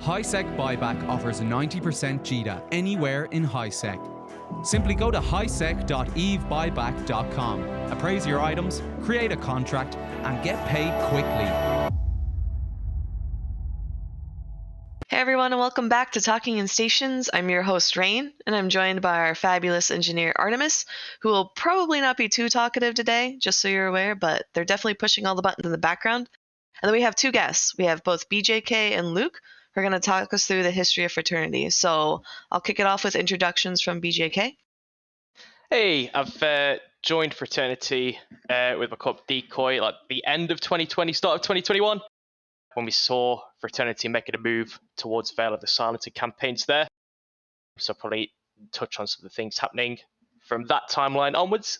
HiSec Buyback offers a 90% GDA anywhere in HiSec. Simply go to hisec.evebuyback.com, appraise your items, create a contract, and get paid quickly. Hey everyone, and welcome back to Talking in Stations. I'm your host, Rahne, and I'm joined by our fabulous engineer, Artemis, who will probably not be too talkative today, just so you're aware, but they're definitely pushing all the buttons in the background. And then we have two guests. We have both BJK and Luke, who are going to talk us through the history of Fraternity. So I'll kick it off with introductions from BJK. Hey, I've joined Fraternity with my club Decoy like the end of 2020, start of 2021, when we saw Fraternity making a move towards Vale of the Silencing campaigns there. So I'll probably touch on some of the things happening from that timeline onwards.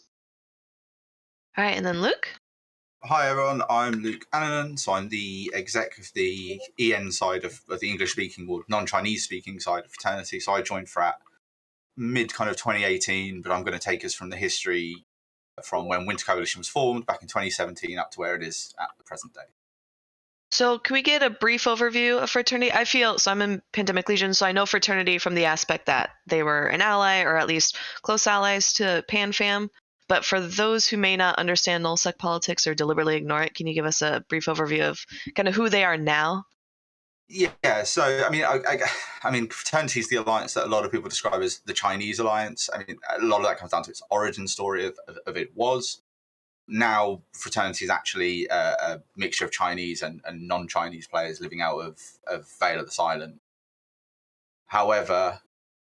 All right, and then Luke. Hi everyone, I'm Luke Anninan, so I'm the exec of the EN side of the English-speaking or non-Chinese speaking side of Fraternity. So I joined Frat mid kind of 2018, but I'm going to take us from the history from when Winter Coalition was formed back in 2017 up to where it is at the present day. So can we get a brief overview of Fraternity? So I'm in Pandemic Legion, so I know Fraternity from the aspect that they were an ally, or at least close allies to PanFam. But for those who may not understand nullsec politics or deliberately ignore it, can you give us a brief overview of kind of who they are now? Yeah, so I mean, Fraternity is the alliance that a lot of people describe as the Chinese alliance. I mean, a lot of that comes down to its origin story of it was. Now, Fraternity is actually a mixture of Chinese and non-Chinese players living out of Vale of the Silent. However,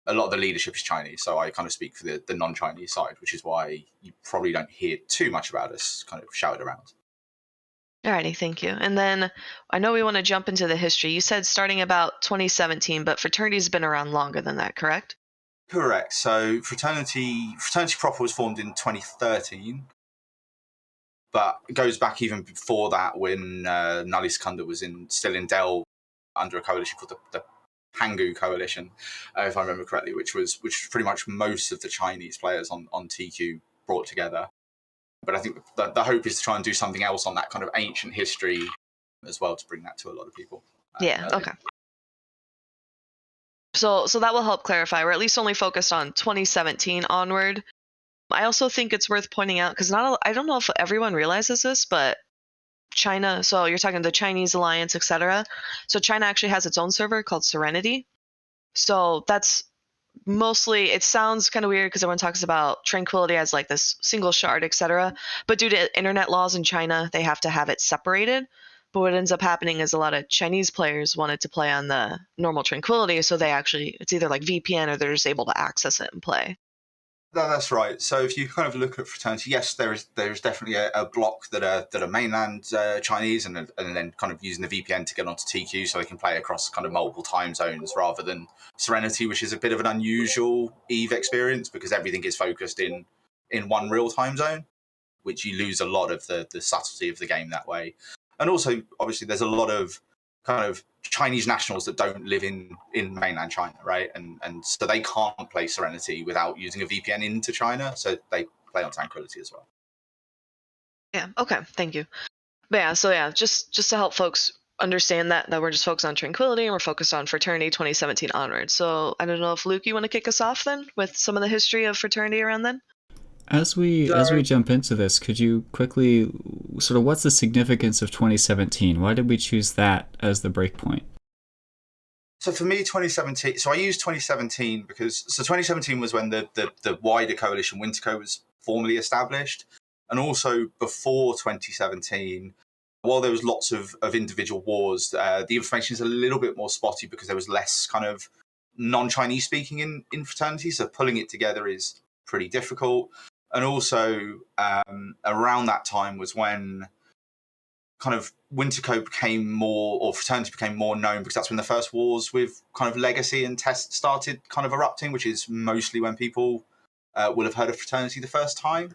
a lot of the leadership is Chinese, so I kind of speak for the non-Chinese side, which is why you probably don't hear too much about us kind of shouted around. Alrighty, thank you. And then I know we want to jump into the history. You said starting about 2017, but Fraternity's been around longer than that, correct? Correct. So Fraternity proper was formed in 2013. But it goes back even before that when Nali Skunda was still in Dell under a coalition called the Pangu Coalition, if I remember correctly, which was pretty much most of the Chinese players on TQ brought together. But I think the hope is to try and do something else on that kind of ancient history as well to bring that to a lot of people. Yeah, okay. So that will help clarify. We're at least only focused on 2017 onward. I also think it's worth pointing out, because I don't know if everyone realizes this, but China, so you're talking the Chinese alliance, etc. So China actually has its own server called Serenity. So that's mostly, it sounds kind of weird because everyone talks about Tranquility as like this single shard, etc. But due to internet laws in China, they have to have it separated. But what ends up happening is a lot of Chinese players wanted to play on the normal Tranquility, so it's either like VPN or they're just able to access it and play. No, that's right. So if you kind of look at Fraternity, yes, there is definitely a block that are mainland Chinese and then kind of using the VPN to get onto TQ so they can play across kind of multiple time zones rather than Serenity, which is a bit of an unusual EVE experience because everything is focused in one real time zone, which you lose a lot of the subtlety of the game that way. And also, obviously, there's a lot of kind of Chinese nationals that don't live in mainland China, right? And so they can't play Serenity without using a VPN into China, so they play on Tranquility as well. Yeah, okay, thank you. But just to help folks understand that we're just focused on Tranquility and we're focused on Fraternity 2017 onward. So I don't know if Luke, you want to kick us off then with some of the history of Fraternity around then? As we jump into this, could you quickly sort of what's the significance of 2017? Why did we choose that as the breakpoint? So for me, 2017. So I used 2017 because 2017 was when the wider coalition Winterco was formally established, and also before 2017. While there was lots of individual wars, the information is a little bit more spotty because there was less kind of non-Chinese speaking in Fraternity, so pulling it together is pretty difficult. And also, around that time was when kind of Winterco became more, or Fraternity became more known, because that's when the first wars with kind of Legacy and Test started kind of erupting, which is mostly when people will have heard of Fraternity the first time.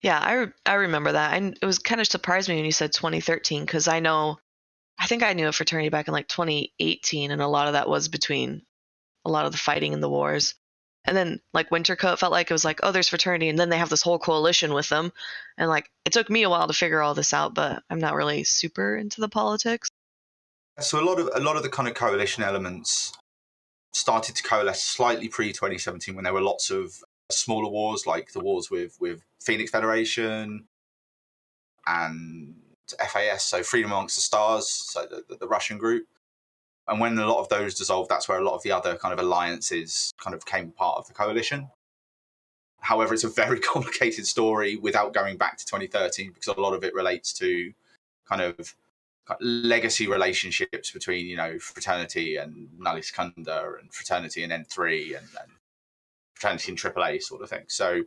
Yeah, I remember that. And it was kind of surprised me when you said 2013, because I think I knew a Fraternity back in like 2018, and a lot of that was between a lot of the fighting and the wars. And then like Wintercoat felt like it was like, oh, there's Fraternity, and then they have this whole coalition with them. And like it took me a while to figure all this out, but I'm not really super into the politics. So a lot of the kind of coalition elements started to coalesce slightly pre-2017 when there were lots of smaller wars, like the wars with Phoenix Federation and FAS, so Freedom Amongst the Stars, so the Russian group. And when a lot of those dissolved, that's where a lot of the other kind of alliances kind of came part of the coalition. However, it's a very complicated story without going back to 2013, because a lot of it relates to kind of legacy relationships between, you know, Fraternity and Nulli Secunda and Fraternity and N3 and Fraternity and AAA sort of thing. So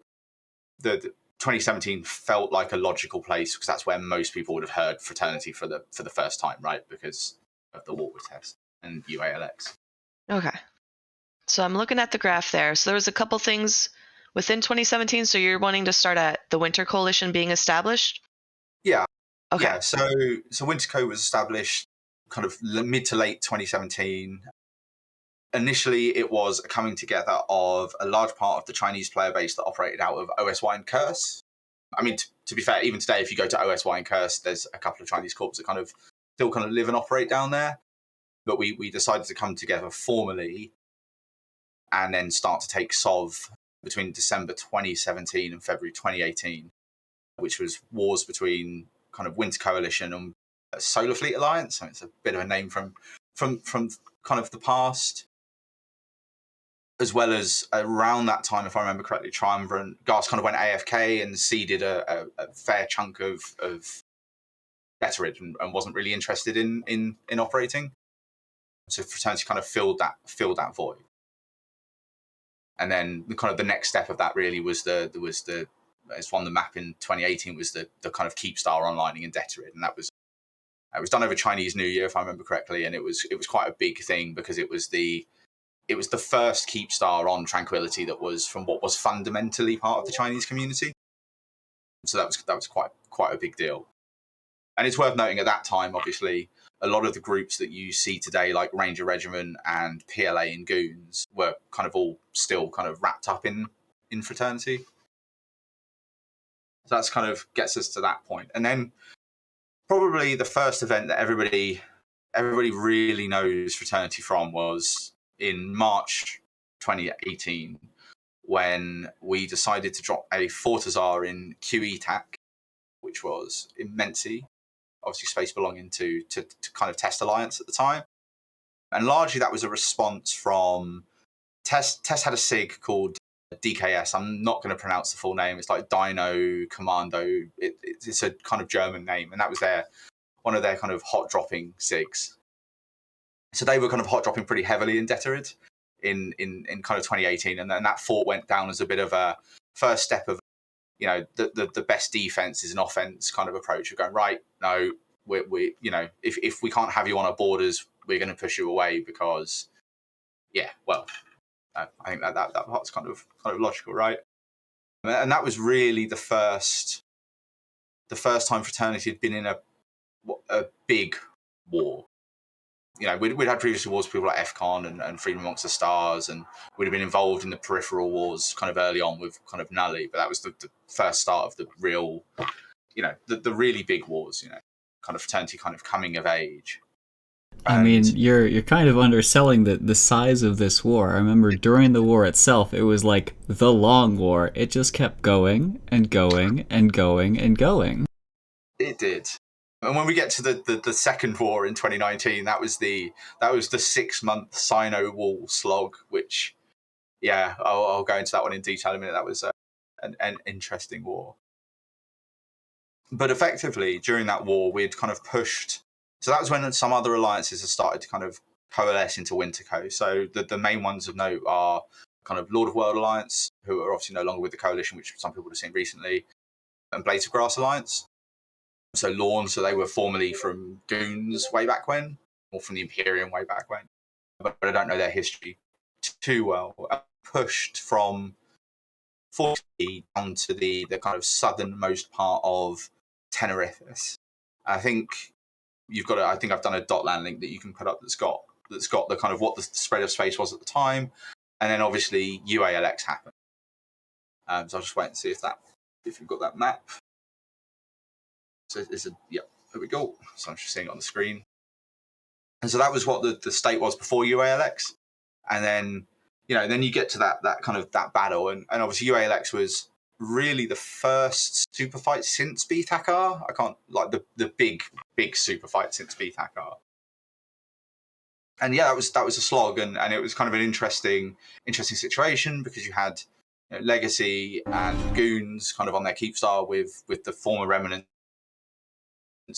the 2017 felt like a logical place because that's where most people would have heard Fraternity for the first time, right? Because of the Warwood test and UALX. Okay. So I'm looking at the graph there. So there was a couple things within 2017. So you're wanting to start at the Winter Coalition being established? Yeah. Okay. Yeah. So Winterco was established kind of mid to late 2017. Initially, it was a coming together of a large part of the Chinese player base that operated out of OSY and Curse. I mean, to be fair, even today, if you go to OSY and Curse, there's a couple of Chinese corps that kind of still kind of live and operate down there. But we decided to come together formally and then start to take SOV between December 2017 and February 2018, which was wars between kind of Winter Coalition and Solar Fleet Alliance. So it's a bit of a name from kind of the past. As well as around that time, if I remember correctly, Triumvirate Gas kind of went AFK and ceded a fair chunk of Betterid and wasn't really interested in operating. So Fraternity kind of filled that void. And then the next step of that really was it's on the map in 2018 was the kind of Keepstar onlining in Detterid, and it was done over Chinese New Year, if I remember correctly, and it was quite a big thing because it was the first Keepstar on Tranquility that was from what was fundamentally part of the Chinese community. So that was quite a big deal. And it's worth noting at that time, obviously, a lot of the groups that you see today, like Ranger Regiment and PLA and Goons, were kind of all still kind of wrapped up in Fraternity. So that's kind of gets us to that point. And then probably the first event that everybody really knows Fraternity from was in March 2018, when we decided to drop a Fortizar in QE TAC, which was Immensi, obviously space belonging to kind of Test Alliance at the time. And largely that was a response from Test had a SIG called DKS. I'm not going to pronounce the full name. It's like Dino Commando. It's a kind of German name. And that was one of their kind of hot dropping SIGs. So they were kind of hot dropping pretty heavily in Detterid in kind of 2018. And then that fort went down as a bit of a first step of, you know, the best defense is an offense kind of approach of going, right, no, we you know, if we can't have you on our borders, we're going to push you away because, yeah, well, I think that part's kind of logical, right? And that was really the first time Fraternity had been in a big war. You know, we'd had previous wars with people like FCON and Freedom Amongst the Stars, and we'd have been involved in the peripheral wars kind of early on with kind of Nulli, but that was the first start of the real, you know, the really big wars, you know, kind of Fraternity kind of coming of age. I mean, you're kind of underselling the size of this war. I remember during the war itself, it was like the long war. It just kept going and going and going and going. It did. And when we get to the second war in 2019, that was the 6-month Sino Wall slog, which, yeah, I'll go into that one in detail in a minute. That was an interesting war. But effectively, during that war, we'd kind of pushed. So that was when some other alliances had started to kind of coalesce into Winterco. So the main ones of note are kind of Lord of World Alliance, who are obviously no longer with the coalition, which some people would have seen recently, and Blades of Grass Alliance. So Lorne, so they were formerly from Goons way back when, or from the Imperium way back when, but I don't know their history too well. Pushed from 40 down to the kind of southernmost part of Tenerife. I think I think I've done a Dotland link that you can put up that's got the kind of what the spread of space was at the time. And then obviously UALX happened. So I'll just wait and see if you've got that map. So yep, there we go. So I'm just seeing it on the screen. And so that was what the state was before UALX. And then, then you get to that kind of that battle. And obviously UALX was really the first super fight since BTACR. I can't, like the big super fight since BTACR. And yeah, that was a slog, and it was kind of an interesting situation because you had Legacy and Goons kind of on their Keepstar with the former remnants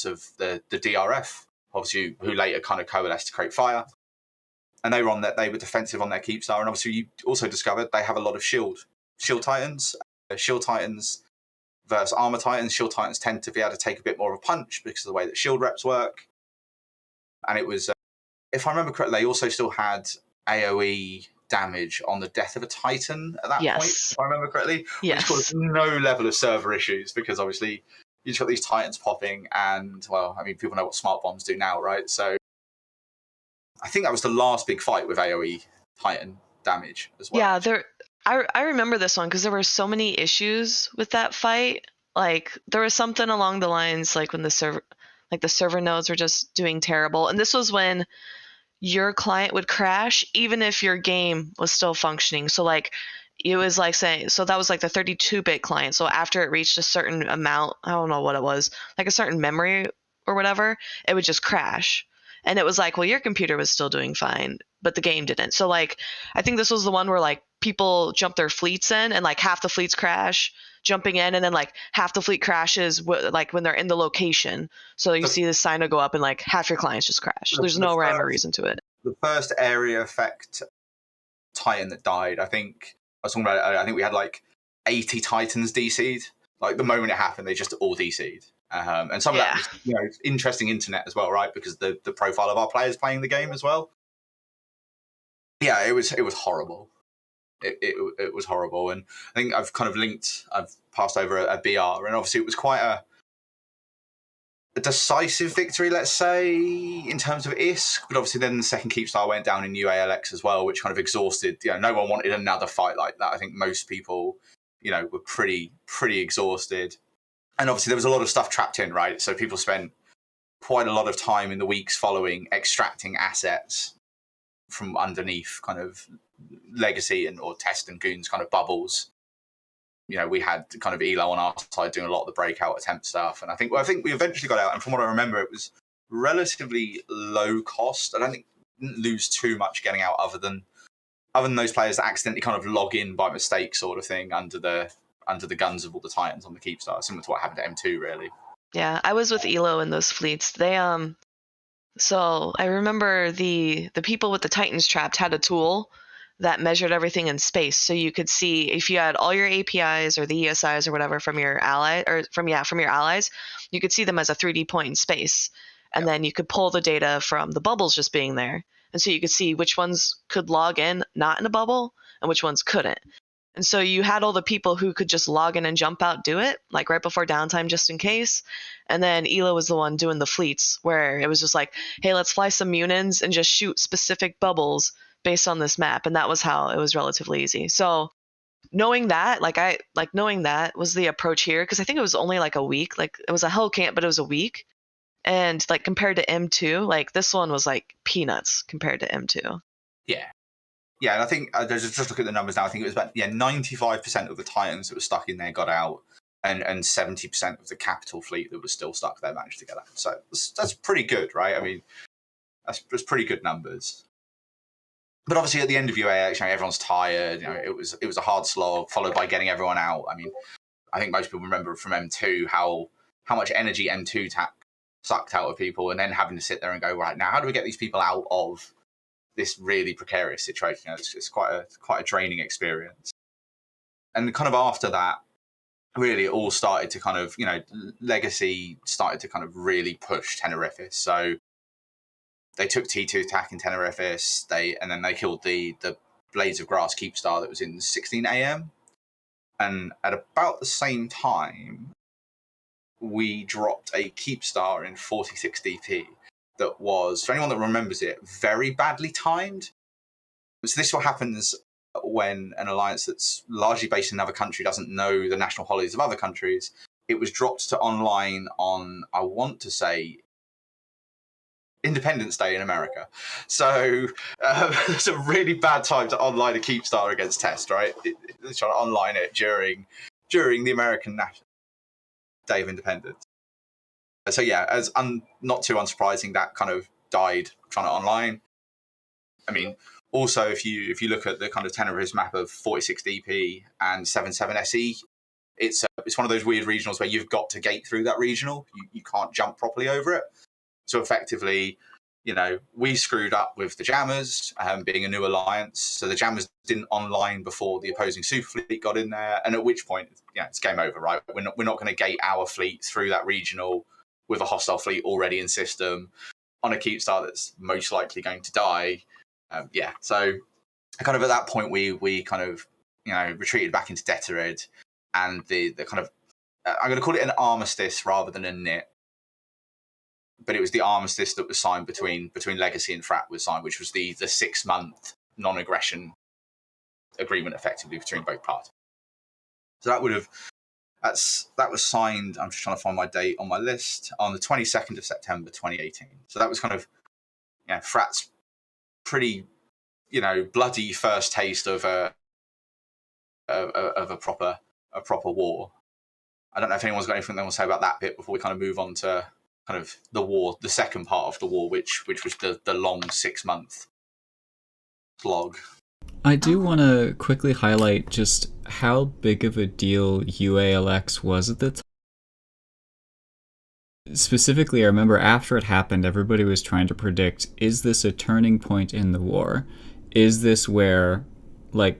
of the DRF, obviously, who later kind of coalesced to create Fire. And they were defensive on their Keepstar, and obviously you also discovered they have a lot of shield Titans. Shield Titans versus Armor Titans. Shield Titans tend to be able to take a bit more of a punch because of the way that shield reps work. And it was, if I remember correctly, they also still had AoE damage on the death of a Titan at that point, if I remember correctly, which caused no level of server issues because obviously you just got these Titans popping, and well, I mean, people know what smart bombs do now, right? So I think that was the last big fight with AoE Titan damage as well. Yeah, I remember this one because there were so many issues with that fight. Like there was something along the lines like when the server nodes were just doing terrible, and this was when your client would crash even if your game was still functioning. So like it was like saying, so that was like the 32-bit client. So after it reached a certain amount, I don't know what it was, like a certain memory or whatever, it would just crash. And it was like, well, your computer was still doing fine, but the game didn't. So like, I think this was the one where like people jump their fleets in and like half the fleets crash jumping in, and then like half the fleet crashes like when they're in the location. So you see the sign go up and like half your clients just crash. There's no rhyme or reason to it. The first area effect Titan that died, I think I was talking about it, I think we had like 80 Titans DC'd. Like the moment it happened, they just all DC'd. And some of that was, interesting internet as well, right? Because the profile of our players playing the game as well. Yeah, it was horrible. It was horrible. And I think I've passed over a BR, and obviously it was quite a decisive victory, let's say, in terms of ISK. But obviously then the second Keepstar went down in UALX as well, which kind of exhausted, no one wanted another fight like that. I think most people, were pretty exhausted. And obviously there was a lot of stuff trapped in, right? So people spent quite a lot of time in the weeks following extracting assets from underneath kind of Legacy or Test and Goons kind of bubbles. We had kind of Elo on our side doing a lot of the breakout attempt stuff. And I think we eventually got out. And from what I remember, it was relatively low cost. I don't think we didn't lose too much getting out other than those players that accidentally kind of log in by mistake sort of thing under the guns of all the Titans on the Keepstar, similar to what happened to M2, really. Yeah, I was with Elo in those fleets. They so I remember the people with the Titans trapped had a tool that measured everything in space, so you could see if you had all your APIs or the ESIs or whatever from your ally or from your allies, you could see them as a 3D point in space, and then you could pull the data from the bubbles just being there, and so you could see which ones could log in not in a bubble and which ones couldn't. And so you had all the people who could just log in and jump out, do it, like right before downtime, just in case. And then Elo was the one doing the fleets, where it was just like, hey, let's fly some Munins and just shoot specific bubbles based on this map. And that was how it was relatively easy. So knowing that, knowing that was the approach here, because I think it was only like a week. Like it was a hell camp, but it was a week. And like compared to M2, like this one was like peanuts compared to M2. Yeah. Yeah, and I think just look at the numbers now. I think it was about 95% of the Titans that were stuck in there got out, and 70% of the capital fleet that was still stuck there managed to get out. So that's pretty good, right? I mean, that's pretty good numbers. But obviously, at the end of UAX, everyone's tired. It was a hard slog, followed by getting everyone out. I mean, I think most people remember from M2 how much energy M2 sucked out of people, and then having to sit there and go, right, now how do we get these people out of this really precarious situation? It's quite a draining experience. And kind of after that, really it all started to kind of, Legacy started to kind of really push Tenerifis. So they took T2 attack in Tenerifis, and then they killed the Blades of Grass Keepstar that was in 16 AM. And at about the same time, we dropped a Keepstar in 46 DP that was, for anyone that remembers it, very badly timed. So this is what happens when an alliance that's largely based in another country doesn't know the national holidays of other countries, it was dropped to online on, I want to say, Independence Day in America. So it's a really bad time to online a Keepstar against Test, right? They're trying to online it during the American National Day of Independence. So yeah, as not too unsurprising, that kind of died trying to online. I mean, also if you look at the kind of Tenebrous map of 46DP and 77SE, it's one of those weird regionals where you've got to gate through that regional. You can't jump properly over it. So effectively, we screwed up with the jammers being a new alliance. So the jammers didn't online before the opposing super fleet got in there, and at which point, it's game over, right? We're not going to gate our fleet through that regional with a hostile fleet already in system on a Keepstar that's most likely going to die. So kind of at that point, we kind of retreated back into Detorid, and the kind of I'm going to call it an armistice rather than a knit. But it was the armistice that was signed between Legacy and Frat was signed, which was the 6-month non-aggression agreement effectively between both parties. So that was signed. I'm just trying to find my date on my list on the 22nd of September 2018. So that was kind of Frat's pretty bloody first taste of a proper war. I don't know if anyone's got anything they want to say about that bit before we kind of move on to kind of the war, the second part of the war, which was the long 6-month slog. I do want to quickly highlight just how big of a deal UALX was at the time. Specifically, I remember after it happened, everybody was trying to predict, is this a turning point in the war? Is this where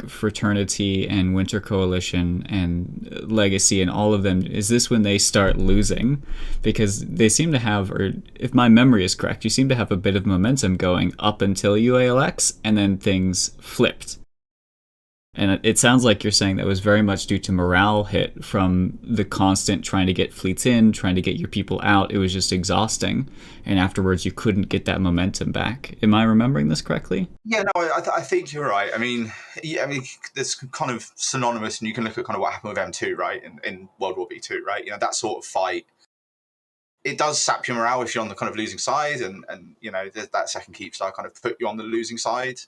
Fraternity and Winter Coalition and Legacy and all of them, is this when they start losing? Because they seem to have, or if my memory is correct, you seem to have a bit of momentum going up until UALX, and then things flipped. And it sounds like you're saying that was very much due to morale hit from the constant trying to get fleets in, trying to get your people out. It was just exhausting. And afterwards, you couldn't get that momentum back. Am I remembering this correctly? Yeah, no, I think you're right. I mean, there's kind of synonymous, and you can look at kind of what happened with M2, right, in World War B2, right? That sort of fight, it does sap your morale if you're on the kind of losing side, and that second Keepstar kind of put you on the losing side.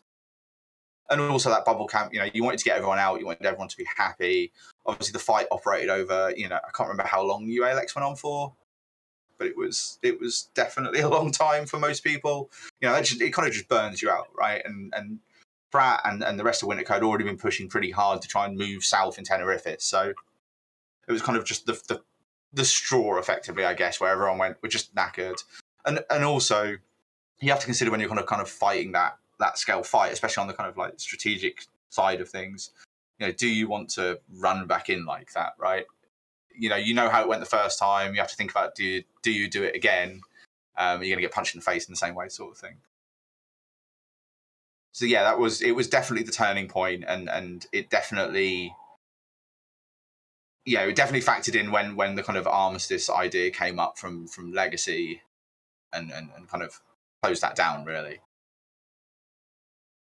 And also that bubble camp, you wanted to get everyone out, you wanted everyone to be happy. Obviously, the fight operated over, I can't remember how long UALX went on for, but it was definitely a long time for most people. It kind of just burns you out, right? And Frat and the rest of Winterco had already been pushing pretty hard to try and move south in Tenerife, so it was kind of just the straw, effectively, I guess, where everyone went, we're just knackered. And also, you have to consider when you're kind of fighting that scale fight, especially on the kind of strategic side of things, do you want to run back in like that, right? You know how it went the first time. You have to think about, do you do it again? You're going to get punched in the face in the same way, sort of thing. So yeah, it was definitely the turning point, and it definitely factored in when the kind of armistice idea came up from Legacy, and kind of closed that down, really.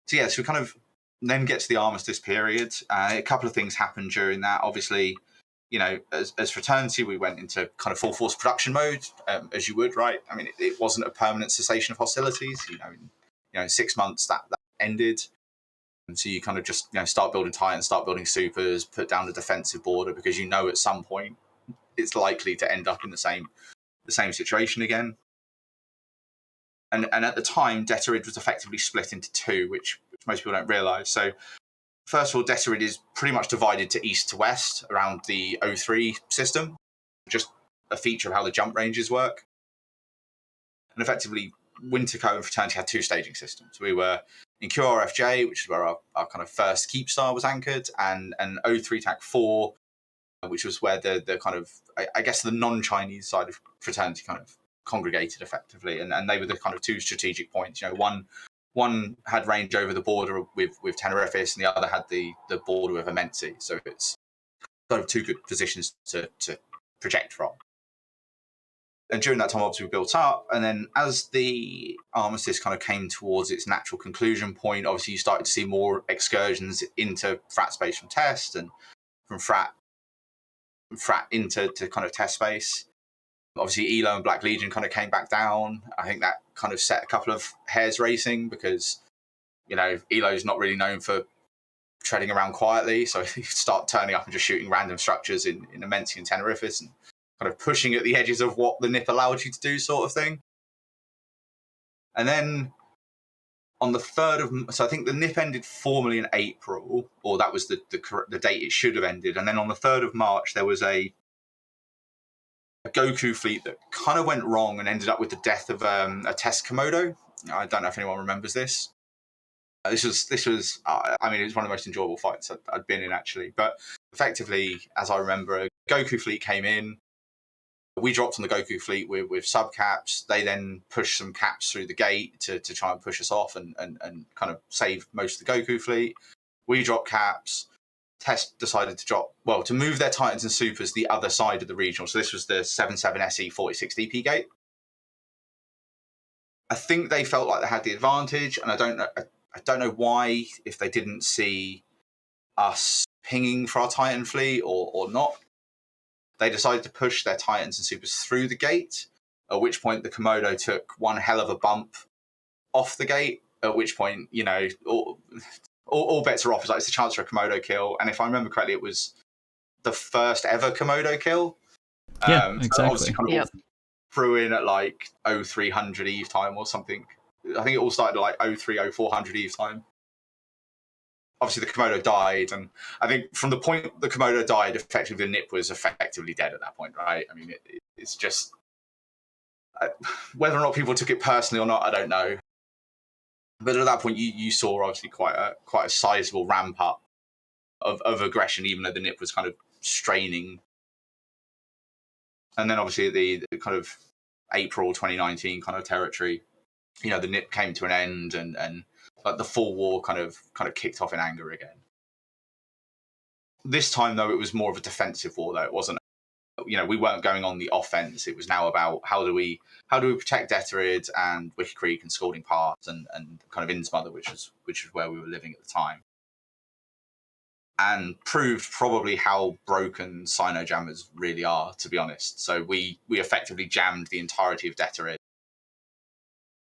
So yeah, so we kind of then get to the armistice period. A couple of things happened during that. Obviously, as Fraternity, we went into kind of full force production mode, as you would, right? I mean, it wasn't a permanent cessation of hostilities. In 6 months that ended, and so you kind of just start building Titans, start building supers, put down the defensive border, because at some point it's likely to end up in the same situation again. And at the time, Detorid was effectively split into two, which most people don't realise. So, first of all, Detorid is pretty much divided to east to west around the O3 system, just a feature of how the jump ranges work. And effectively, Winterco and Fraternity had two staging systems. We were in QRFJ, which is where our kind of first Keepstar was anchored, and O3 TAC 4, which was where the kind of, I guess, the non-Chinese side of Fraternity kind of congregated effectively, and they were the kind of two strategic points. One had range over the border with Tenerife, and the other had the border with Amenzi. So it's kind of two good positions to project from. And during that time, obviously, we built up. And then as the armistice kind of came towards its natural conclusion point, obviously, you started to see more excursions into frat space from test, and from frat into kind of test space. Obviously, ELO and Black Legion kind of came back down. I think that kind of set a couple of hairs racing because, ELO's not really known for treading around quietly. So you start turning up and just shooting random structures in Immensea and Tenerifis and kind of pushing at the edges of what the NIP allowed you to do, sort of thing. And then on the 3rd of, so I think the NIP ended formally in April, or that was the date it should have ended. And then on the 3rd of March, there was a Goku fleet that kind of went wrong and ended up with the death of a test Komodo. I don't know if anyone remembers this. This was. I mean, it was one of the most enjoyable fights I'd been in, actually. But effectively, as I remember, a Goku fleet came in. We dropped on the Goku fleet with subcaps. They then pushed some caps through the gate to try and push us off and kind of save most of the Goku fleet. We dropped caps. Test decided to move their Titans and Supers the other side of the regional. So this was the 7-7 SE 46 DP gate. I think they felt like they had the advantage, and I don't know why, if they didn't see us pinging for our Titan fleet or not. They decided to push their Titans and Supers through the gate, at which point the Komodo took one hell of a bump off the gate, at which point, all bets are off. It's a chance for a Komodo kill. And if I remember correctly, it was the first ever Komodo kill. Yeah, exactly. So obviously kind of threw in at like 0300 Eve time or something. I think it all started at like 03, 0400 Eve time. Obviously, the Komodo died, and I think from the point the Komodo died, effectively the NIP was effectively dead at that point, right? I mean, it's just whether or not people took it personally or not, I don't know. But at that point, you saw obviously quite a sizable ramp up of aggression, even though the NIP was kind of straining. And then obviously the kind of April 2019 kind of territory, the NIP came to an end, and like the full war kind of kicked off in anger again. This time, though, it was more of a defensive war. Though it wasn't, we weren't going on the offense. It was now about how do we protect Deterid and Wicked Creek and Scalding Pass and kind of Innsmother, which is where we were living at the time, and proved probably how broken Sino jammers really are, to be honest. So we effectively jammed the entirety of Deterid,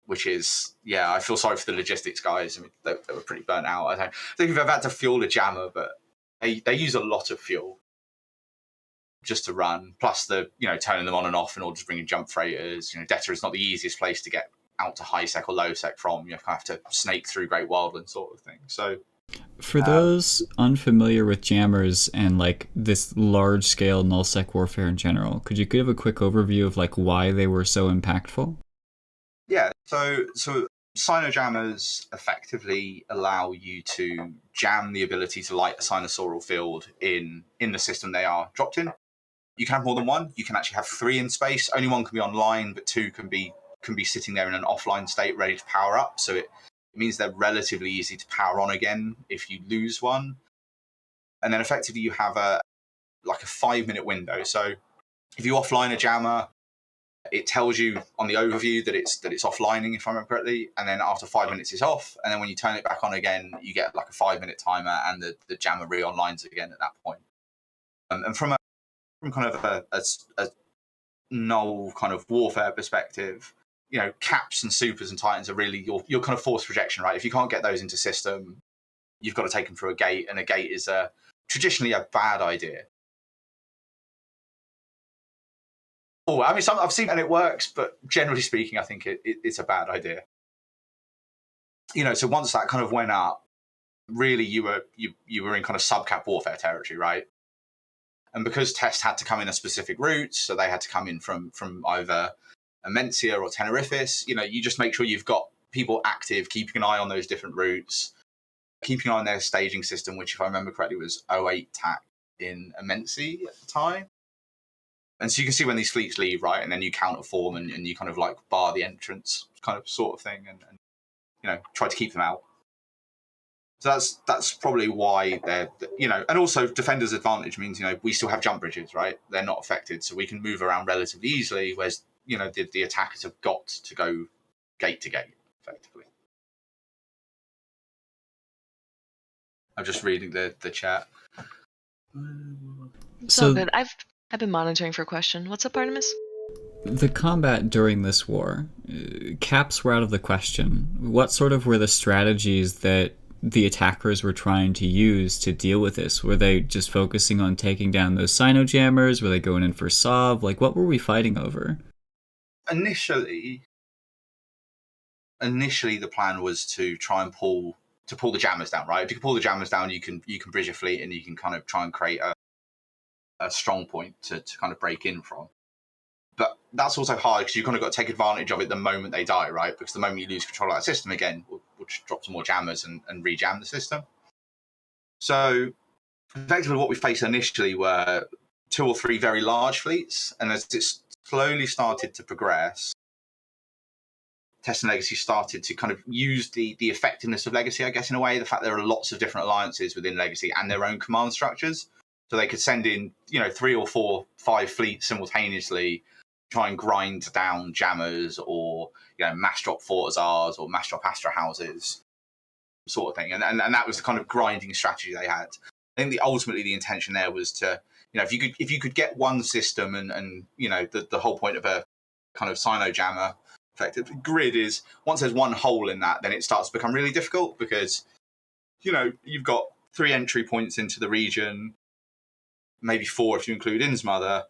which is, I feel sorry for the logistics guys. I mean, they were pretty burnt out. I don't think we've ever had to fuel a jammer, but they use a lot of fuel just to run. Plus the, turning them on and off and all just bringing jump freighters. Deterid is not the easiest place to get out to high sec or low sec from. You have to snake through Great Wildland sort of thing. So for those unfamiliar with jammers and like this large scale nullsec warfare in general, could you give a quick overview of like why they were so impactful? Yeah, so Sino jammers effectively allow you to jam the ability to light a sinosaural field in the system they are dropped in. You can have more than one. You can actually have 3 in space. Only one can be online, but 2 can be sitting there in an offline state, ready to power up. So it means they're relatively easy to power on again if you lose one. And then effectively you have a 5-minute window. So if you offline a jammer, it tells you on the overview that it's offlining, if I remember correctly, and then after 5 minutes it's off, and then when you turn it back on again, you get like a 5-minute timer, and the jammer re-onlines again at that point. And from kind of a null kind of warfare perspective, caps and supers and titans are really your kind of force projection, right? If you can't get those into system, you've got to take them through a gate, and a gate is traditionally a bad idea. Oh, I mean, I've seen and it works, but generally speaking, I think it's a bad idea. So once that kind of went up, really you were in kind of subcap warfare territory, right? And because tests had to come in a specific route, so they had to come in from either Immensea or Tenerifis, you just make sure you've got people active, keeping an eye on those different routes, keeping an eye on their staging system, which, if I remember correctly, was 08 TAC in Immensea at the time. And so you can see when these fleets leave, right? And then you counterform and you kind of like bar the entrance kind of sort of thing and try to keep them out. So that's probably why they're, and also defenders' advantage means, we still have jump bridges, right? They're not affected. So we can move around relatively easily, whereas the attackers have got to go gate to gate, effectively. I'm just reading the chat. So good. I've been monitoring for a question. What's up, Artemis? The combat during this war, caps were out of the question. What sort of were the strategies that the attackers were trying to use to deal with this? Were they just focusing on taking down those Sino-jammers? Were they going in for Sov? Like, what were we fighting over? Initially, the plan was to try and pull the jammers down, right? If you can pull the jammers down, you can bridge a fleet and you can kind of try and create a strong point to kind of break in from. But that's also hard because you've kind of got to take advantage of it the moment they die, right? Because the moment you lose control of that system again, we'll just drop some more jammers and re-jam the system. So effectively what we faced initially were 2 or 3 very large fleets. And as it slowly started to progress, Test and Legacy started to kind of use the effectiveness of Legacy, I guess, in a way. The fact there are lots of different alliances within Legacy and their own command structures. So they could send in, 3 or 4, 5 fleets simultaneously, try and grind down jammers or mass drop Fortizars or mass drop Astra houses, sort of thing. And that was the kind of grinding strategy they had. I think ultimately the intention there was to, if you could get one system and the whole point of a kind of Sino jammer effective grid is once there's one hole in that, then it starts to become really difficult because you've got 3 entry points into the region, maybe 4 if you include Innsmother.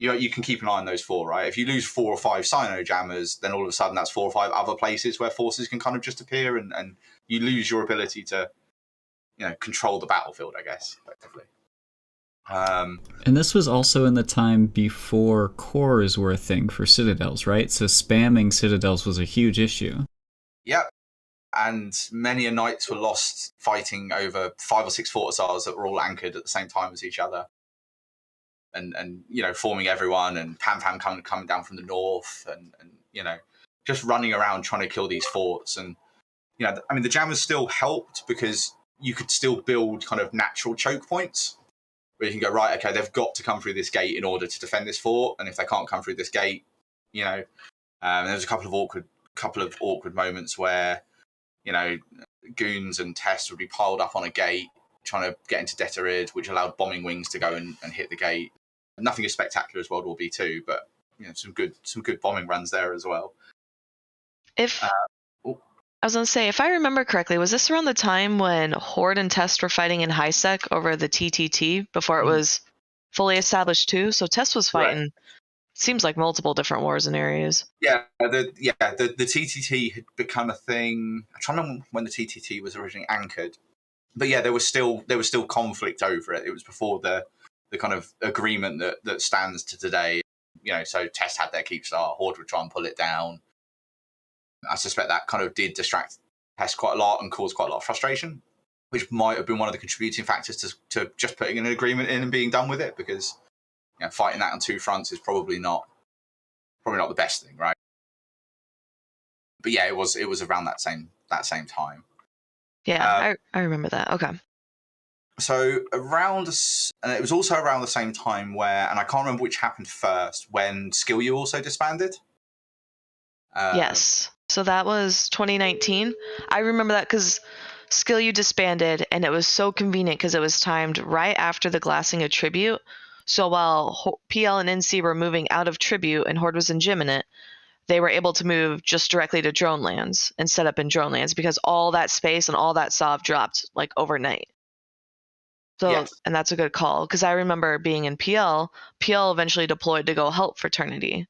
You can keep an eye on those 4, right? If you lose 4 or 5 Sino jammers, then all of a sudden that's 4 or 5 other places where forces can kind of just appear, and you lose your ability to, control the battlefield, I guess, effectively. And this was also in the time before cores were a thing for citadels, right? So spamming citadels was a huge issue. Yep. And many a nights were lost fighting over 5 or 6 Fortizars that were all anchored at the same time as each other. And forming everyone, and Pam coming down from the north, and just running around trying to kill these forts. And the jammers still helped because you could still build kind of natural choke points where you can go, right, okay, they've got to come through this gate in order to defend this fort, and if they can't come through this gate, there was a couple of awkward moments where goons and tests would be piled up on a gate trying to get into Detorid, which allowed bombing wings to go and hit the gate. Nothing as spectacular as World War B2, but some good bombing runs there as well. I was going to say, if I remember correctly, was this around the time when Horde and Test were fighting in high sec over the TTT before it was fully established too? So Test was fighting, right. Seems like multiple different wars and areas. Yeah, the TTT had become a thing. I'm trying to remember when the TTT was originally anchored, but yeah, there was still conflict over it. It was before the kind of agreement that stands to today. So Test had their keep start, Horde would try and pull it down. I suspect that kind of did distract Test quite a lot and cause quite a lot of frustration, which might have been one of the contributing factors to just putting an agreement in and being done with it, because fighting that on 2 fronts is probably not the best thing, right? But yeah, it was around that same time. Yeah, I remember that. Okay. So and it was also around the same time where, and I can't remember which happened first, when Skillyou also disbanded. Yes. So that was 2019. I remember that because Skillyou disbanded, and it was so convenient because it was timed right after the glassing of Tribute. So while PL and NC were moving out of Tribute and Horde was in Geminate, they were able to move just directly to Drone Lands and set up in Drone Lands because all that space and all that SOV dropped like overnight. So, yes. And that's a good call because I remember being in PL. PL eventually deployed to go help Fraternity.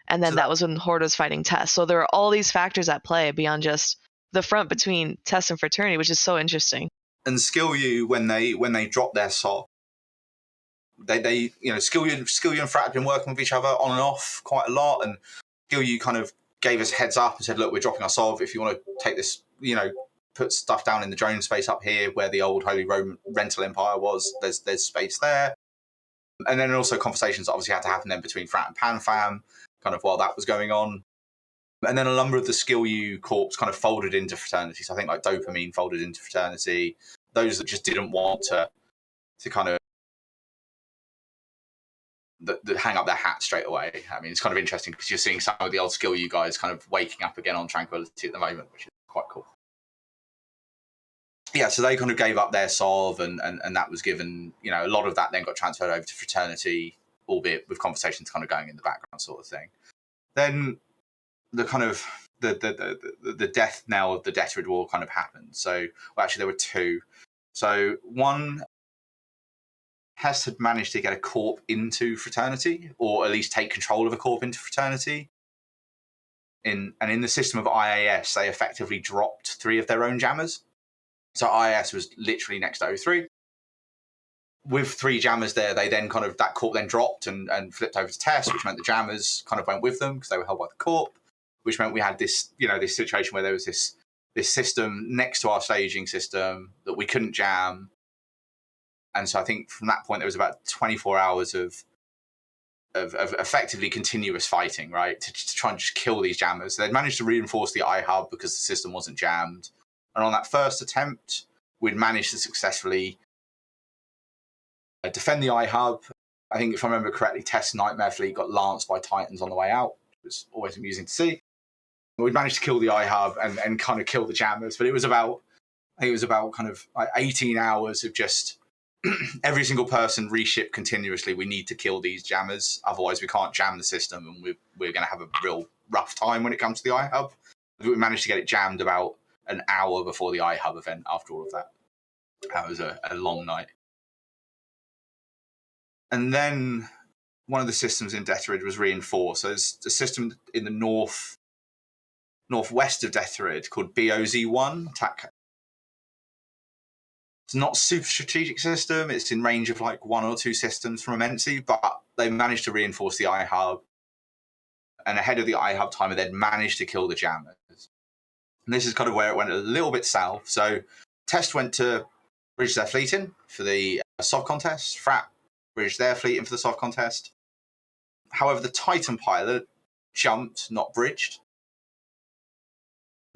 And then that was when Horde was fighting Test. So there are all these factors at play beyond just the front between Test and Fraternity, which is so interesting. And Skillyou, when they dropped their SOT, they Skillyou and Frat had been working with each other on and off quite a lot, and Skillyou kind of gave us heads up and said, look, we're dropping our SOV. If you want to take this, put stuff down in the drone space up here where the old Holy Roman Rental Empire was, there's space there. And then also conversations obviously had to happen then between Frat and PanFam, kind of while that was going on. And then a number of the Skillyou corps kind of folded into Fraternity. So I think like Dopamine folded into Fraternity. Those that just didn't want to kind of that hang up their hat straight away. I mean, it's kind of interesting because you're seeing some of the old Skillyou guys kind of waking up again on Tranquility at the moment, which is quite cool. Yeah, so they kind of gave up their SOV, and that was given, you know, a lot of that then got transferred over to Fraternity, albeit with conversations kind of going in the background sort of thing. Then the kind of the death knell of the Detterid War kind of happened. So, well, actually there were two. So one, Hess had managed to get a corp into Fraternity, or at least take control of a corp into Fraternity. And in the system of IAS, they effectively dropped 3 of their own jammers. So IAS was literally next to O3. With 3 jammers there, they then kind of, that corp then dropped and flipped over to test, which meant the jammers kind of went with them because they were held by the corp, which meant we had this, you know, this situation where there was this system next to our staging system that we couldn't jam. And so I think from that point, there was about 24 hours of effectively continuous fighting, right, to try and just kill these jammers. So they'd managed to reinforce the iHub because the system wasn't jammed. And on that first attempt, we'd managed to successfully defend the iHub. I think if I remember correctly, Test Nightmare Fleet got lanced by Titans on the way out. It was always amusing to see. We'd managed to kill the iHub and kind of kill the jammers, but it was about, I think it was about kind of like 18 hours of just every single person reship continuously. We need to kill these jammers, otherwise we can't jam the system, and we're going to have a real rough time when it comes to the iHub. We managed to get it jammed about an hour before the iHub event after all of that. That was a long night. And then one of the systems in Detterid was reinforced. So there's a system in the northwest of Detterid called BOZ1. It's not a super strategic system. It's in range of like 1 or 2 systems from Immensity, but they managed to reinforce the iHub. And ahead of the iHub timer, they'd managed to kill the jammers. And this is kind of where it went a little bit south. So Test went to bridge their fleet in for the SOV contest. Frat bridged their fleet in for the SOV contest. However, the Titan pilot jumped, not bridged.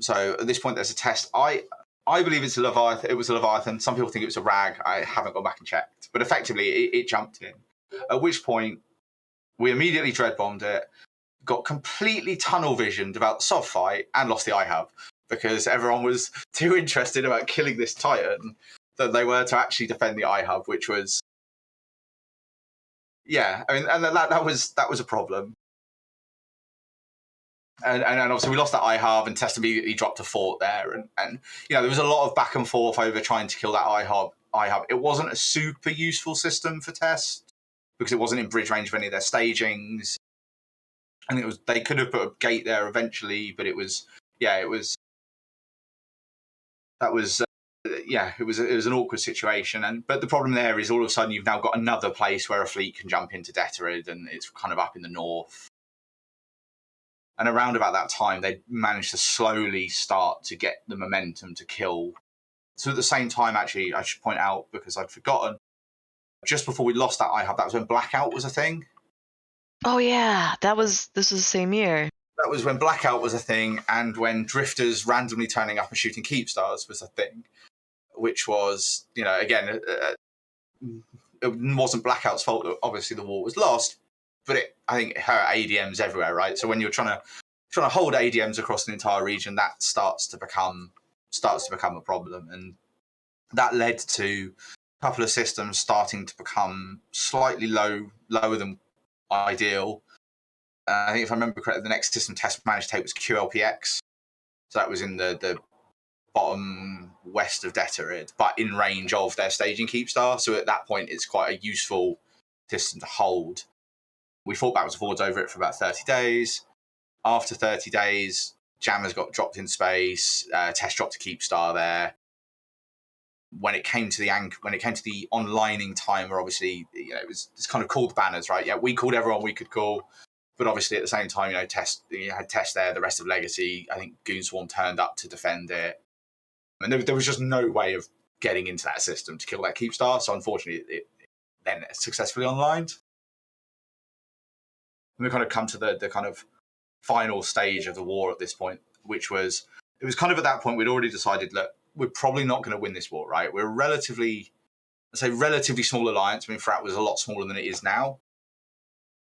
So at this point, there's a test. I believe it's a Leviathan. It was a Leviathan. Some people think it was a RAG. I haven't gone back and checked. But effectively, it jumped in. At which point, we immediately dread bombed it, got completely tunnel visioned about the SOV fight, and lost the iHub because everyone was too interested about killing this Titan that they were to actually defend the iHub, which was, yeah, I mean, and that was a problem. And obviously we lost that iHub, and Test immediately dropped a fort there, and you know, there was a lot of back and forth over trying to kill that iHub. It wasn't a super useful system for Test because it wasn't in bridge range of any of their stagings. And it was, they could have put a gate there eventually, but it was an awkward situation. But the problem there is all of a sudden you've now got another place where a fleet can jump into Detterid, and it's kind of up in the north. And around about that time, they managed to slowly start to get the momentum to kill. So at the same time, actually, I should point out, because I'd forgotten, just before we lost that iHub, that was when Blackout was a thing. Oh yeah, this was the same year. That was when Blackout was a thing, and when drifters randomly turning up and shooting Keepstars was a thing, which was, you know, again, it wasn't Blackout's fault that obviously the war was lost, but I think it hurt ADMs everywhere, right? So when you're trying to hold ADMs across an entire region, that starts to become a problem, and that led to a couple of systems starting to become slightly lower than ideal. I think if I remember correctly, the next system Test managed to take was QLPX. So that was in the bottom west of Detterid, but in range of their staging Keepstar. So at that point, it's quite a useful system to hold. We fought backwards and forwards over it for about 30 days. After 30 days, jammers got dropped in space. Test dropped a Keepstar there. When it came to the onlining timer, obviously, you know, it's kind of called banners, right? Yeah, we called everyone we could call. But obviously, at the same time, you know, you had Test there, the rest of Legacy. I think Goonswarm turned up to defend it. And there was just no way of getting into that system to kill that Keepstar. So unfortunately, it then successfully onlined. And we kind of come to the kind of final stage of the war at this point, which was, it was kind of at that point we'd already decided, look, we're probably not going to win this war, right? We're a relatively small alliance. I mean, Frat was a lot smaller than it is now.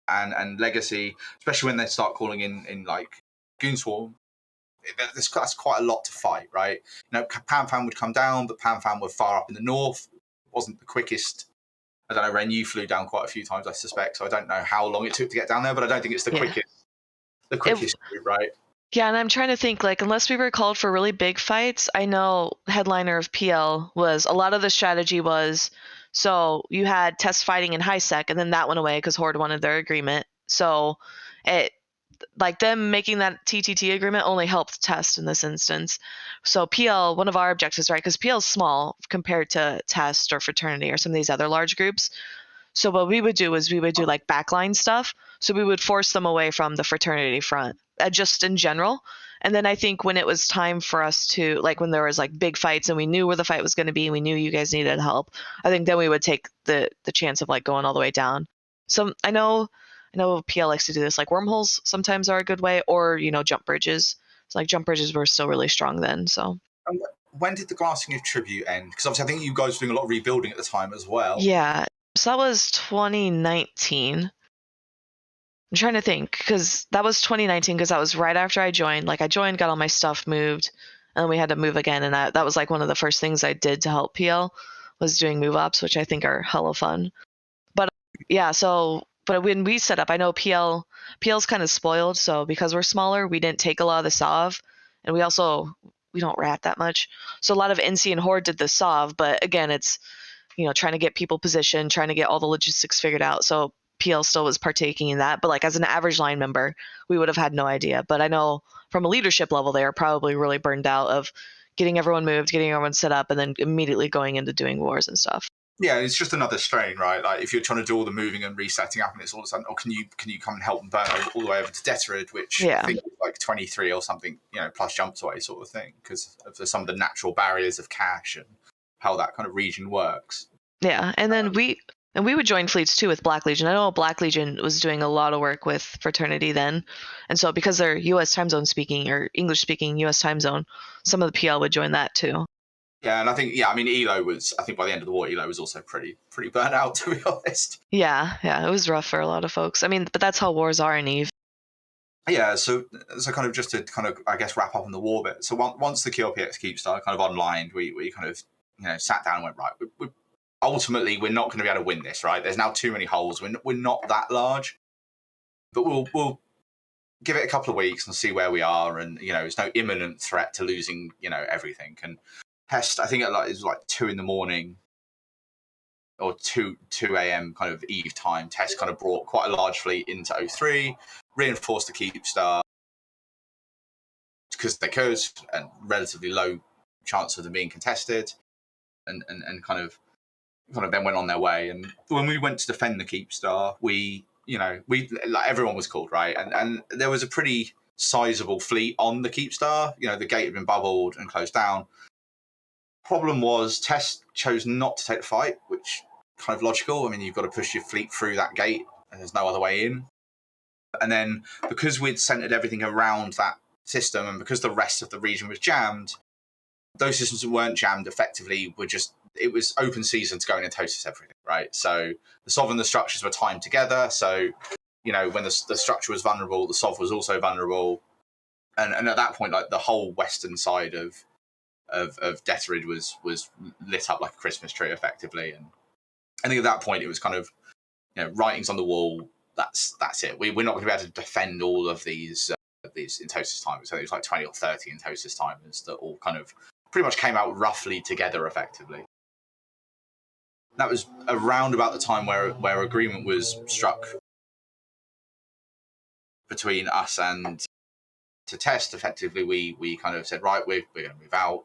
and Legacy, especially when they start calling in like Goon Swarm, that's quite a lot to fight, right? You know, Panfan would come down, but Panfan were far up in the north. It wasn't the quickest. I don't know, Ren, you flew down quite a few times, I suspect, so I don't know how long it took to get down there, but I don't think it's the quickest route, right? Yeah, and I'm trying to think, like, unless we were called for really big fights, I know headliner of PL was, a lot of the strategy was, so you had test fighting in high sec, and then that went away because Horde wanted their agreement. So it, like, them making that TTT agreement only helped test in this instance. So PL, one of our objectives, right, because PL is small compared to test or fraternity or some of these other large groups. So what we would do is we would do like backline stuff. So we would force them away from the fraternity front, just in general. And then I think when it was time for us to, like, when there was like big fights and we knew where the fight was going to be, and we knew you guys needed help, I think then we would take the chance of like going all the way down. So I know PL likes to do this. Like wormholes sometimes are a good way, or jump bridges. So like jump bridges were still really strong then. So when did the Glassing of Tribute end? Because obviously I think you guys were doing a lot of rebuilding at the time as well. yeah, so that was 2019. I'm trying to think, because that was 2019, because that was right after I joined. Like I joined, got all my stuff moved, and then we had to move again. And that was like one of the first things I did to help PL was doing move ups, which I think are hella fun. But yeah, but when we set up, I know PL's kind of spoiled. So because we're smaller, we didn't take a lot of the SOV, and we don't rat that much. So a lot of NC and Horde did the SOV, but again, it's trying to get people positioned, trying to get all the logistics figured out. So PL still was partaking in that, but like as an average line member, we would have had no idea. But I know from a leadership level, they are probably really burned out of getting everyone moved, getting everyone set up, and then immediately going into doing wars and stuff. Yeah, it's just another strain, right? Like if you're trying to do all the moving and resetting up, and it's all of a sudden, can you come and help them burn all the way over to Deterid, which I think is like 23 or something, plus jumps away sort of thing, because of some of the natural barriers of cash and how that kind of region works. Yeah, and then we would join fleets too with Black Legion. I know Black Legion was doing a lot of work with Fraternity then, and so because they're U.S. time zone speaking or English speaking U.S. time zone, some of the PL would join that too. Yeah, and I think Elo was, I think by the end of the war, Elo was also pretty burnt out, to be honest. Yeah, it was rough for a lot of folks. I mean, but that's how wars are in EVE. Yeah, so kind of just to kind of, I guess, wrap up on the war bit. So once the QLPX Keep started kind of online, we kind of sat down and went, right, ultimately we're not going to be able to win this, right? There's now too many holes. We're not that large, but we'll give it a couple of weeks and see where we are. And there's no imminent threat to losing everything. And Test, I think it was like 2 a.m. or 2 a.m. kind of Eve time. Test kind of brought quite a large fleet into O3, reinforced the Keep Star because they could, and relatively low chance of them being contested, and kind of then went on their way. And when we went to defend the Keep Star, we like everyone was called, right, and there was a pretty sizable fleet on the Keep Star. The gate had been bubbled and closed down. Problem was, Test chose not to take the fight, which kind of logical. I mean, you've got to push your fleet through that gate, and there's no other way in. And then because we'd centered everything around that system, and because the rest of the region was jammed, those systems that weren't jammed effectively it was open season to go in and toast everything, right? So the SOV and the structures were timed together. So, when the structure was vulnerable, the SOV was also vulnerable. And at that point, like the whole western side of Deterid was lit up like a Christmas tree, effectively. And I think at that point it was kind of, writings on the wall. That's it. We're not going to be able to defend all of these Intosis timers. So it was like 20 or 30 Intosis timers that all kind of pretty much came out roughly together, effectively. That was around about the time where agreement was struck between us and to Test. Effectively, we kind of said, right, we're going to move out.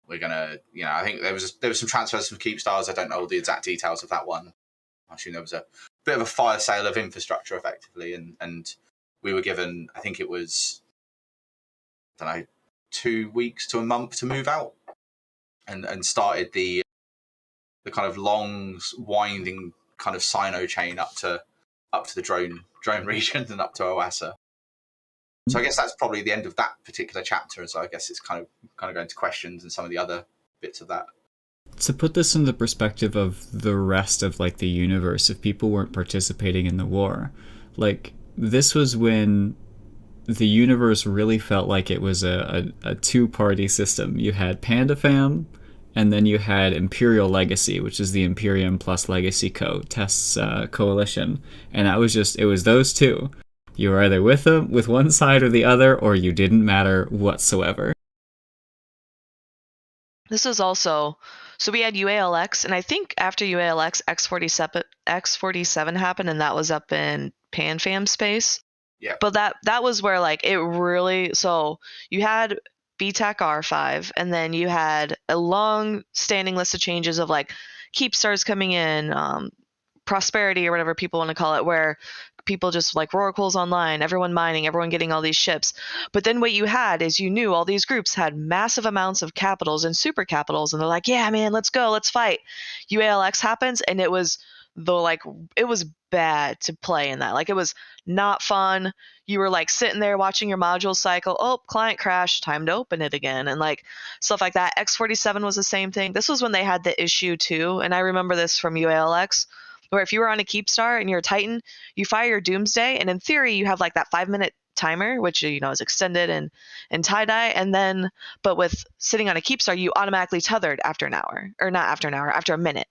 We're going to, I think there was some transfers from Keep Stars. I don't know all the exact details of that one. I assume there was a bit of a fire sale of infrastructure, effectively, and we were given, I think it was, I don't know, 2 weeks to a month to move out, and started the kind of long, winding kind of Sino chain up to the drone region and up to Oasa. So I guess that's probably the end of that particular chapter. So I guess it's kind of going to questions and some of the other bits of that. to put this in the perspective of the rest of like the universe, if people weren't participating in the war, like this was when the universe really felt like it was a two-party system. You had PandaFam, and then you had Imperial Legacy, which is the Imperium plus Legacy Test's coalition, and that was it was those two. You were either with them, with one side or the other, or you didn't matter whatsoever. This was also, so we had UALX, and I think after UALX, X47 happened, and that was up in PanFam space. Yeah. But that was where like it really, so you had BTAC R5, and then you had a long standing list of changes of like keep stars coming in, prosperity or whatever people want to call it, where people just like oracles online, everyone mining, everyone getting all these ships. But then what you had is you knew all these groups had massive amounts of capitals and super capitals, and they're like, yeah, man, let's go, let's fight. UALX happens, and it was it was bad to play in that. Like, it was not fun. You were like sitting there watching your module cycle. Oh, client crashed, time to open it again, and like stuff like that. X47 was the same thing. This was when they had the issue too, and I remember this from UALX, where if you were on a keep star and you're a Titan, you fire your Doomsday, and in theory you have like that 5-minute timer, which is extended in tie-dye, and then but with sitting on a keep star, you automatically tethered after an hour, or not after an hour, after a minute.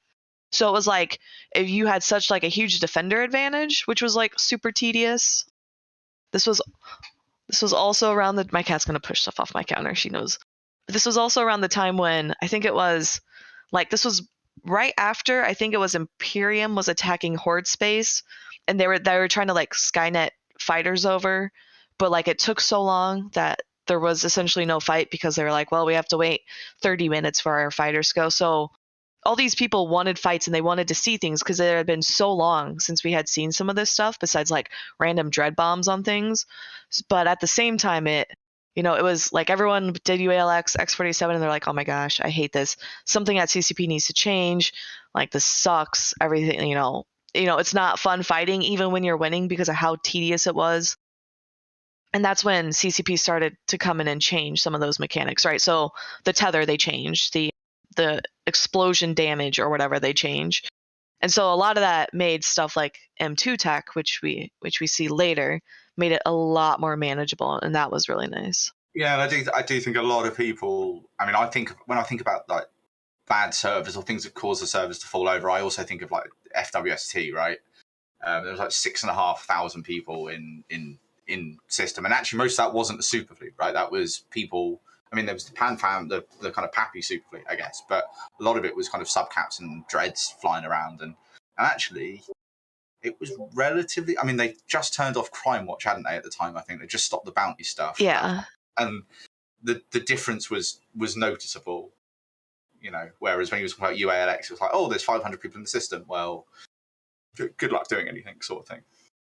So it was like if you had such like a huge defender advantage, which was like super tedious. This was also around my cat's gonna push stuff off my counter, she knows. But this was also around the time when I think it was like, this was right after, I think it was Imperium was attacking Horde space, and they were trying to like Skynet fighters over, but like it took so long that there was essentially no fight, because they were like, well, we have to wait 30 minutes for our fighters to go. So all these people wanted fights, and they wanted to see things, because there had been so long since we had seen some of this stuff, besides like random dread bombs on things. But at the same time, it was like everyone did UALX, X47, and they're like, oh my gosh, I hate this. Something at CCP needs to change. Like, this sucks. Everything, it's not fun fighting, even when you're winning, because of how tedious it was. And that's when CCP started to come in and change some of those mechanics, right? So the tether, they changed. The explosion damage or whatever, they change. And so a lot of that made stuff like M2 tech, which we see later, made it a lot more manageable, and that was really nice. Yeah, and I do think a lot of people, I mean, when I think about like bad servers or things that cause the servers to fall over, I also think of like FWST, right? There was like 6,500 people in system, and actually most of that wasn't the super fleet, right? That was people. I mean, there was the PanFam, the kind of Pappy super fleet, I guess, but a lot of it was kind of subcaps and dreads flying around, and actually it was relatively. I mean, they just turned off Crime Watch, hadn't they? At the time, I think they just stopped the bounty stuff. Yeah, and the difference was noticeable. Whereas when he was talking about UALX, it was like, oh, there's 500 people in the system. Well, good luck doing anything, sort of thing.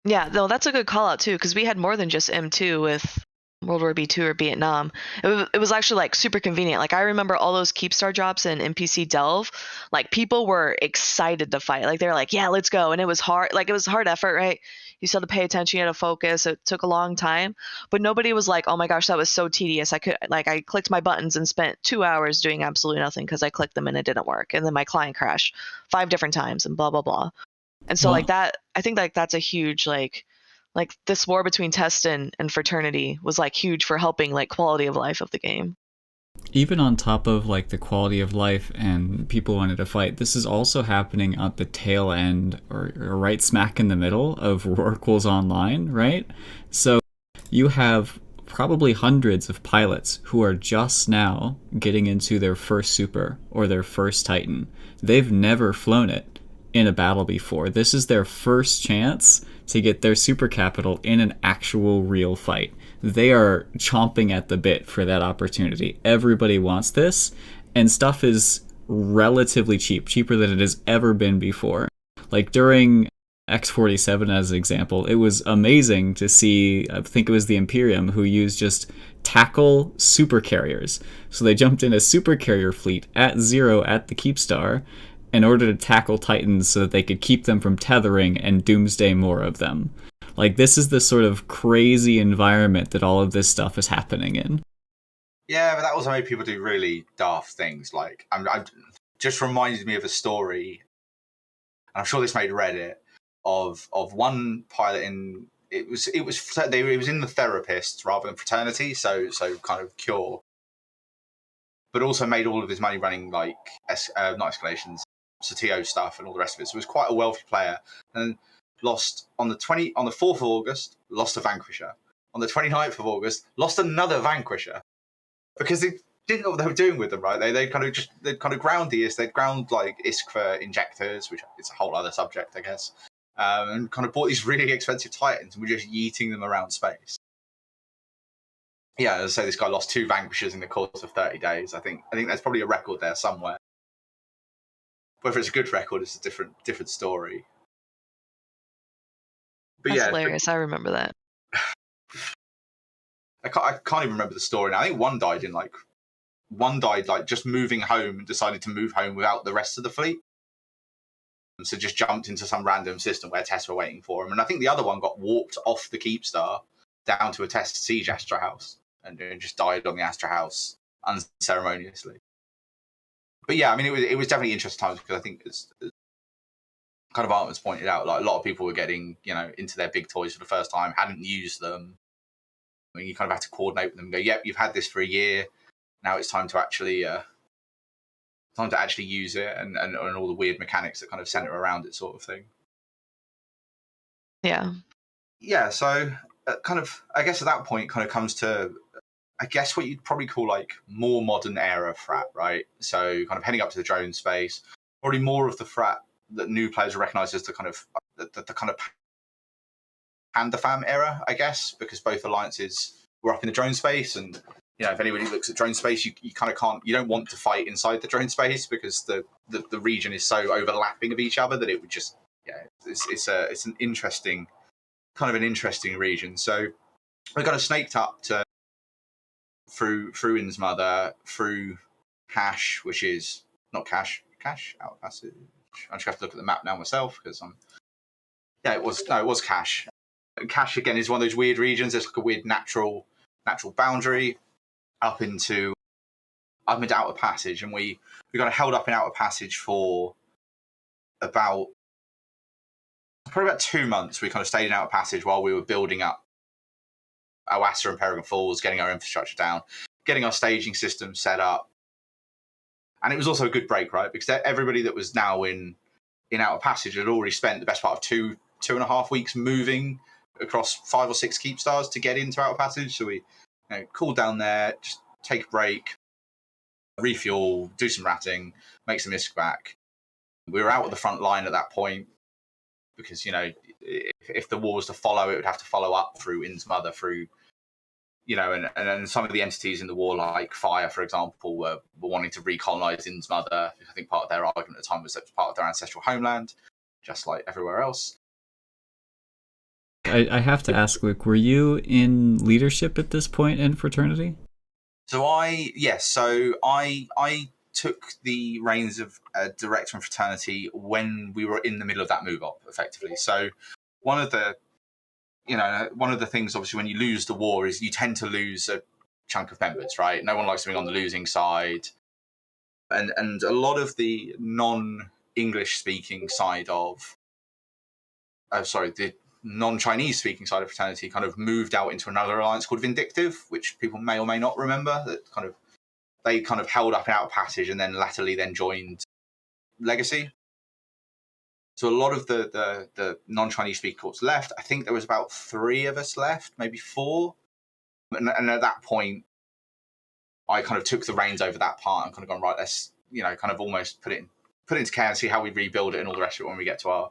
Yeah, no, that's a good call out too, because we had more than just M2 with World War B2 or Vietnam. It was actually like super convenient. Like, I remember all those Keepstar jobs in NPC Delve, like people were excited to fight. Like, they were like, yeah, let's go. And it was hard. Like, it was hard effort, right? You still had to pay attention, you had to focus. It took a long time, but nobody was like, oh my gosh, that was so tedious. I clicked my buttons and spent 2 hours doing absolutely nothing because I clicked them and it didn't work. And then my client crashed 5 different times and blah, blah, blah. And so like that, I think like that's a huge, like this war between Test and Fraternity was like huge for helping like quality of life of the game. Even on top of like the quality of life and people wanted to fight, this is also happening at the tail end or right smack in the middle of Rorquals Online, right? So you have probably hundreds of pilots who are just now getting into their first super or their first Titan. They've never flown it in a battle before. This is their first chance to get their super capital in an actual real fight. They are chomping at the bit for that opportunity. Everybody wants this, and stuff is relatively cheap, cheaper than it has ever been before. Like during X47 as an example, it was amazing to see, I think it was the Imperium, who used just tackle super carriers. So they jumped in a super carrier fleet at 0 at the Keepstar in order to tackle Titans so that they could keep them from tethering and doomsday more of them. Like, this is the sort of crazy environment that all of this stuff is happening in. Yeah, but that also made people do really daft things. Like, just reminded me of a story, and I'm sure this made Reddit, of one pilot in it was in the therapists rather than fraternity, so kind of cure, but also made all of his money running like not escalations, Satio stuff and all the rest of it. So he was quite a wealthy player, and lost on the 4th of August, lost a Vanquisher. On the 29th of August, lost another Vanquisher because they didn't know what they were doing with them. Right? They'd kind of ground they'd ground like ISK for injectors, which is a whole other subject, I guess, and kind of bought these really expensive Titans and were just yeeting them around space. Yeah, as I say, this guy lost 2 Vanquishers in the course of 30 days. I think there's probably a record there somewhere. Whether it's a good record is a different story. But That's hilarious. I remember that. I can't even remember the story now. I think one died just moving home and decided to move home without the rest of the fleet. And so just jumped into some random system where tests were waiting for him. And I think the other one got warped off the Keepstar down to a test siege Astra House and just died on the Astra House unceremoniously. But yeah, I mean, it was definitely interesting times because I think it's kind of Artemis pointed out, like a lot of people were getting, into their big toys for the first time, hadn't used them. I mean, you kind of have to coordinate with them and go, yep, you've had this for a year. Now it's time to actually use it and all the weird mechanics that kind of center around it, sort of thing. Yeah. Yeah. So I guess at that point kind of comes to, I guess what you'd probably call like more modern era frat, right? So kind of heading up to the drone space, probably more of the frat that new players recognize as the kind of Panda Fam era, I guess, because both alliances were up in the drone space. And, if anybody looks at drone space, you kind of can't, you don't want to fight inside the drone space because the region is so overlapping of each other that it would just, it's an interesting region. So we kind of snaked up to through In's Mother, through Cash, which is not Cash out of passage. I just have to look at the map now myself because it was Cash. Cash again is one of those weird regions. There's like a weird natural boundary up into Outer Passage, and we got held up in Outer Passage for probably about 2 months. We kind of stayed in Outer Passage while we were building up Oasa and Peregrine Falls, getting our infrastructure down, getting our staging system set up. And it was also a good break, right? Because everybody that was now in Outer Passage had already spent the best part of two and a half weeks moving across 5 or 6 Keepstars to get into Outer Passage. So we cool down there, just take a break, refuel, do some ratting, make some ISK back. We were out at the front line at that point because, if the war was to follow, it would have to follow up through In's Mother, through, and some of the entities in the war, like Fire, for example, were wanting to recolonize In's Mother. I think part of their argument at the time was that it was part of their ancestral homeland, just like everywhere else. I have to ask, Luke, were you in leadership at this point in Fraternity? So I took the reins of director in Fraternity when we were in the middle of that move up, effectively. So one of the things, obviously, when you lose the war is you tend to lose a chunk of members, right? No one likes being on the losing side. And a lot of the non-English speaking side of, the non-Chinese speaking side of Fraternity kind of moved out into another alliance called Vindictive, which people may or may not remember, they kind of held up in Outer Passage and then latterly joined Legacy. So a lot of the non-Chinese speaking corps left. I think there was about 3 of us left, maybe 4. And at that point, I kind of took the reins over that part and kind of gone, right, let's, kind of almost put it into care and see how we rebuild it and all the rest of it when we get to our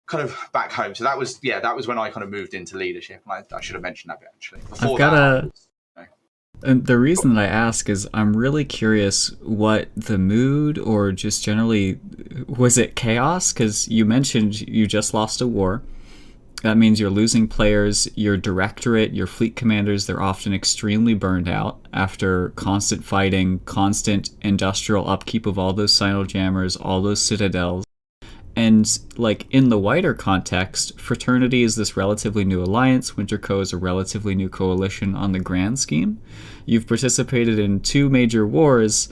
kind of back home. So that was when I kind of moved into leadership. And I should have mentioned that bit, actually. And the reason that I ask is I'm really curious what the mood, or just generally, was it chaos? Because you mentioned you just lost a war. That means you're losing players. Your directorate, your fleet commanders, they're often extremely burned out after constant fighting, constant industrial upkeep of all those Sino-jammers, all those citadels. And like in the wider context, Fraternity is this relatively new alliance. Winterco is a relatively new coalition on the grand scheme. You've participated in 2 major wars,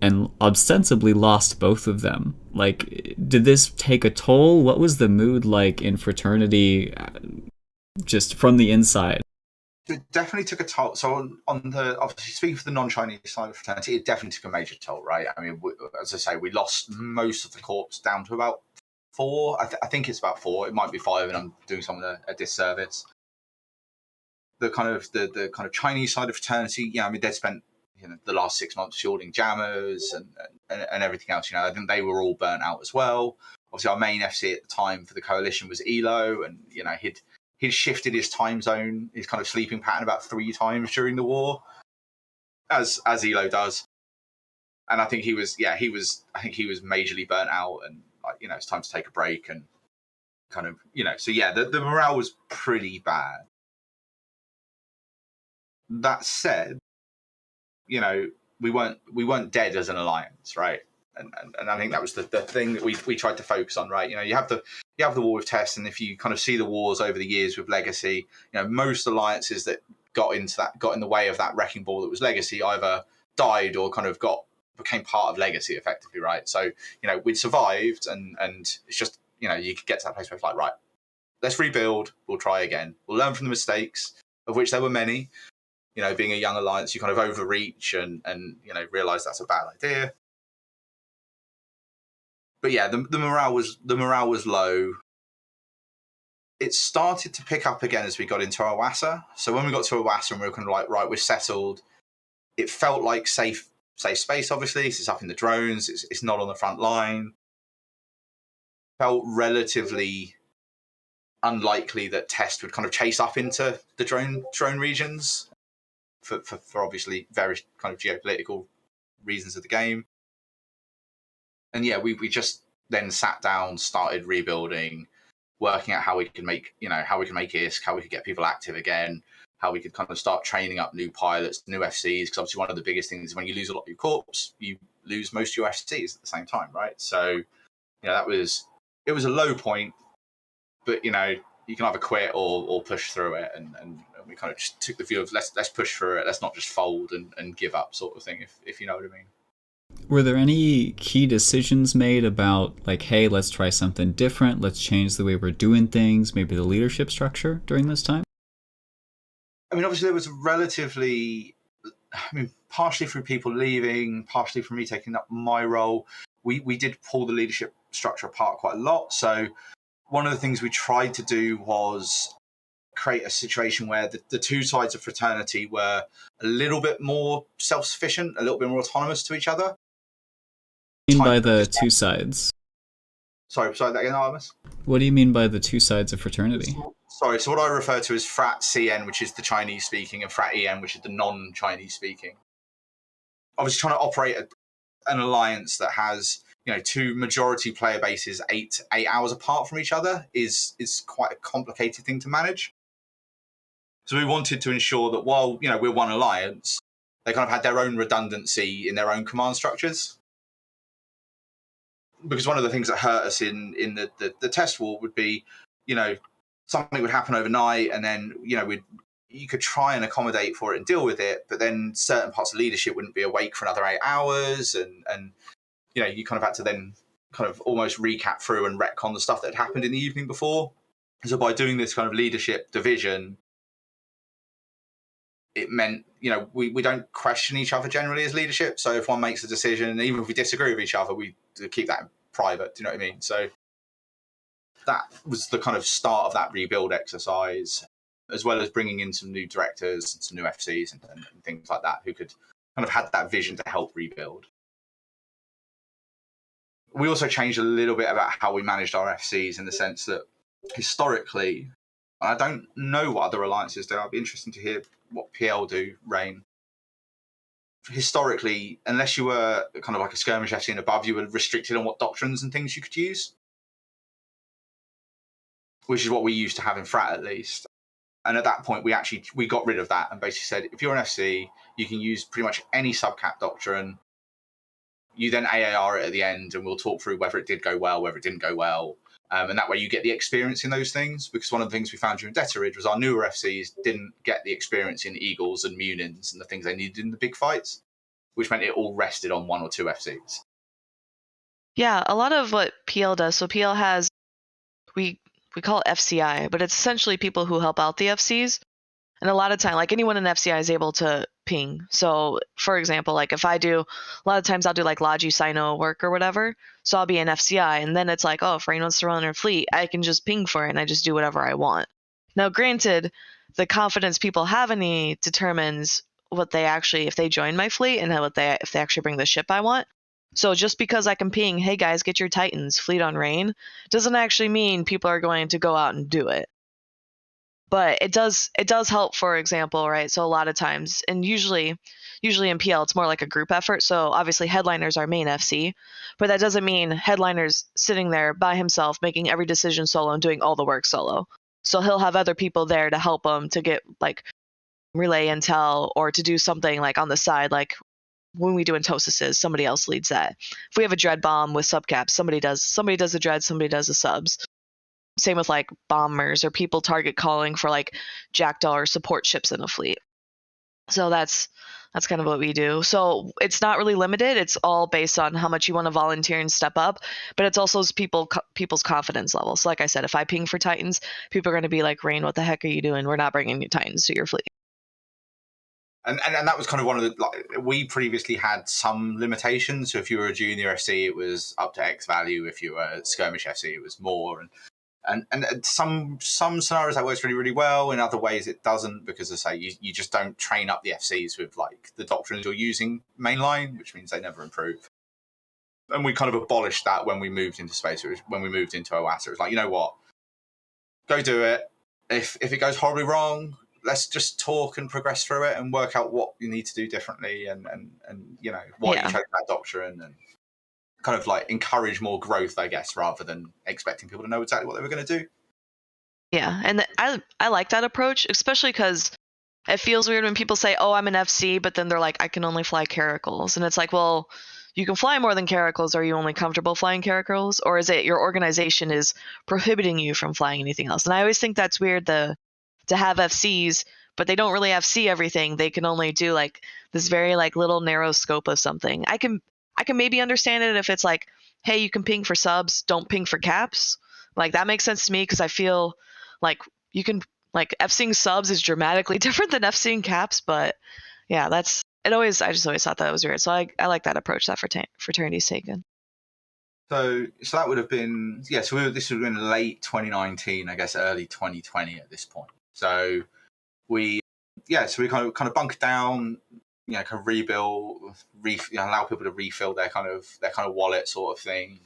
and ostensibly lost both of them. Like, did this take a toll? What was the mood like in Fraternity, just from the inside? It definitely took a toll. So on the, obviously speaking for the non-Chinese side of Fraternity, it definitely took a major toll, right? I mean, as I say, we lost most of the corps down to about 4. I think it's about 4. It might be 5, and I'm doing someone a disservice. The kind of Chinese side of Fraternity, I mean, they'd spent the last 6 months fielding jammers and everything else. I think they were all burnt out as well. Obviously, our main FC at the time for the coalition was Elo, and he'd shifted his time zone, his kind of sleeping pattern about 3 times during the war, as Elo does. And I think he was majorly burnt out, and it's time to take a break and kind of So yeah, the morale was pretty bad. That said, we weren't dead as an alliance, right? And I think that was the thing that we tried to focus on, right? You have the war with Test, and if you kind of see the wars over the years with Legacy, most alliances that got in the way of that wrecking ball that was Legacy either died or kind of became part of Legacy effectively, right? So we'd survived, and it's just you could get to that place where it's like, right, let's rebuild, we'll try again, we'll learn from the mistakes, of which there were many. Being a young alliance, you kind of overreach and realize that's a bad idea. But yeah, the morale was low. It started to pick up again as we got into Awassa. So when we got to Awassa and we were kind of like, right, we're settled, it felt like safe space, obviously. It's up in the drones, it's not on the front line. Felt relatively unlikely that Test would kind of chase up into the drone regions for obviously various kind of geopolitical reasons of the game. And yeah, we just then sat down, started rebuilding, working out how we can make ISK, how we could get people active again, how we could kind of start training up new pilots, new FCs, because obviously one of the biggest things is when you lose a lot of your corps, you lose most of your FCs at the same time, right? So it was a low point, but you can either quit or push through it, and we kind of just took the view of let's push through it, let's not just fold and give up, sort of thing, if you know what I mean. Were there any key decisions made about, like, hey, let's try something different, let's change the way we're doing things, maybe the leadership structure during this time? I mean, obviously there was partially through people leaving, partially from me taking up my role, we did pull the leadership structure apart quite a lot. So one of the things we tried to do was create a situation where the two sides of Fraternity were a little bit more self-sufficient, a little bit more autonomous to each other. What do you mean by the two sides? Sorry, that again, Artemis? What do you mean by the two sides of Fraternity? Sorry, so what I refer to as Frat CN, which is the Chinese speaking, and Frat EN, which is the non-Chinese speaking. Obviously trying to operate an alliance that has two majority player bases 8 hours apart from each other is quite a complicated thing to manage. So we wanted to ensure that while we're one alliance, they kind of had their own redundancy in their own command structures. Because one of the things that hurt us in the test war would be, something would happen overnight, and then you could try and accommodate for it and deal with it, but then certain parts of leadership wouldn't be awake for another 8 hours, and you kind of had to then kind of almost recap through and retcon the stuff that had happened in the evening before. So by doing this kind of leadership division, it meant we don't question each other generally as leadership. So if one makes a decision, and even if we disagree with each other, we keep that private. Do you know what I mean? So that was the kind of start of that rebuild exercise, as well as bringing in some new directors and some new FCs and things like that, who could kind of had that vision to help rebuild. We also changed a little bit about how we managed our FCs, in the sense that historically, and I don't know what other alliances do, I'd be interested to hear what PL do, Rahne. Historically, unless you were kind of like a skirmish FC and above, you were restricted on what doctrines and things you could use, which is what we used to have in Frat, at least. And at that point, we got rid of that and basically said, if you're an FC, you can use pretty much any subcap doctrine. You then AAR it at the end, and we'll talk through whether it did go well, whether it didn't go well. And that way you get the experience in those things, because one of the things we found during Debtor Ridge was our newer FCs didn't get the experience in Eagles and Munins and the things they needed in the big fights, which meant it all rested on 1 or 2 FCs. Yeah, a lot of what PL does. So PL has we call it FCI, but it's essentially people who help out the FCs. And a lot of time, like anyone in FCI is able to ping. So for example, like if I do, a lot of times I'll do like Logi Sino work or whatever. So I'll be an FCI, and then it's like, oh, if Rahne wants to run her fleet, I can just ping for it and I just do whatever I want. Now, granted, the confidence people have in me determines what they actually, if they join my fleet and if they actually bring the ship I want. So just because I can ping, hey guys, get your Titans, fleet on Rahne, doesn't actually mean people are going to go out and do it. But it does help, for example, right? So a lot of times, and usually in PL, it's more like a group effort. So obviously headliner's our main FC, but that doesn't mean headliner's sitting there by himself making every decision solo and doing all the work solo. So he'll have other people there to help him to get like relay intel or to do something like on the side, like when we do Entosises, somebody else leads that. If we have a dread bomb with subcaps, somebody does the dread, somebody does the subs. Same with like bombers or people target calling for like Jackdaw or support ships in a fleet. So that's kind of what we do. So it's not really limited. It's all based on how much you want to volunteer and step up, but it's also people's confidence level. So like I said, if I ping for Titans, people are going to be like, Rahne, what the heck are you doing? We're not bringing you Titans to your fleet. And that was kind of one of the, like, we previously had some limitations. So if you were a junior FC, it was up to X value. If you were a skirmish FC, it was more. And some scenarios that works really, really well. In other ways, it doesn't, because, as I say, you just don't train up the FCs with like the doctrines you're using mainline, which means they never improve. And we kind of abolished that when we moved into space. When we moved into OASA, it was like, you know what, go do it. If it goes horribly wrong, let's just talk and progress through it and work out what you need to do differently, and you know why you chose that doctrine, and kind of like encourage more growth, I guess, rather than expecting people to know exactly what they were going to do. Yeah, and I like that approach, especially because it feels weird when people say, oh, I'm an FC, but then they're like, I can only fly caracals. And it's like, well, you can fly more than caracals. Are you only comfortable flying caracals? Or is it your organization is prohibiting you from flying anything else? And I always think that's weird to have FCs, but they don't really FC everything. They can only do like this very like little narrow scope of something. I can maybe understand it if it's like, hey, you can ping for subs, don't ping for caps. Like that makes sense to me, because I feel like you can, like, FCing subs is dramatically different than FCing caps, but yeah, that's it. I just always thought that was weird. So I like that approach that Fraternity's taken. So that would have been, yeah. So this would have been late 2019, I guess, early 2020 at this point. So we kind of bunkered down, you know, kind of rebuild, allow people to refill their kind of wallet sort of thing.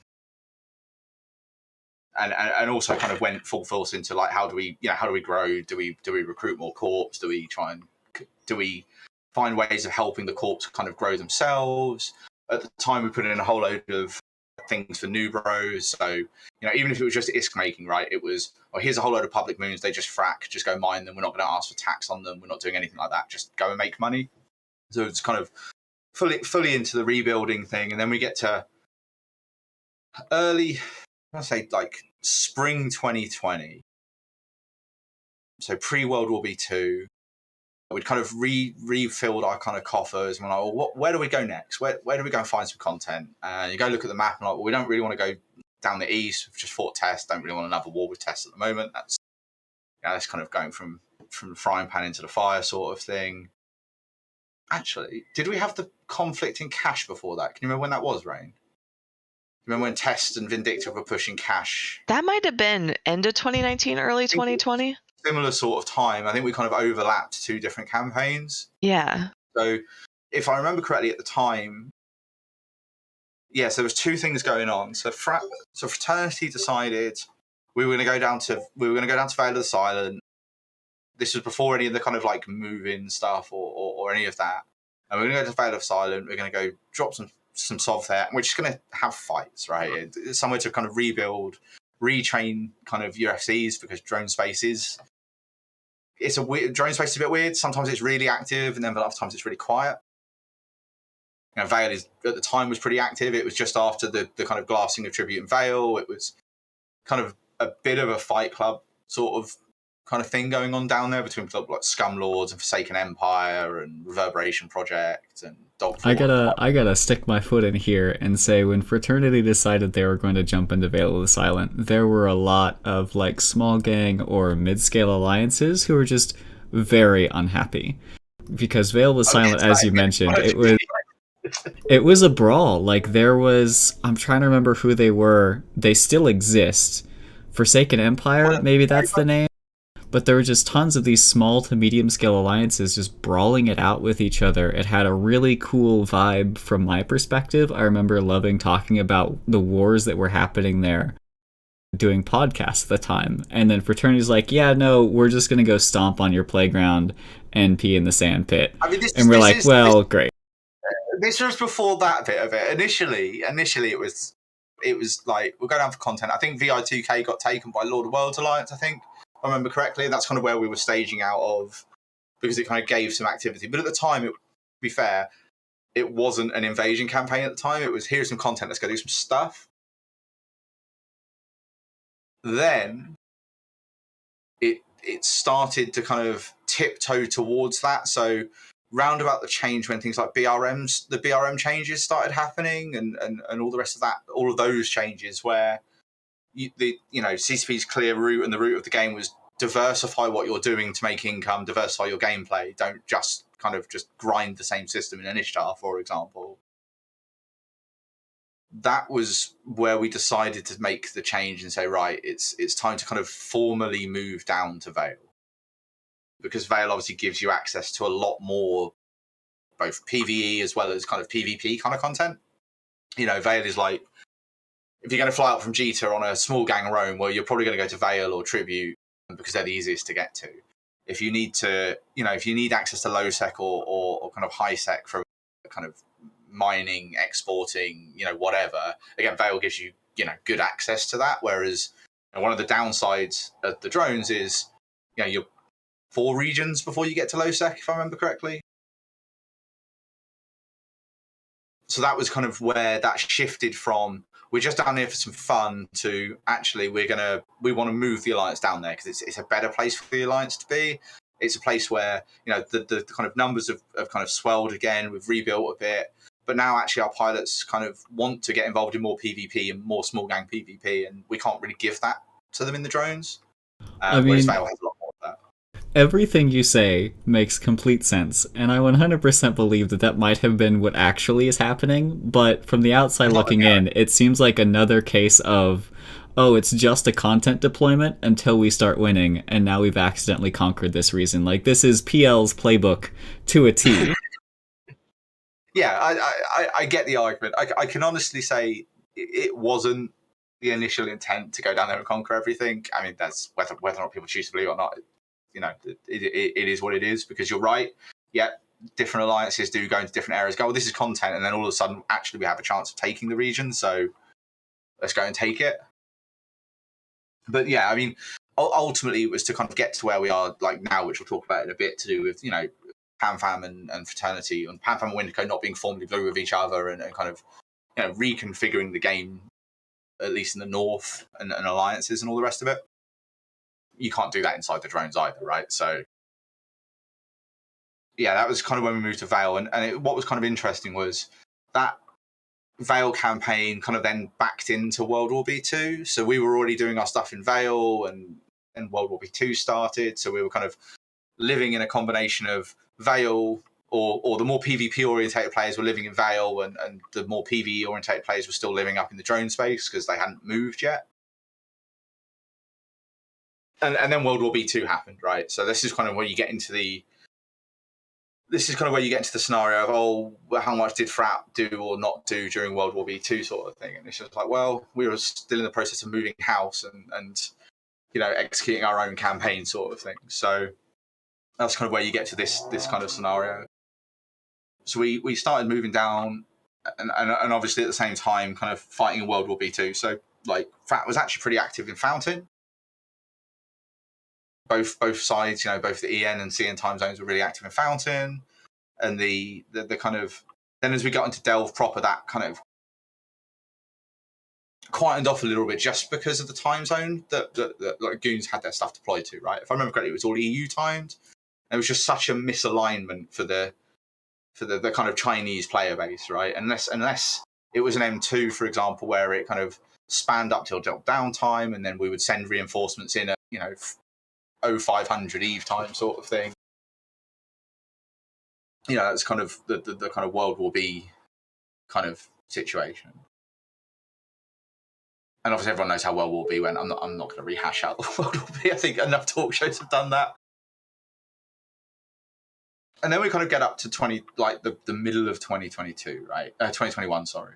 And also kind of went full force into like, how do we grow? Do we recruit more corps? Do we find ways of helping the corps kind of grow themselves? At the time, we put in a whole load of things for new bros. So, you know, even if it was just ISK making, right? It was, oh, here's a whole load of public moons. They just frack, just go mine them. We're not going to ask for tax on them. We're not doing anything like that. Just go and make money. So it's kind of fully into the rebuilding thing. And then we get to early, I'd say like spring 2020. So pre-World War B2, we'd kind of refilled our kind of coffers. And we're like, well, where do we go next? Where do we go and find some content? And you go look at the map and like, well, we don't really want to go down the east. We've just fought Test. Don't really want another war with Test at the moment. That's kind of going from the frying pan into the fire sort of thing. Actually, did we have the conflict in Cash before that? Can you remember when that was, Rahne? Remember when Test and Vindictive were pushing Cash? That might have been end of 2019, early 2020. Similar sort of time. I think we kind of overlapped 2 different campaigns. Yeah. So if I remember correctly at the time, yes, there was 2 things going on. So Fraternity decided we were going to go down to Vale of the Silent. This was before any of the kind of like move-in stuff or any of that. And we're going to go to Vale of the Silent. We're going to go drop some sov there. We're just going to have fights, right? It's somewhere to kind of rebuild, retrain kind of UFCs, because drone space is drone space is a bit weird. Sometimes it's really active, and then other times it's really quiet. You know, Vale at the time was pretty active. It was just after the kind of glassing of Tribute in Vale. It was kind of a bit of a fight club sort of kind of thing going on down there between like Scum Lords and Forsaken Empire and Reverberation Project and Dogfall. I gotta stick my foot in here and say, when Fraternity decided they were going to jump into Vale of the Silent, there were a lot of like small gang or mid-scale alliances who were just very unhappy because Vale of the Silent, as you mentioned, it was a brawl. Like there was, I'm trying to remember who they were. They still exist. Forsaken Empire, maybe that's the name. But there were just tons of these small to medium scale alliances just brawling it out with each other. It had a really cool vibe from my perspective. I remember loving talking about the wars that were happening there, doing podcasts at the time. And then Fraternity's like, yeah, no, we're just going to go stomp on your playground and pee in the sand pit. I mean, and we're like, well, great. This was before that bit of it. Initially it was like, we're going to have content. I think VI2K got taken by Lord of Worlds Alliance, I think. I remember correctly, that's kind of where we were staging out of because it kind of gave some activity. But at the time, to be fair, it wasn't an invasion campaign at the time. It was, here's some content, let's go do some stuff. Then it started to kind of tiptoe towards that. So round about the change when things like the BRM changes started happening and all the rest of that, all of those changes where CCP's clear route and the route of the game was diversify what you're doing to make income, diversify your gameplay. Don't just kind of just grind the same system in Ishtar, for example. That was where we decided to make the change and say, right, it's time to kind of formally move down to Vale. Because Vale obviously gives you access to a lot more, both PvE as well as kind of PvP kind of content. Vale is like, if you're going to fly out from Jita on a small gang roam, well, you're probably going to go to Vale or Tribute because they're the easiest to get to. If you need access to low sec or kind of high sec for kind of mining, exporting, whatever, again, Vale gives you, good access to that. Whereas one of the downsides of the drones is, you're 4 regions before you get to low sec, if I remember correctly. So that was kind of where that shifted from, we're just down here for some fun, to actually we want to move the Alliance down there because it's a better place for the Alliance to be. It's a place where the kind of numbers have kind of swelled again. We've rebuilt a bit, but now actually our pilots kind of want to get involved in more PvP and more small gang PvP, and we can't really give that to them in the drones. Whereas Vale has a lot more of that. Everything you say makes complete sense, and I 100% believe that might have been what actually is happening, but from the outside looking in, it seems like another case of, oh, it's just a content deployment until we start winning, and now we've accidentally conquered this reason. Like, this is PL's playbook to a T. Yeah, I get the argument. I can honestly say it wasn't the initial intent to go down there and conquer everything. I mean, that's whether or not people choose to believe it or not. It is what it is, because you're right. Yeah, different alliances do go into different areas. Go, well, this is content, and then all of a sudden, actually, we have a chance of taking the region. So let's go and take it. But yeah, I mean, ultimately, it was to kind of get to where we are like now, which we'll talk about in a bit, to do with PanFam and Fraternity, and PanFam and Windico not being formally blue with each other, and kind of reconfiguring the game, at least in the north, and alliances and all the rest of it. You can't do that inside the drones either, right? So yeah, that was kind of when we moved to Vale, and what was kind of interesting was that Vale campaign kind of then backed into World War B2. So we were already doing our stuff in Vale, and World War B2 started. So we were kind of living in a combination of Vale, or the more PvP orientated players were living in Vale, and the more PvE orientated players were still living up in the drone space because they hadn't moved yet. And then World War B2 happened, right? So this is kind of where you get into the scenario of, oh, how much did Frat do or not do during World War B2 sort of thing. And it's just like, well, we were still in the process of moving house and executing our own campaign sort of thing. So that's kind of where you get to this kind of scenario. So we started moving down, and obviously at the same time kind of fighting in World War B2. So like Frat was actually pretty active in Fountain. Both sides, both the EN and CN time zones were really active in Fountain, and the kind of, then as we got into Delve proper, that kind of quietened off a little bit just because of the time zone that like goons had their stuff deployed to, right? If I remember correctly, it was all EU timed. It was just such a misalignment for the kind of Chinese player base, right? Unless it was an M2, for example, where it kind of spanned up till downtime, and then we would send reinforcements in at 0500 Eve time sort of thing. That's kind of the kind of World War B kind of situation. And obviously everyone knows how World War B went. I'm not going to rehash out the World War B. I think enough talk shows have done that. And then we kind of get up to the middle of 2022, right? 2021, sorry.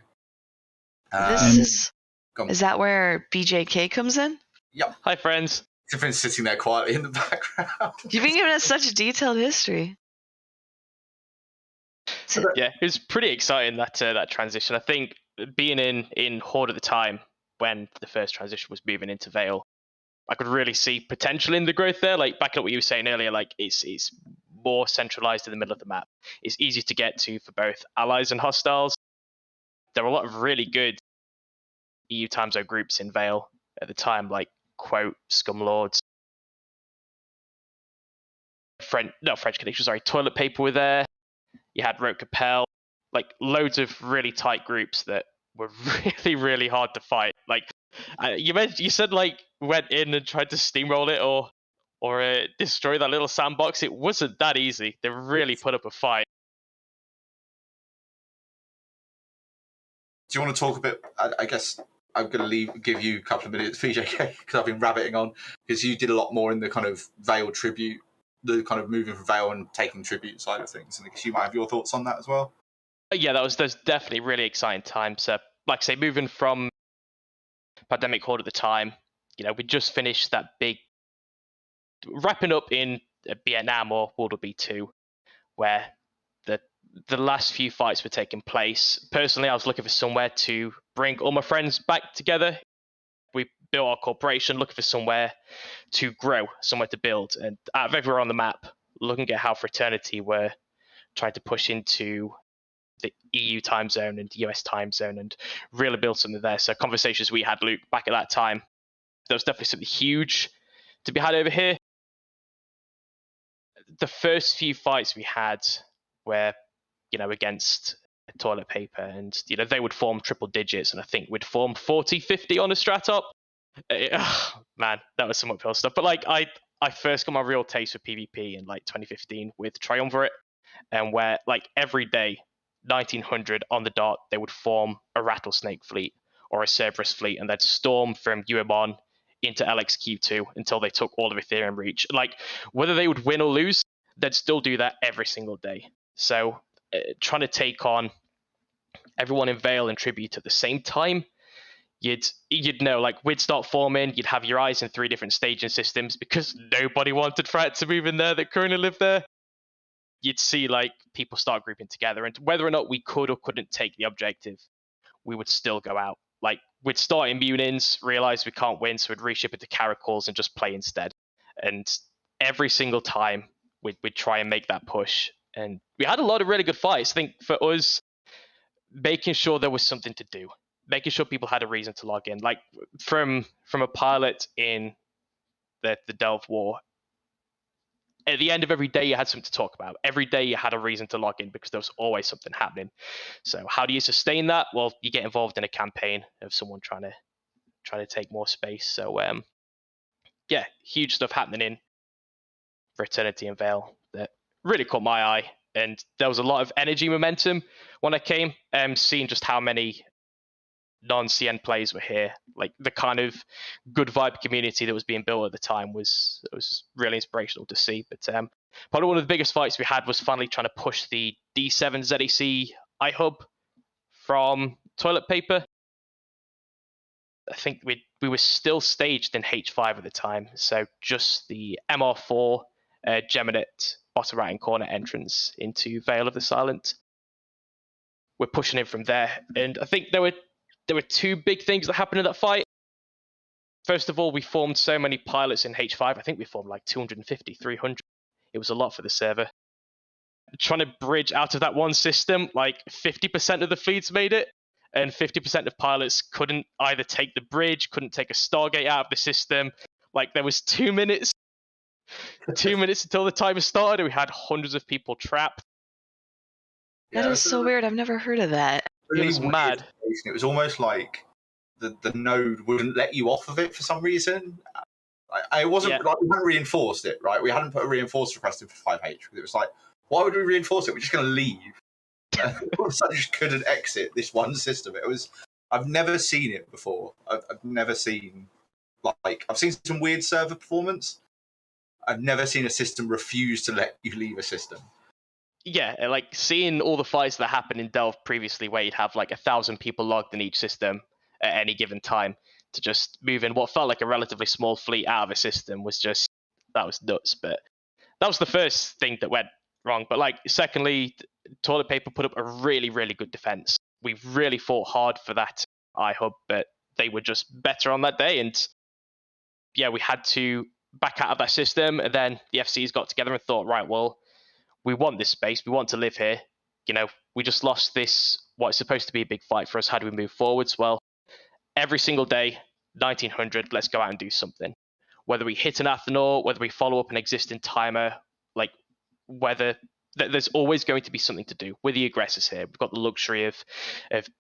Is that where BJK comes in? Yep. Hi, friends. He's been sitting there quietly in the background. You've been giving us such detailed history. Yeah, it was pretty exciting, that transition. I think being in Horde at the time, when the first transition was moving into Vale, I could really see potential in the growth there. Like, backing up what you were saying earlier, like it's more centralized in the middle of the map. It's easy to get to for both allies and hostiles. There were a lot of really good EU time zone groups in Vale at the time, like Quote, Scumlords, French Connection, sorry, Toilet Paper were there. You had Rote Capel, like loads of really tight groups that were really, really hard to fight. Like you said, like went in and tried to steamroll it or destroy that little sandbox. It wasn't that easy. They really put up a fight. Do you want to talk a bit? I guess I'm going to give you a couple of minutes, VJK, because I've been rabbiting on, because you did a lot more in the kind of Vale tribute, the kind of moving from Vale and taking tribute side of things. And I guess you might have your thoughts on that as well. Yeah, those definitely really exciting times. Like I say, moving from Pandemic Horde at the time, we just finished that big wrapping up in Vietnam or World War B2, where the last few fights were taking place. Personally, I was looking for somewhere to bring all my friends back together. We built our corporation, looking for somewhere to grow, somewhere to build. And out of everywhere on the map, looking at how Fraternity were trying to push into the EU time zone and US time zone and really build something there. So conversations we had, Luke, back at that time, there was definitely something huge to be had over here. The first few fights we had were, against Toilet Paper, and they would form triple digits, and I think we'd form 40, 50 on a strat up. Man, that was some uphill stuff. But like I first got my real taste for PvP in like 2015 with Triumvirate, and where like every day 1900 on the dot they would form a Rattlesnake fleet or a Cerberus fleet, and they'd storm from UM1 into LXQ2 until they took all of Ethereum Reach. Like, whether they would win or lose, they'd still do that every single day. So trying to take on everyone in Vale and Tribute at the same time, you'd know, like, we'd start forming, you'd have your eyes in 3 different staging systems because nobody wanted Frat to move in there that currently live there. You'd see like people start grouping together, and whether or not we could or couldn't take the objective, we would still go out. Like, we'd start in Munins, realize we can't win, so we'd reship it to Caracals and just play instead. And every single time we'd try and make that push. And we had a lot of really good fights. I think for us, making sure there was something to do, making sure people had a reason to log in. Like from a pilot in the Delve War, at the end of every day, you had something to talk about. Every day you had a reason to log in because there was always something happening. So how do you sustain that? Well, you get involved in a campaign of someone trying to take more space. So yeah, huge stuff happening in Fraternity and Vale that really caught my eye. And there was a lot of energy momentum when I came, seeing just how many non-CN players were here. Like, the kind of good vibe community that was being built at the time was really inspirational to see. But probably one of the biggest fights we had was finally trying to push the D7 ZEC iHub from Toilet Paper. I think we were still staged in H5 at the time, so just the MR4 Geminate bottom right hand corner entrance into Vale of the Silent. We're pushing in from there, and I think there were 2 big things that happened in that fight. First of all, we formed so many pilots in H5. I think we formed like 250, 300. It was a lot for the server. Trying to bridge out of that one system, like 50% of the fleets made it, and 50% of pilots couldn't either take the bridge, couldn't take a Stargate out of the system. Like, there was 2 minutes until the timer started, and we had hundreds of people trapped. That is so weird. I've never heard of that. It was weird mad. situation. It was almost like the node wouldn't let you off of it for some reason. I wasn't like, we hadn't reinforced it, right? We hadn't put a reinforced request in for 5H because it was like, why would we reinforce it? We're just going to leave. All of a sudden, just couldn't exit this one system. I've never seen it before. I've never seen I've seen some weird server performance. I've never seen a system refuse to let you leave a system. Yeah, like seeing all the fights that happened in Delft previously, where you'd have like 1,000 people logged in each system at any given time, to just move in what felt like a relatively small fleet out of a system that was nuts. But that was the first thing that went wrong. But like, secondly, Toilet Paper put up a really, really good defense. We really fought hard for that iHub, but they were just better on that day. And yeah, we had to back out of that system. And then the FCs got together and thought, right, well, we want this space. We want to live here. You know, we just lost this, what's supposed to be a big fight for us. How do we move forwards? Well, every single day, 1900, let's go out and do something. Whether we hit an Athanor, whether we follow up an existing timer, like whether there's always going to be something to do. We're the aggressors here. We've got the luxury of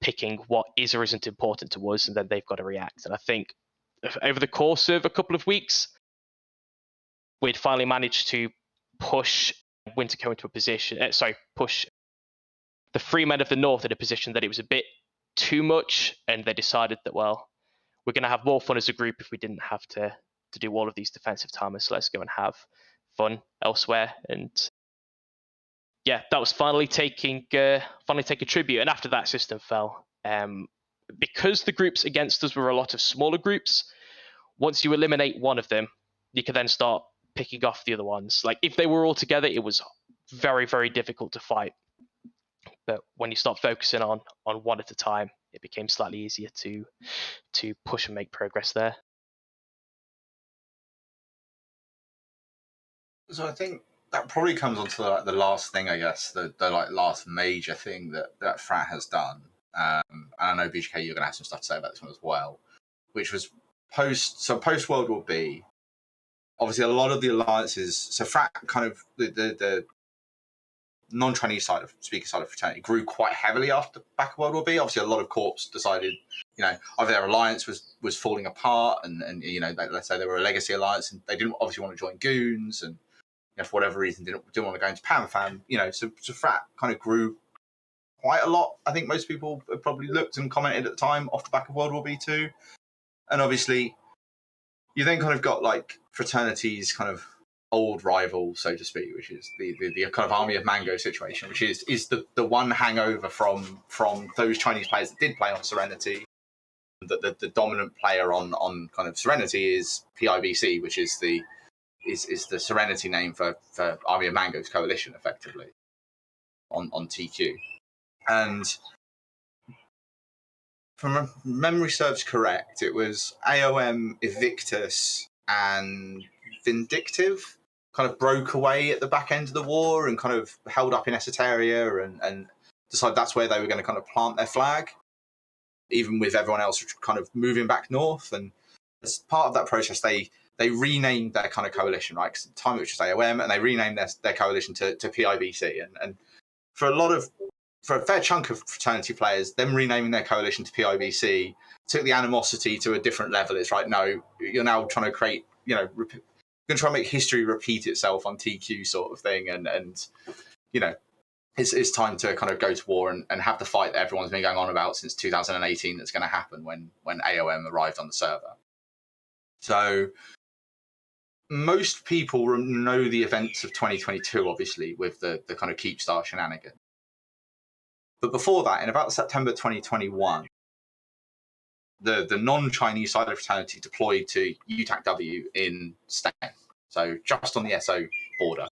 picking what is or isn't important to us, and then they've got to react. And I think over the course of a couple of weeks, we'd finally managed to push Winterco into a position, push the Free Men of the North in a position that it was a bit too much, and they decided that, well, we're going to have more fun as a group if we didn't have to do all of these defensive timers, so let's go and have fun elsewhere. And yeah, that was finally taking tribute. And after that system fell, because the groups against us were a lot of smaller groups, once you eliminate one of them, you can then start picking off the other ones. Like, if they were all together, it was very, very difficult to fight. But when you start focusing on one at a time, it became slightly easier to push and make progress there. So I think that probably comes on to the last thing, I guess, the last major thing that Frat has done. And I know BGK, you're going to have some stuff to say about this one as well, which was post World War B. Obviously, a lot of the alliances. So Frat kind of the non-Chinese speaker side of Fraternity grew quite heavily after the back of World War B. Obviously, a lot of corps decided, either their alliance was falling apart, and let's say they were a legacy alliance, and they didn't obviously want to join Goons, and for whatever reason didn't want to go into PAMFAM. So Frat kind of grew quite a lot. I think most people probably looked and commented at the time off the back of World War B too. And obviously, you then kind of got like Fraternity's kind of old rival, so to speak, which is the kind of Army of Mango situation, which is the one hangover from those Chinese players that did play on Serenity. The dominant player on kind of Serenity is PIBC, which is the Serenity name for Army of Mango's coalition, effectively, on TQ. And from memory serves correct, it was AOM, Evictus, and Vindictive kind of broke away at the back end of the war and kind of held up in Esoteria and decided that's where they were going to kind of plant their flag, even with everyone else kind of moving back north. And as part of that process, they renamed their kind of coalition, right? Because at the time it was just AOM, and they renamed their coalition to PIBC. And for a fair chunk of Fraternity players, them renaming their coalition to PIBC took the animosity to a different level. It's right, no, you're now trying to create, you're going to try and make history repeat itself on TQ sort of thing. And it's time to kind of go to war and have the fight that everyone's been going on about since 2018 that's going to happen when AOM arrived on the server. So most people know the events of 2022, obviously, with the kind of Keepstar shenanigans. But before that, in about September 2021, the non-Chinese side of Fraternity deployed to UTAC-W in Stein, so just on the SO border,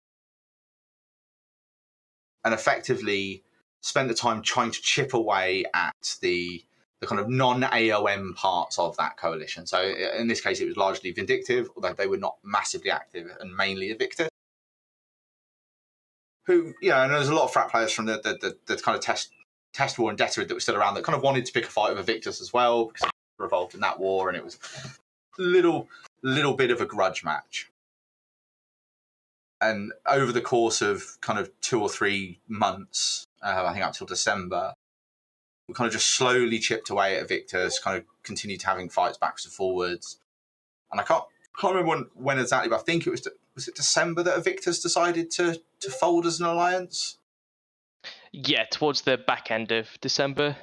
and effectively spent the time trying to chip away at the kind of non-AOM parts of that coalition. So in this case, it was largely Vindictive, although they were not massively active, and mainly Evictus, who, and there's a lot of Frat players from the kind of Test War and Deterid that were still around that kind of wanted to pick a fight with Invictus as well, because they were involved in that war, and it was a little bit of a grudge match. And over the course of kind of 2 or 3 months, I think up till December, we kind of just slowly chipped away at Invictus, kind of continued having fights backwards and forwards. And I can't remember when exactly, but I think it was it December that Invictus decided to fold as an alliance? Yeah, towards the back end of December.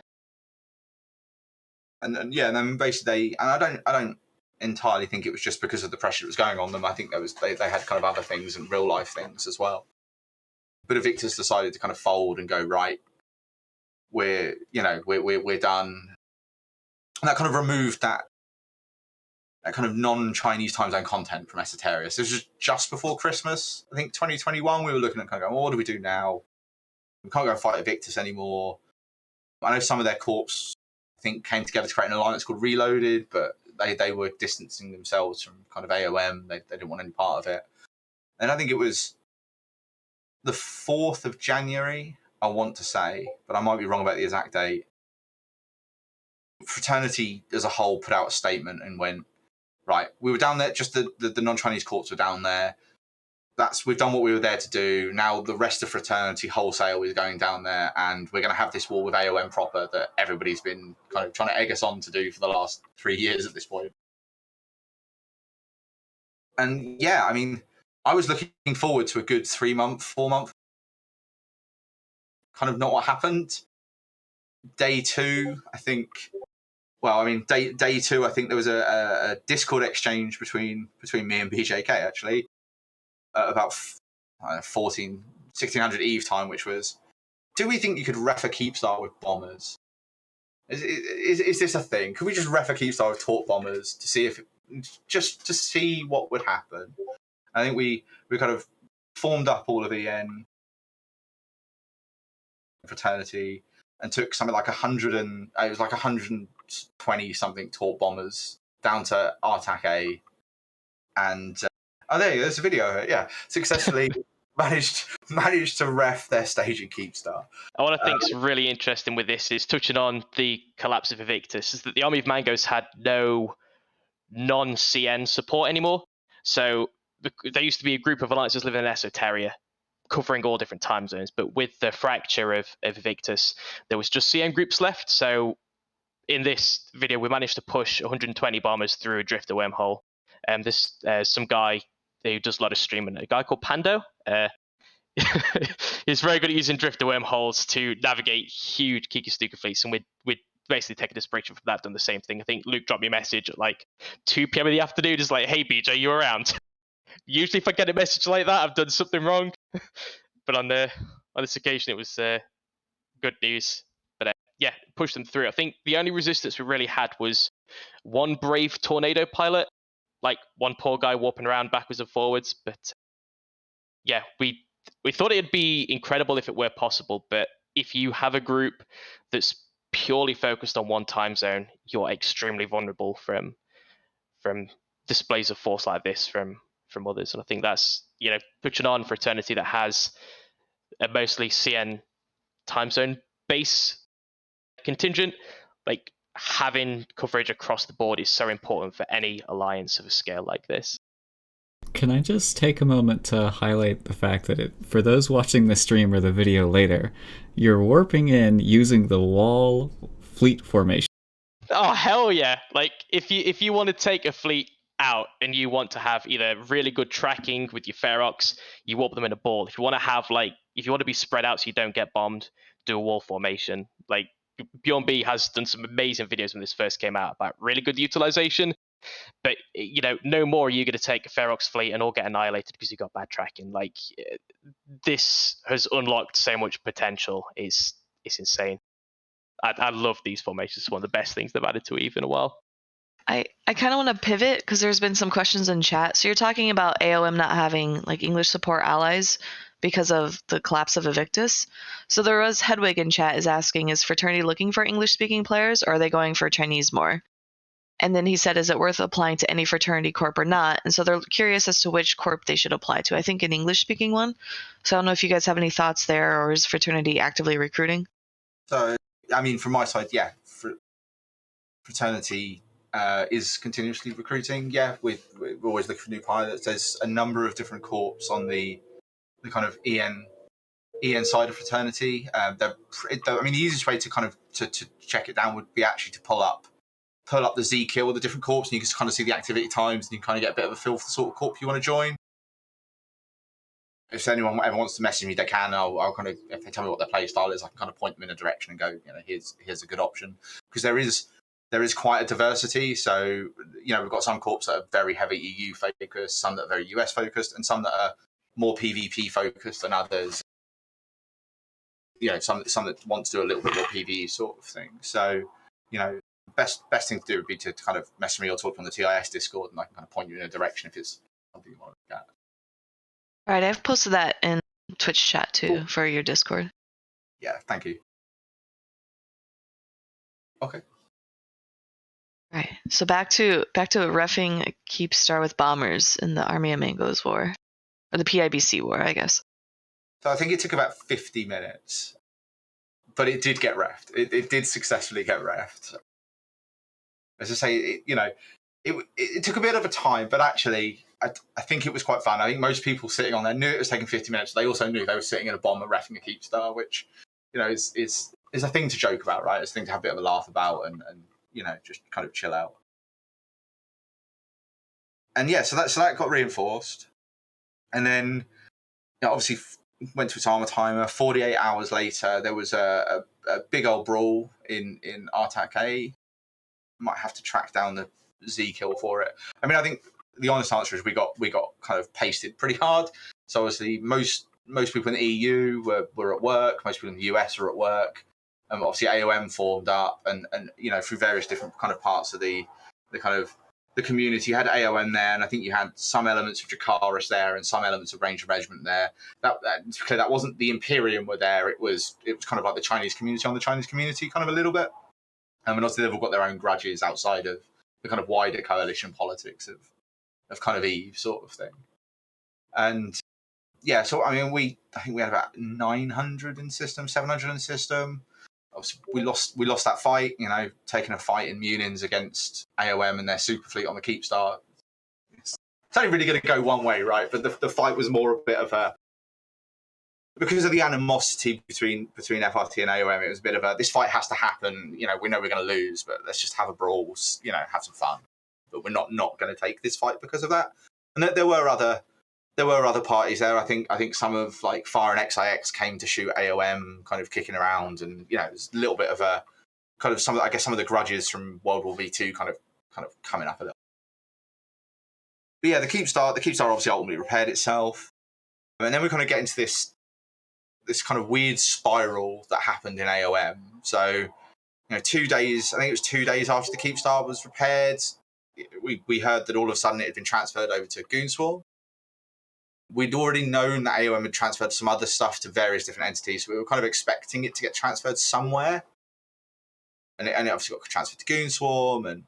And then basically I don't entirely think it was just because of the pressure that was going on them. I think they had kind of other things and real life things as well. But Invictus decided to kind of fold and go, right, we're done. And that kind of removed that kind of non-Chinese time zone content from Esoterius. This was just before Christmas, I think 2021. We were looking at kind of going, well, what do we do now? We can't go and fight Invictus anymore. I know some of their corps, I think, came together to create an alliance called Reloaded, but they were distancing themselves from kind of AOM. They didn't want any part of it. And I think it was the 4th of January, I want to say, but I might be wrong about the exact date. Fraternity as a whole put out a statement and went, right, we were down there, just the non-Chinese corps were down there. We've done what we were there to do. Now the rest of Fraternity wholesale is going down there, and we're going to have this war with AOM proper that everybody's been kind of trying to egg us on to do for the last 3 years at this point. And yeah, I mean, I was looking forward to a good 3-month, 4-month. Kind of not what happened. Day 2, I think. Well, I mean, day 2, I think there was a Discord exchange between me and BJK actually. About 1600 Eve time, which was, do we think you could ref a Keepstar with bombers? Is this a thing? Could we just ref a Keepstar with Torque bombers to see just to see what would happen? I think we kind of formed up all of EN Fraternity and took something like 120 something Torque bombers down to Artac A, and there you go, there's a video of it. Yeah, successfully managed to ref their stage in Keepstar. What I think is really interesting with this is touching on the collapse of Invictus, is that the Army of Mangoes had no non-CN support anymore. So there used to be a group of alliances living in Esoteria, covering all different time zones. But with the fracture of Invictus, there was just CN groups left. So in this video, we managed to push 120 bombers through a drifter wormhole. And this some guy who does a lot of streaming, a guy called Pando. He's very good at using drifter wormholes to navigate huge Kiki-Stuka fleets, and we'd basically taken inspiration from that, done the same thing. I think Luke dropped me a message at like 2 p.m. in the afternoon, just like, hey BJ, you around? Usually if I get a message like that, I've done something wrong. But on this occasion, it was good news. But yeah, pushed them through. I think the only resistance we really had was one brave tornado pilot, like one poor guy warping around backwards and forwards. But yeah, we thought it'd be incredible if it were possible. But if you have a group that's purely focused on one time zone, you're extremely vulnerable from displays of force like this from others. And I think that's, touching on Fraternity that has a mostly CN time zone base contingent, like having coverage across the board is so important for any alliance of a scale like this. Can I just take a moment to highlight the fact that for those watching the stream or the video later, you're warping in using the wall fleet formation. Oh hell yeah! Like if you want to take a fleet out and you want to have either really good tracking with your Ferox, you warp them in a ball. If you want to be spread out so you don't get bombed, do a wall formation. Like Bjorn B has done some amazing videos when this first came out about really good utilization. But no more are you going to take a Ferox fleet and all get annihilated because you got bad tracking. Like this has unlocked so much potential. It's insane. I love these formations. It's one of the best things they've added to EVE in a while. I kind of want to pivot because there's been some questions in chat. So you're talking about AOM not having like English support allies because of the collapse of Invictus. So there was Hedwig in chat is asking, is Fraternity looking for English speaking players or are they going for Chinese more? And then he said, is it worth applying to any fraternity corp or not? And so they're curious as to which corp they should apply to. I think an English speaking one. So I don't know if you guys have any thoughts there, or is Fraternity actively recruiting? So I mean, from my side, yeah, Fraternity is continuously recruiting. Yeah, we're always looking for new pilots. There's a number of different corps on the kind of EN side of Fraternity. I mean, the easiest way to kind of to check it down would be actually to pull up the Z-kill with the different corps, and you can kind of see the activity times, and you can kind of get a bit of a feel for the sort of corps you want to join. If anyone ever wants to message me, they can. I'll kind of, if they tell me what their play style is, I can kind of point them in a direction and go, here's a good option, because there is quite a diversity. So we've got some corps that are very heavy EU focused, some that are very US focused, and some that are more PvP focused than others. Some that want to do a little bit more PvE sort of thing. So best thing to do would be to kind of message me or talk on the TIS Discord, and I can kind of point you in a direction if it's something you want to look at. All right, I've posted that in Twitch chat too for your Discord. Yeah, thank you. Okay. All right, so back to reffing a keep star with bombers in the Army of Mangoes War, or the PIBC War, I guess. So I think it took about 50 minutes, but it did get reffed. It did successfully get reffed. As I say, it took a bit of a time, but actually, I think it was quite fun. I think most people sitting on there knew it was taking 50 minutes. They also knew they were sitting in a bomber reffing a keep star, which, is a thing to joke about, right? It's a thing to have a bit of a laugh about and just kind of chill out. And yeah, so that got reinforced. And then, obviously went to its armor timer. 48 hours later, there was a big old brawl in Artak A. Might have to track down the Z kill for it. I mean, I think the honest answer is we got kind of pasted pretty hard. So obviously most people in the EU were at work. Most people in the US were at work. Obviously AOM formed up, and through various different kind of parts of the kind of the community. You had AOM there, and I think you had some elements of Dracarys there and some elements of Ranger Regiment there. That wasn't the Imperium were there. It was kind of like the Chinese community on the Chinese community, kind of a little bit. And obviously they've all got their own grudges outside of the kind of wider coalition politics of kind of Eve sort of thing. And yeah, so I mean, I think we had about 900 in system, 700 in system. Obviously, we lost that fight. Taking a fight in Munins against AOM and their super fleet on the Keepstar. It's only really going to go one way, right? But the fight was more a bit of a, because of the animosity between FRT and AOM. It was a bit of a, this fight has to happen. We know we're going to lose, but let's just have a brawl. Have some fun. But we're not going to take this fight because of that. And there were other parties there. I think some of like Fire and XIX came to shoot AOM, kind of kicking around, and it was a little bit of a kind of some of the grudges from World War V2 kind of coming up a little. But yeah, the Keepstar obviously ultimately repaired itself, and then we kind of get into this kind of weird spiral that happened in AOM. So 2 days, I think it was 2 days after the Keepstar was repaired, we heard that all of a sudden it had been transferred over to Goonswarm. We'd already known that AOM had transferred some other stuff to various different entities, so we were kind of expecting it to get transferred somewhere. And it obviously got transferred to Goonswarm, and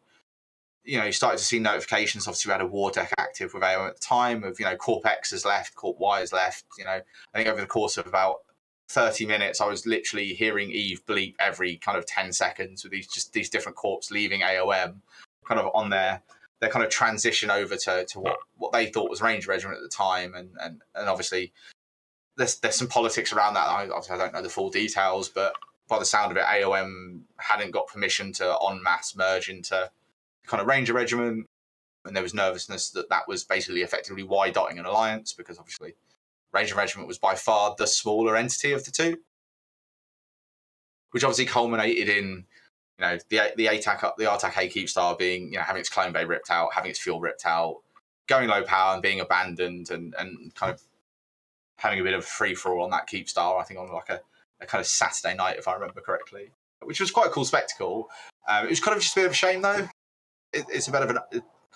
you started to see notifications. Obviously, we had a war deck active with AOM at the time of Corp X has left, Corp Y has left. I think over the course of about 30 minutes, I was literally hearing Eve bleep every kind of 10 seconds with these different corps leaving AOM, kind of on their kind of transition over to what they thought was Ranger Regiment at the time, and obviously there's some politics around that. I don't know the full details, but by the sound of it, AOM hadn't got permission to en masse merge into kind of Ranger Regiment, and there was nervousness that was basically effectively Y-dotting an alliance, because obviously Ranger Regiment was by far the smaller entity of the two, which obviously culminated in the Artak A Keepstar being having its clone bay ripped out, having its fuel ripped out, going low power and being abandoned, and kind of having a bit of a free for all on that Keepstar. I think on like a kind of Saturday night, if I remember correctly, which was quite a cool spectacle. It was kind of just a bit of a shame though. It's a bit of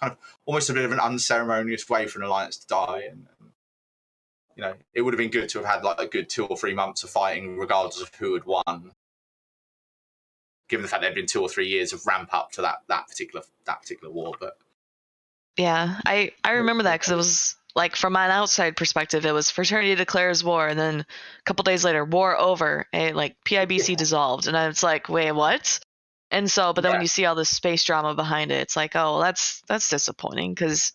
kind of almost a bit of an unceremonious way for an alliance to die, and it would have been good to have had like a good 2 or 3 months of fighting, regardless of who had won, given the fact there had been 2 or 3 years of ramp up to that particular war. But yeah, I remember that because like from an outside perspective, it was Fraternity declares war, and then a couple days later, war over, and like PIBC dissolved, and it's like, wait, what? And so, but then when you see all this space drama behind it, it's like, oh, that's disappointing, because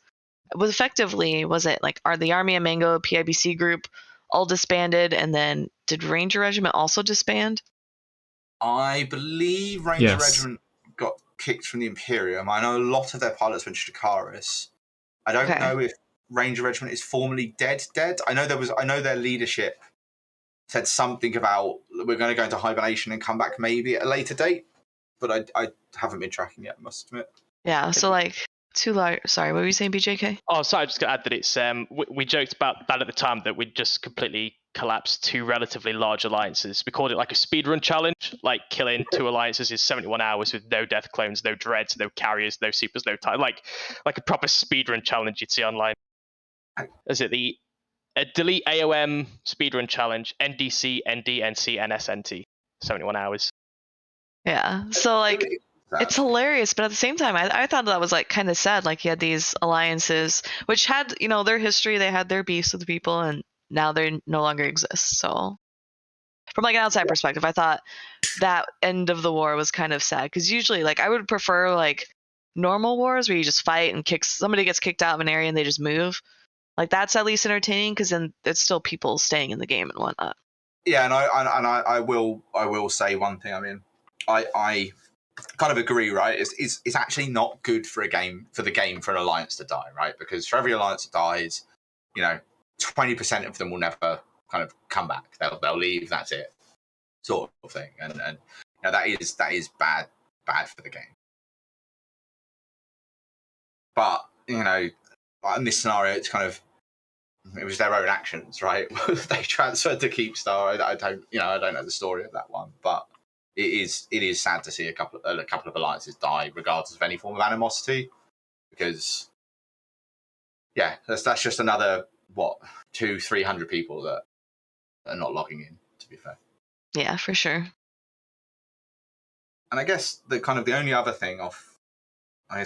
effectively, was it like, are the Army of Mango PIBC group all disbanded, and then did Ranger Regiment also disband? I believe Ranger Regiment got kicked from the Imperium. I know a lot of their pilots went to Dracarys. I don't know if Ranger Regiment is formally dead. I know their leadership said something about we're going to go into hibernation and come back maybe at a later date, but I haven't been tracking yet, I must admit. Yeah, so like sorry, what were you saying, BJK? Oh, sorry, I just got to add that it's we joked about that at the time, that we'd just completely collapsed two relatively large alliances. We called it like a speedrun challenge, like killing two alliances in 71 hours with no death clones, no dreads, no carriers, no supers, no time, like a proper speedrun challenge you'd see online. Is it the delete AOM speedrun challenge, NDC, ND, NC, NSNT, 71 hours? Yeah, so like, it's hilarious, but at the same time, I thought that was like kind of sad. Like, you had these alliances which had, you know, their history, they had their beefs with the people, and now they no longer exist. So from like an outside perspective, I thought that end of the war was kind of sad, because usually, like, I would prefer like normal wars where you just fight and somebody gets kicked out of an area and they just move. Like, that's at least entertaining, because then it's still people staying in the game and whatnot. Yeah, and I will say one thing. I mean, I kind of agree, right? It's actually not good for the game for an alliance to die, right? Because for every alliance that dies, 20% of them will never kind of come back. They'll leave. That's it, sort of thing. And that is bad for the game. But in this scenario, it's kind of, it was their own actions, right? They transferred to Keepstar. I don't know the story of that one, but it is sad to see a couple of alliances die, regardless of any form of animosity, because that's just another 200-300 people that are not logging in. To be fair, yeah, for sure. And I guess the only other thing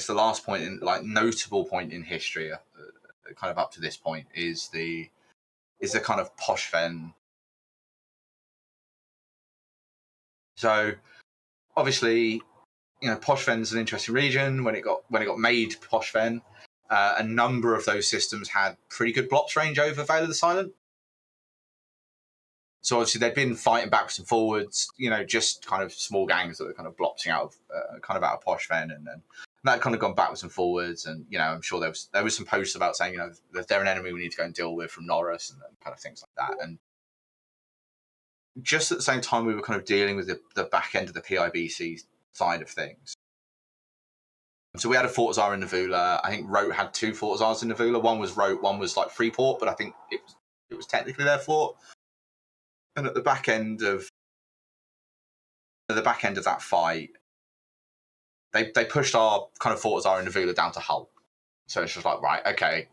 the last point in notable point in history, kind of up to this point, is the kind of Poshvan. So obviously, Poshvan's an interesting region. When it got made Poshvan, a number of those systems had pretty good blops range over Vale of the Silent. So obviously they'd been fighting backwards and forwards, just kind of small gangs that were kind of blopsing out of Poshvan, and that kind of gone backwards and forwards. And I'm sure there was some posts about saying, that they're an enemy we need to go and deal with from Norris, and kind of things like that. And just at the same time, we were kind of dealing with the back end of the PIBC side of things. So we had a Fortizar in Navula. I think Rote had two Fortizars in Navula. One was Rote, one was like Freeport, but I think it was technically their fort. And at the back end of that fight, they pushed our kind of Fortizar in Navula down to Hull. So it's just like, right, okay,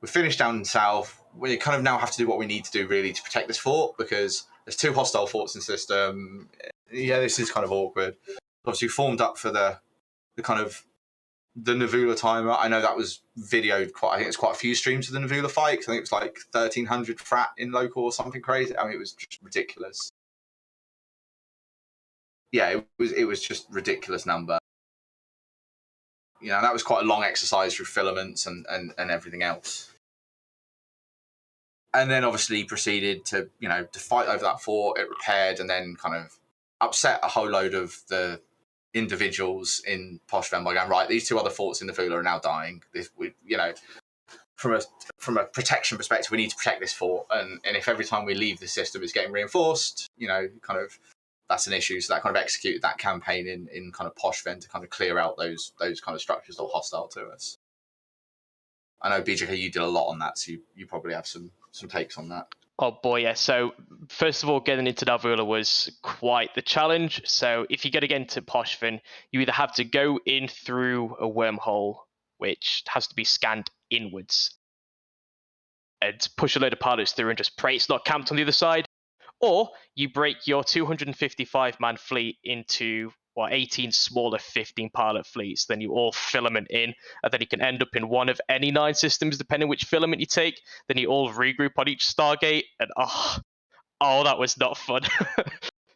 we're finished down south. We kind of now have to do what we need to do really to protect this fort, because there's two hostile forts in the system. Yeah, this is kind of awkward. Obviously formed up for the kind of the Navula timer. I know that was videoed I think it's quite a few streams of the Navula fight, because I think it was like 1,300 frat in local or something crazy. I mean, it was just ridiculous. Yeah, it was just ridiculous number. That was quite a long exercise through filaments and everything else. And then obviously proceeded to fight over that fort. It repaired, and then kind of upset a whole load of the individuals in Poshvan by going, right, these two other forts in the Vula are now dying. From a protection perspective, we need to protect this fort, and if every time we leave the system is getting reinforced, kind of that's an issue. So that kind of executed that campaign in kind of Poshvan to kind of clear out those kind of structures that were hostile to us. I know, BJK, you did a lot on that, so you probably have some takes on that. Oh boy, yeah. So first of all, getting into Navula was quite the challenge. So if you're going to get into Poshvan, you either have to go in through a wormhole, which has to be scanned inwards, and push a load of pilots through and just pray it's not camped on the other side, or you break your 255-man fleet into 18 smaller 15 pilot fleets. Then you all filament in, and then you can end up in one of any 9 systems, depending which filament you take. Then you all regroup on each Stargate, and that was not fun.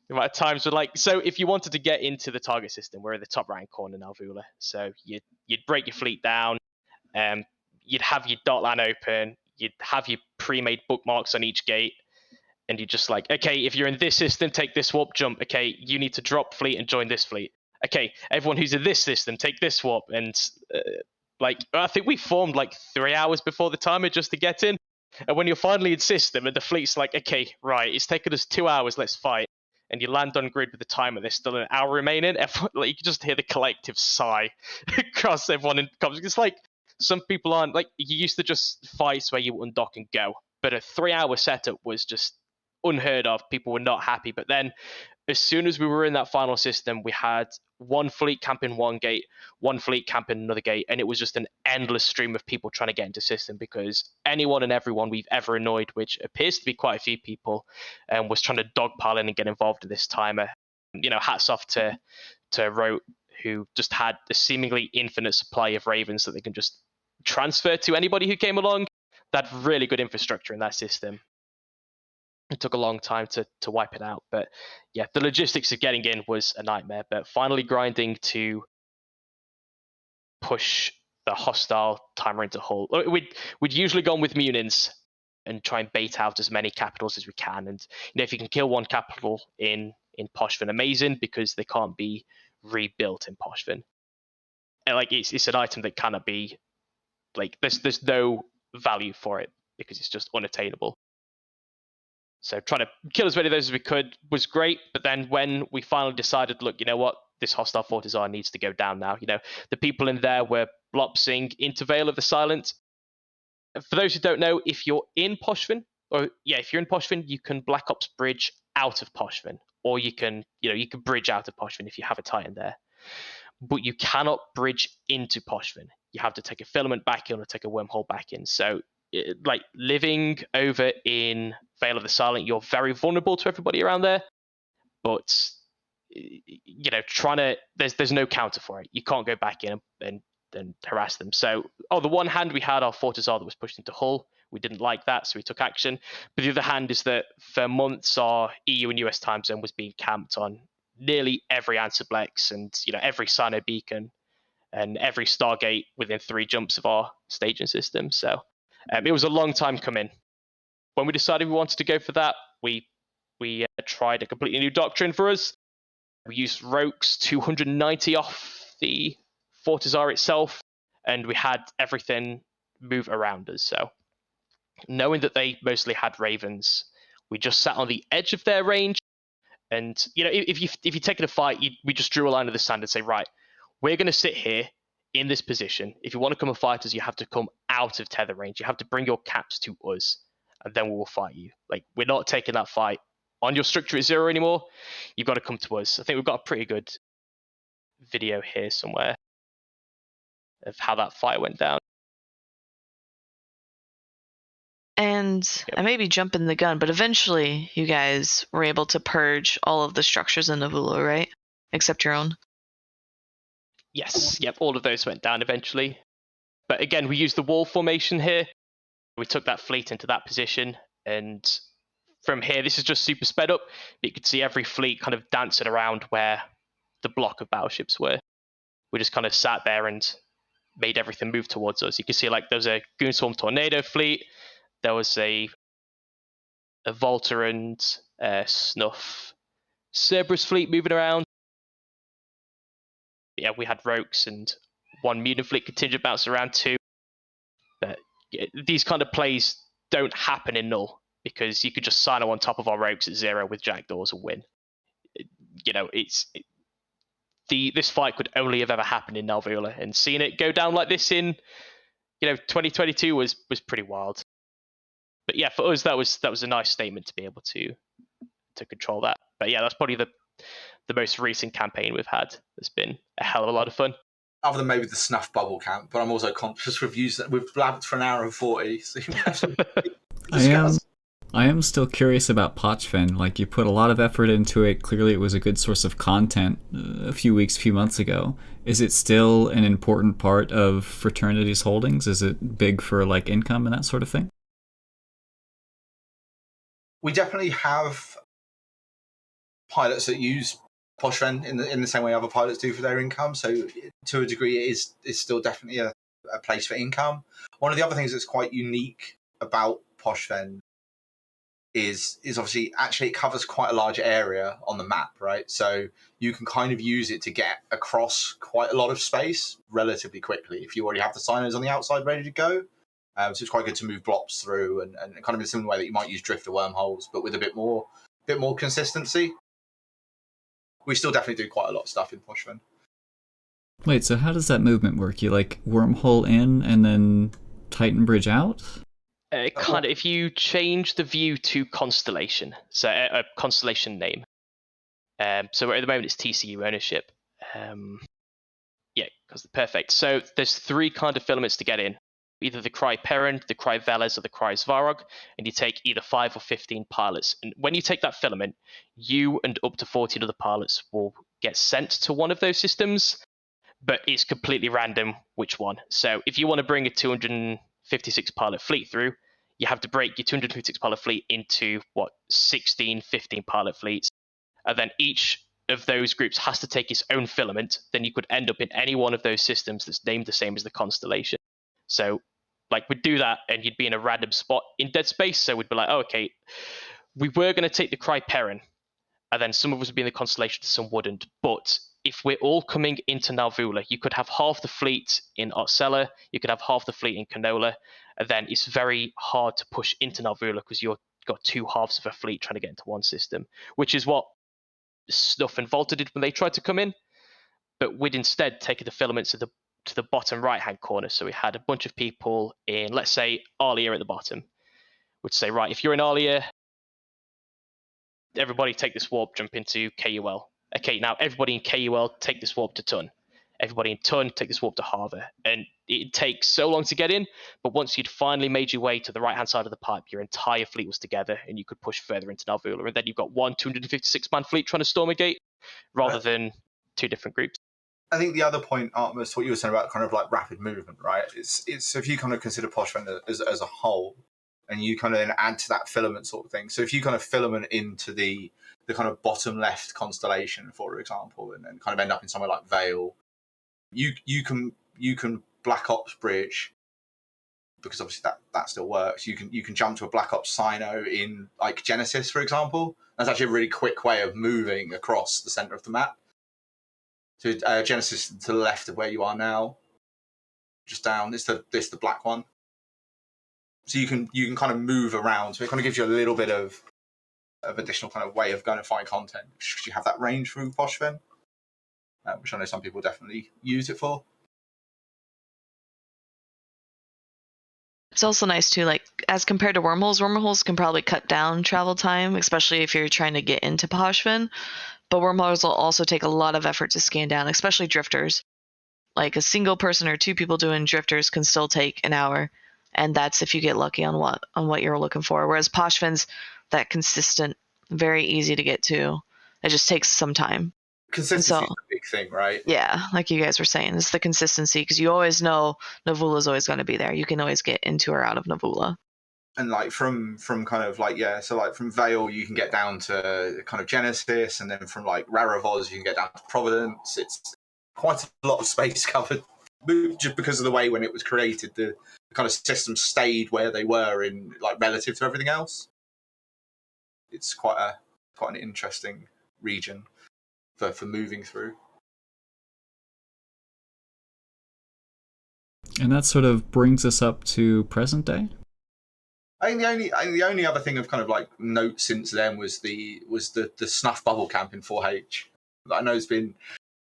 The amount of times we're like, so if you wanted to get into the target system, we're in the top right corner now, Vale. So you'd break your fleet down, you'd have your dot line open, you'd have your pre-made bookmarks on each gate, and you're just like, okay, if you're in this system, take this warp, jump. Okay, you need to drop fleet and join this fleet. Okay, everyone who's in this system, take this warp. And I think we formed like 3 hours before the timer just to get in. And when you're finally in system and the fleet's like, okay, right, it's taken us 2 hours, let's fight. And you land on grid with the timer, there's still an hour remaining. Everyone, you can just hear the collective sigh across everyone in comms. It's like some people aren't like, you used to just fights where you undock and go. But a 3 hour setup was just unheard of. People were not happy. But then as soon as we were in that final system, we had one fleet camping one gate, one fleet camping another gate, and it was just an endless stream of people trying to get into system, because anyone and everyone we've ever annoyed, which appears to be quite a few people, was trying to dogpile in and get involved in this timer. Hats off to Rote, who just had a seemingly infinite supply of Ravens that they can just transfer to anybody who came along. That really good infrastructure in that system. It took a long time to wipe it out. But yeah, the logistics of getting in was a nightmare. But finally grinding to push the hostile timer into hull. We'd usually gone with Munins and try and bait out as many capitals as we can. And if you can kill one capital in Poshvan, amazing, because they can't be rebuilt in Poshvan. And it's an item that cannot be there's no value for it because it's just unattainable. So trying to kill as many of those as we could was great. But then when we finally decided, look, you know what, this hostile Fortizar needs to go down now. The people in there were blopsing into Vale of the Silent. For those who don't know, if you're in Poshvan, you can Black Ops bridge out of Poshvan, or you can bridge out of Poshvan if you have a Titan there. But you cannot bridge into Poshvan. You have to take a filament back in or take a wormhole back in. So living over in Vale of the Silent, you're very vulnerable to everybody around there, but there's no counter for it. You can't go back in and harass them. So on the one hand, we had our Fortizar that was pushed into Hull. We didn't like that, so we took action. But the other hand is that for months our EU and US time zone was being camped on nearly every Ansiblex and every Sino beacon and every Stargate within 3 jumps of our staging system. So it was a long time coming. When we decided we wanted to go for that, we tried a completely new doctrine for us. We used Roke's 290 off the Fortizar itself, and we had everything move around us. So knowing that they mostly had Ravens, we just sat on the edge of their range. And if you're taking a fight, we just drew a line in the sand and say, right, we're going to sit here in this position. If you want to come and fight us, you have to come out of tether range. You have to bring your caps to us, and then we will fight you. We're not taking that fight on your structure at 0 anymore. You've got to come to us. I think we've got a pretty good video here somewhere of how that fight went down. And I may be jumping the gun, but eventually you guys were able to purge all of the structures in Navulo, right? Except your own. Yes, yep, all of those went down eventually. But again, we used the wall formation here. We took that fleet into that position, and from here, this is just super sped up. You could see every fleet kind of dancing around where the block of battleships were. We just kind of sat there and made everything move towards us. You can see there was a Goonswarm Tornado fleet. There was a Volta and Snuff Cerberus fleet moving around. Yeah, we had Rokes and one Mutant fleet contingent bouncing around too. But these kind of plays don't happen in Null because you could just sign on top of our Rokes at 0 with Jackdaws and win. This fight could only have ever happened in Null Vale, and seeing it go down like this in 2022 was pretty wild. But yeah, for us that was a nice statement to be able to control that. But yeah, that's probably the most recent campaign we've had. It's been a hell of a lot of fun. Other than maybe the Snuff Bubble Camp, but I'm also conscious we've blabbed for an hour and 40. So I am I am still curious about Pochvan. Like, you put a lot of effort into it. Clearly, it was a good source of content a few months ago. Is it still an important part of Fraternity's holdings? Is it big for like income and that sort of thing? We definitely have pilots that use Poshvan in the same way other pilots do for their income. So to a degree, it is still definitely a place for income. One of the other things that's quite unique about Poshvan is obviously actually it covers quite a large area on the map, right? So you can kind of use it to get across quite a lot of space relatively quickly if you already have the signers on the outside ready to go. So it's quite good to move blobs through and kind of in a similar way that you might use drifter wormholes, but with a bit more consistency. We still definitely do quite a lot of stuff in Poshvan. Wait, so how does that movement work? You like wormhole in and then Titan bridge out? Kind of, if you change the view to Constellation, so a Constellation name. So at the moment it's TCU ownership. Yeah, because perfect. So there's 3 kind of filaments to get in. Either the Cry Perrin, the Cry Veles, or the Cry Svarog, and you take either 5 or 15 pilots. And when you take that filament, you and up to 14 other pilots will get sent to one of those systems, but it's completely random which one. So if you want to bring a 256 pilot fleet through, you have to break your 256 pilot fleet into 16, 15 pilot fleets, and then each of those groups has to take its own filament. Then you could end up in any one of those systems that's named the same as the constellation. So like we'd do that and you'd be in a random spot in dead space. So we'd be like, oh, okay, we were going to take the Cry Perrin, and then some of us would be in the constellation, some wouldn't. But if we're all coming into Nalvula, you could have half the fleet in Arcella, you could have half the fleet in Canola, and then it's very hard to push into Nalvula because you've got 2 halves of a fleet trying to get into one system, which is what Snuff and Volta did when they tried to come in. But we'd instead taken the filaments to the bottom right-hand corner. So we had a bunch of people in, let's say, Alia at the bottom. We'd say, right, if you're in Alia, everybody take this warp, jump into KUL. Okay, now everybody in KUL take this warp to Tun. Everybody in Tun take this warp to Harver. And it takes so long to get in, but once you'd finally made your way to the right-hand side of the pipe, your entire fleet was together and you could push further into Nalvula. And then you've got one 256-man fleet trying to storm a gate rather than 2 different groups. I think the other point, Artemis, what you were saying about kind of like rapid movement, right? It's if you kind of consider Poshvan as a whole, and you kind of then add to that filament sort of thing. So if you kind of filament into the kind of bottom left constellation, for example, and kind of end up in somewhere like Vale, you can Black Ops bridge, because obviously that still works. You can jump to a Black Ops Sino in like Genesis, for example. That's actually a really quick way of moving across the center of the map. So Genesis to the left of where you are now, just down. It's the black one. So you can kind of move around. So it kind of gives you a little bit of additional kind of way of going to find content, because you have that range through Poshvan, which I know some people definitely use it for. It's also nice too, like as compared to wormholes can probably cut down travel time, especially if you're trying to get into Poshvan. But wormholes will also take a lot of effort to scan down, especially drifters. Like a single person or 2 people doing drifters can still take an hour, and that's if you get lucky on what you're looking for. Whereas Poshvan's that consistent, very easy to get to. It just takes some time. Consistency is a big thing, right? Yeah, like you guys were saying, it's the consistency, because you always know Navula's always going to be there. You can always get into or out of Navula. And like from kind of like, yeah, so like from Vale you can get down to kind of Genesis, and then from like Raravoz you can get down to Providence. It's quite a lot of space covered, just because of the way when it was created, the kind of systems stayed where they were in like relative to everything else. It's quite an interesting region for moving through. And that sort of brings us up to present day. I think the only other thing of kind of like note since then was the snuff bubble camp in 4H. I know it's been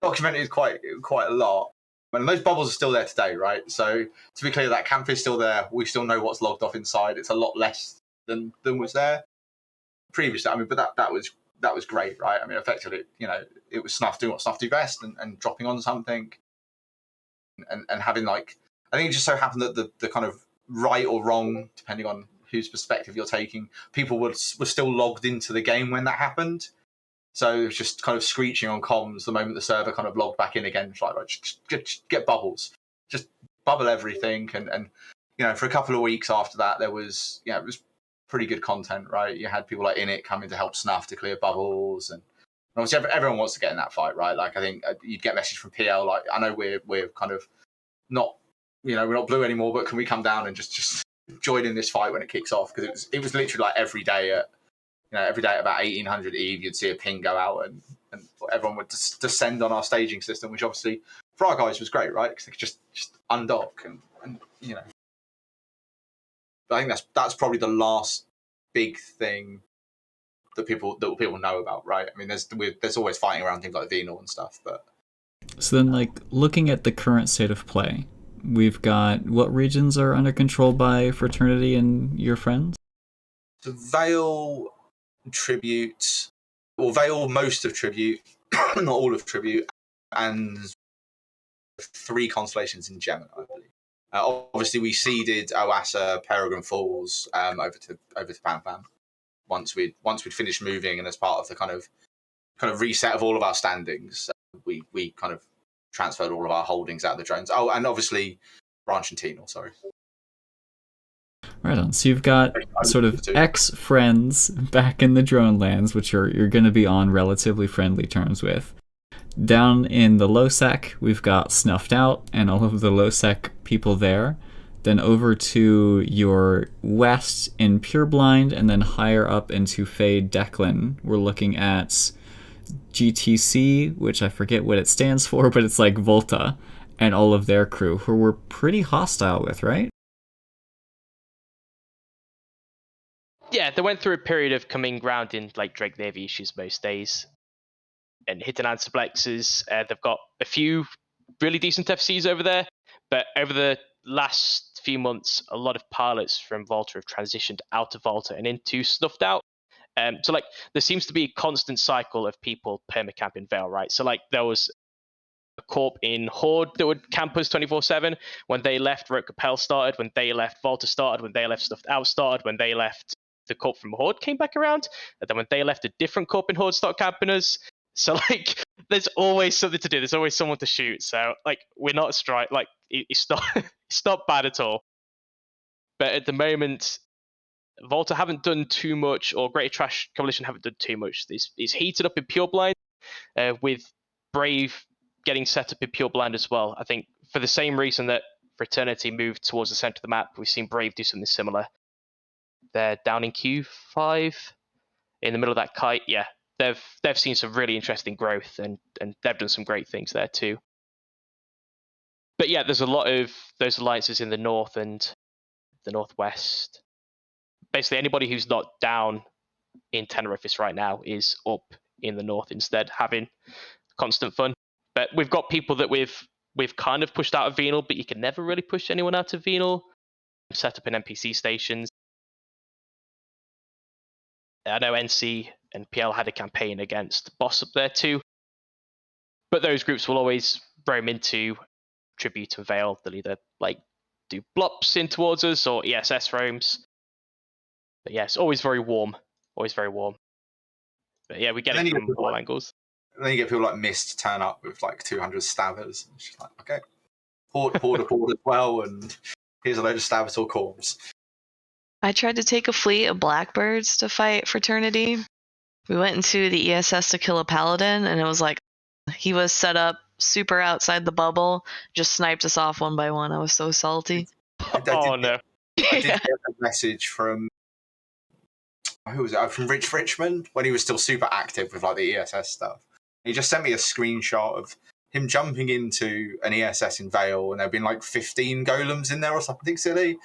documented quite a lot, and those bubbles are still there today, right? So to be clear, that camp is still there. We still know what's logged off inside. It's a lot less than was there previously. I mean, but that was great, right? I mean, effectively, it was Snuff doing what Snuff do best and dropping on something, and having like, I think it just so happened that the kind of right or wrong, depending on whose perspective you're taking. People were still logged into the game when that happened. So it was just kind of screeching on comms the moment the server kind of logged back in again. It's like, right, just get bubbles. Just bubble everything. And for a couple of weeks after that, there was, it was pretty good content, right? You had people like Init coming to help Snuff to clear bubbles. And obviously everyone wants to get in that fight, right? Like, I think you'd get a message from PL, like, I know we're kind of not, we're not blue anymore, but can we come down and just join in this fight when it kicks off? Because it was literally like every day at about 1800 Eve, you'd see a ping go out and everyone would descend on our staging system, which obviously for our guys was great, right? Because they could just undock and I think that's probably the last big thing that people know about, right? I mean, there's always fighting around things like Venal and stuff, but So then, like, looking at the current state of play, we've got what regions are under control by Fraternity and your friends? the Vale Tribute, or Vale most of Tribute, not all of Tribute, and 3 constellations in Gemini, I believe. Obviously, we ceded Oasa, Peregrine Falls over to Pam Pam once we'd finished moving, and as part of the kind of reset of all of our standings, we kind of transferred all of our holdings out of the drones. Oh, and obviously Branch and Tenal, sorry. Right on. So you've got sort of ex-friends back in the drone lands, which you're going to be on relatively friendly terms with. Down in the Losec, we've got Snuffed Out and all of the Losec people there. Then over to your west in Pureblind, and then higher up into Fade Declan, we're looking at GTC, which I forget what it stands for, but it's like Volta and all of their crew, who we're pretty hostile with, right? Yeah, they went through a period of coming round in like Drake Navy issues most days and hitting antiplexes. They've got a few really decent FCs over there, but over the last few months, a lot of pilots from Volta have transitioned out of Volta and into Snuffed Out. So like there seems to be a constant cycle of people permacamp in Vale, right? So like there was a corp in Horde that would camp us 24/7. When they left, Rote Capel started. When they left, Volta started. When they left, Snuffed Out started. When they left, the corp from Horde came back around. And then when they left, a different corp in Horde started camping us. So like there's always something to do. There's always someone to shoot. So like we're not strike. Like it's not it's not bad at all. But at the moment, Volta haven't done too much, or Greater Trash Coalition haven't done too much. It's heated up in Pureblind, with Brave getting set up in Pureblind as well. I think for the same reason that Fraternity moved towards the center of the map, we've seen Brave do something similar. They're down in Q5, in the middle of that kite. Yeah, they've seen some really interesting growth, and they've done some great things there too. But yeah, there's a lot of those alliances in the north and the northwest. Basically, anybody who's not down in Tenerife right now is up in the north instead, having constant fun. But we've got people that we've kind of pushed out of Venal, but you can never really push anyone out of Venal. Set up in NPC stations. I know NC and PL had a campaign against Boss up there too. But those groups will always roam into Tribute and Vale. They'll either like do blops in towards us or ESS roams. But yeah, it's always very warm. Always very warm. But yeah, we get it from all angles. And then you get people like Mist turn up with like 200 stabbers. It's just like, okay, Horde as well, and here's a load of stabbers or corps. I tried to take a fleet of Blackbirds to fight Fraternity. We went into the ESS to kill a paladin, and it was like he was set up super outside the bubble, just sniped us off one by one. I was so salty. No. I did get a message from, who was it? From Rich Richmond, when he was still super active with like the ESS stuff. He just sent me a screenshot of him jumping into an ESS in Vale, and there had been like 15 golems in there or something silly.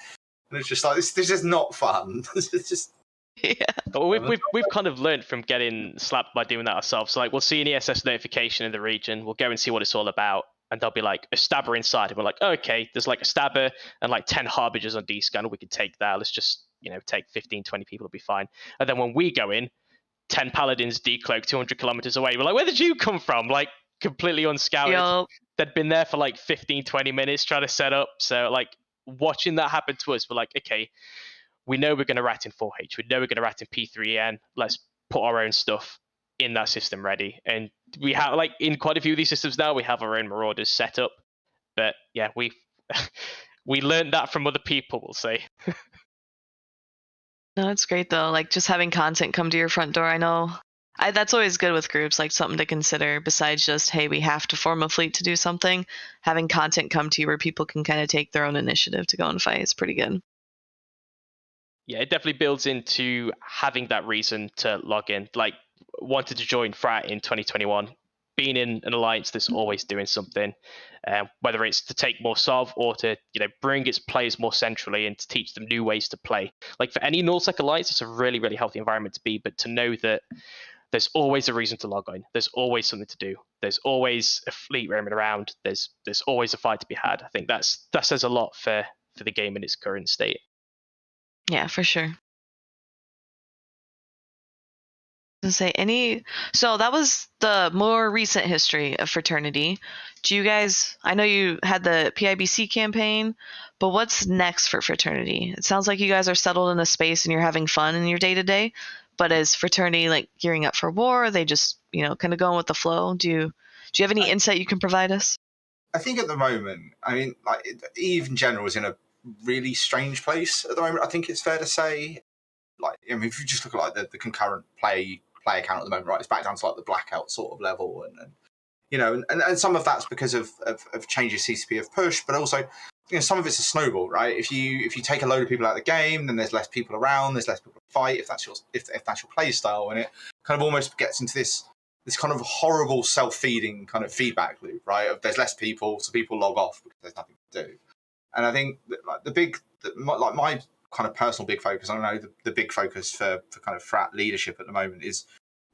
And it's just like, this is not fun. It's just... Yeah. Well, we've kind of learned from getting slapped by doing that ourselves. So like we'll see an ESS notification in the region, we'll go and see what it's all about, and there'll be like a stabber inside, and we're like, okay, there's like a stabber and like 10 harbingers on D-scan, we could take that. Let's just, take 15, 20 people, it'll be fine. And then when we go in, 10 paladins decloak 200 kilometers away. We're like, where did you come from? Like completely unscouted. Yep. They'd been there for like 15, 20 minutes trying to set up. So like watching that happen to us, we're like, okay, we know we're going to rat in 4H. We know we're going to rat in P3EN. Let's put our own stuff in that system ready. And we have, like, in quite a few of these systems now, we have our own Marauders set up. But yeah, we learned that from other people, we'll say. No, it's great though. Like just having content come to your front door. I know that's always good with groups, like something to consider besides just, hey, we have to form a fleet to do something. Having content come to you where people can kind of take their own initiative to go and fight is pretty good. Yeah, it definitely builds into having that reason to log in. Like, wanted to join Frat in 2021, being in an alliance that's always doing something, whether it's to take more Sov or to bring its players more centrally and to teach them new ways to play. Like for any nullsec alliance, it's a really, really healthy environment to be, but to know that there's always a reason to log on. There's always something to do. There's always a fleet roaming around. There's always a fight to be had. I think that says a lot for the game in its current state. Yeah, for sure. So that was the more recent history of Fraternity. Do you guys, I know you had the PIBC campaign, but what's next for Fraternity? It sounds like you guys are settled in a space and you're having fun in your day-to-day, but is Fraternity like gearing up for war? Are they just, kind of going with the flow? Do you have any insight you can provide us? I think at the moment, I mean, like EVE in general is in a really strange place at the moment. I think it's fair to say, like, I mean, if you just look at like the concurrent play count at the moment, right, it's back down to like the blackout sort of level, and some of that's because of changes CCP have pushed, but also some of it's a snowball, right? If you take a load of people out of the game, then there's less people around, there's less people to fight if that's your play style, and it kind of almost gets into this kind of horrible self-feeding kind of feedback loop, right? Of there's less people, so people log off because there's nothing to do. And I think that, like my kind of personal big focus, I don't know, the big focus for kind of frat leadership at the moment is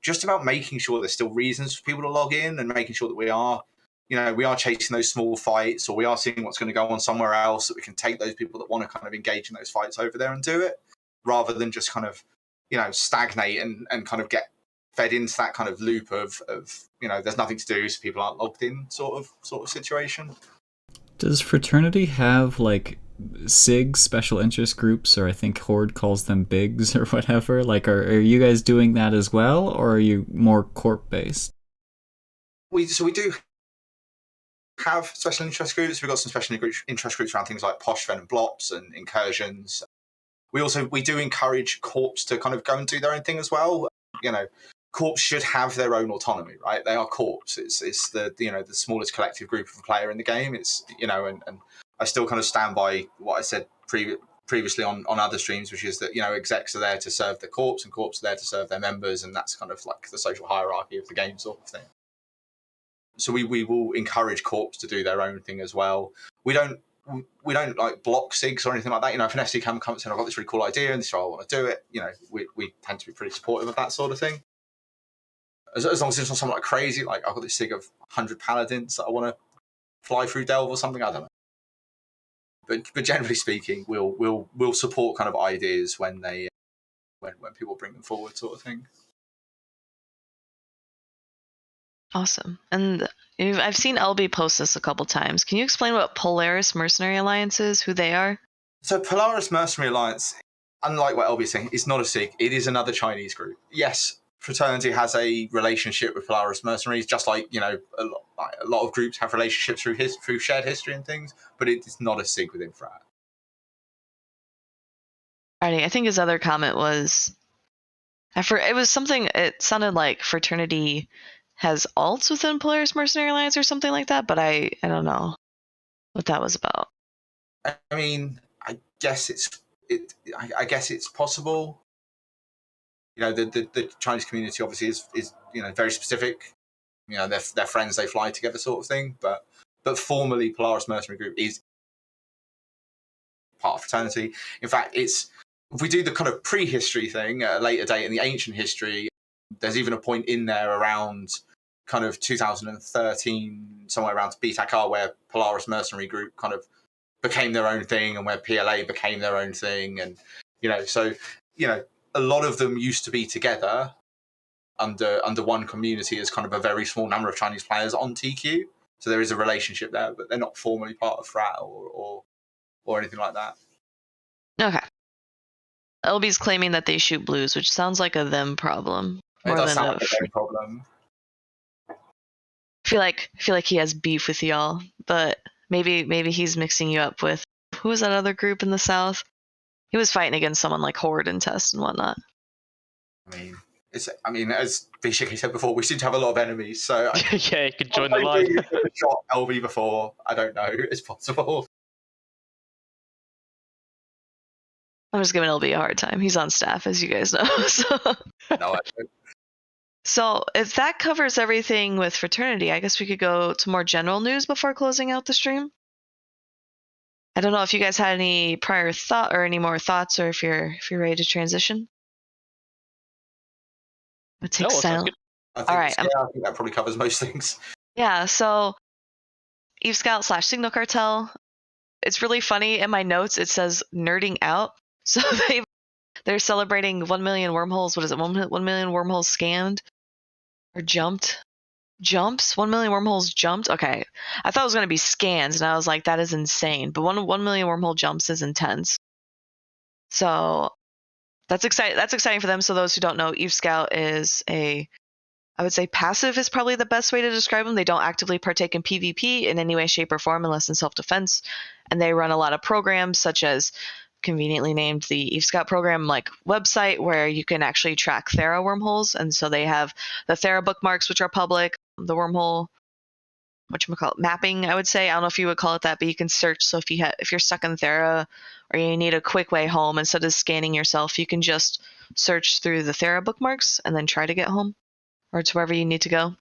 just about making sure there's still reasons for people to log in and making sure that we are chasing those small fights, or we are seeing what's going to go on somewhere else, that we can take those people that want to kind of engage in those fights over there and do it, rather than just kind of, stagnate and kind of get fed into that kind of loop of there's nothing to do, so people aren't logged in sort of situation. Does Fraternity have like SIG, special interest groups, or I think Horde calls them BIGs or whatever? Like, are you guys doing that as well, or are you more corp based? We do have special interest groups. We've got some special interest groups around things like Poshvan and Blops and incursions. We do encourage corps to kind of go and do their own thing as well. Corps should have their own autonomy, right? They are corps. It's the the smallest collective group of a player in the game. It's and I still kind of stand by what I said previously on other streams, which is that execs are there to serve the corps and corps are there to serve their members, and that's kind of like the social hierarchy of the game sort of thing. So we will encourage corps to do their own thing as well. We don't like block SIGs or anything like that. If an FC comes and I've got this really cool idea and this is how I want to do it, we tend to be pretty supportive of that sort of thing. As long as it's not something like crazy, like I've got this SIG of 100 paladins that I want to fly through Delve or something, I don't know. But generally speaking, we'll support kind of ideas when they when people bring them forward, sort of thing. Awesome. And I've seen LB post this a couple times. Can you explain what Polaris Mercenary Alliance is, who they are? So Polaris Mercenary Alliance, unlike what LB is saying, it's not a SIG. It is another Chinese group. Yes, Fraternity has a relationship with Polaris Mercenaries, just like a lot of groups have relationships through shared history and things, but it's not a SIG within Frat. I think his other comment was, it was something, it sounded like Fraternity has alts within Polaris Mercenary Alliance or something like that, but I don't know what that was about. I mean, I guess it's possible. The Chinese community obviously is very specific. They're friends, they fly together, sort of thing. But formally, Polaris Mercenary Group is part of Fraternity. In fact, if we do the kind of prehistory thing at a later date in the ancient history, there's even a point in there around kind of 2013, somewhere around BTAC, where Polaris Mercenary Group kind of became their own thing, and where PLA became their own thing, and a lot of them used to be together under one community as kind of a very small number of Chinese players on TQ. So there is a relationship there, but they're not formally part of Frat or anything like that. Okay. LB's claiming that they shoot blues, which sounds like a them problem It more does than sound a like a big problem. I feel like he has beef with y'all, but maybe he's mixing you up with who was that other group in the South? He was fighting against someone like Horde and Test and whatnot. I mean, as Vishik said before, we seem to have a lot of enemies, so Yeah, you could join the line. maybe could have shot LB before. I don't know. It's possible. I'm just giving LB a hard time. He's on staff, as you guys know. No, I don't. So if that covers everything with Fraternity, I guess we could go to more general news before closing out the stream. I don't know if you guys had any prior thought or any more thoughts, or if you're ready to transition. It takes sounds silence. good. I think, All right. I think that probably covers most things. Yeah. So Eve Scout / Signal Cartel. It's really funny. In my notes, it says nerding out. So they're celebrating 1 million wormholes. What is it? 1 million wormholes scanned or jumped? Jumps? 1 million wormholes jumped? Okay. I thought it was going to be scans, and I was like, that is insane. But 1 million wormhole jumps is intense. So that's exciting. That's exciting for them. So those who don't know, Eve Scout is I would say passive is probably the best way to describe them. They don't actively partake in PvP in any way, shape, or form unless in self-defense. And they run a lot of programs such as conveniently named the Eve Scout program like website where you can actually track Thera wormholes. And so they have the Thera bookmarks, which are public, the wormhole, whatchamacallit, mapping, I would say. I don't know if you would call it that, but you can search. So if you're stuck in Thera or you need a quick way home, instead of scanning yourself, you can just search through the Thera bookmarks and then try to get home or to wherever you need to go.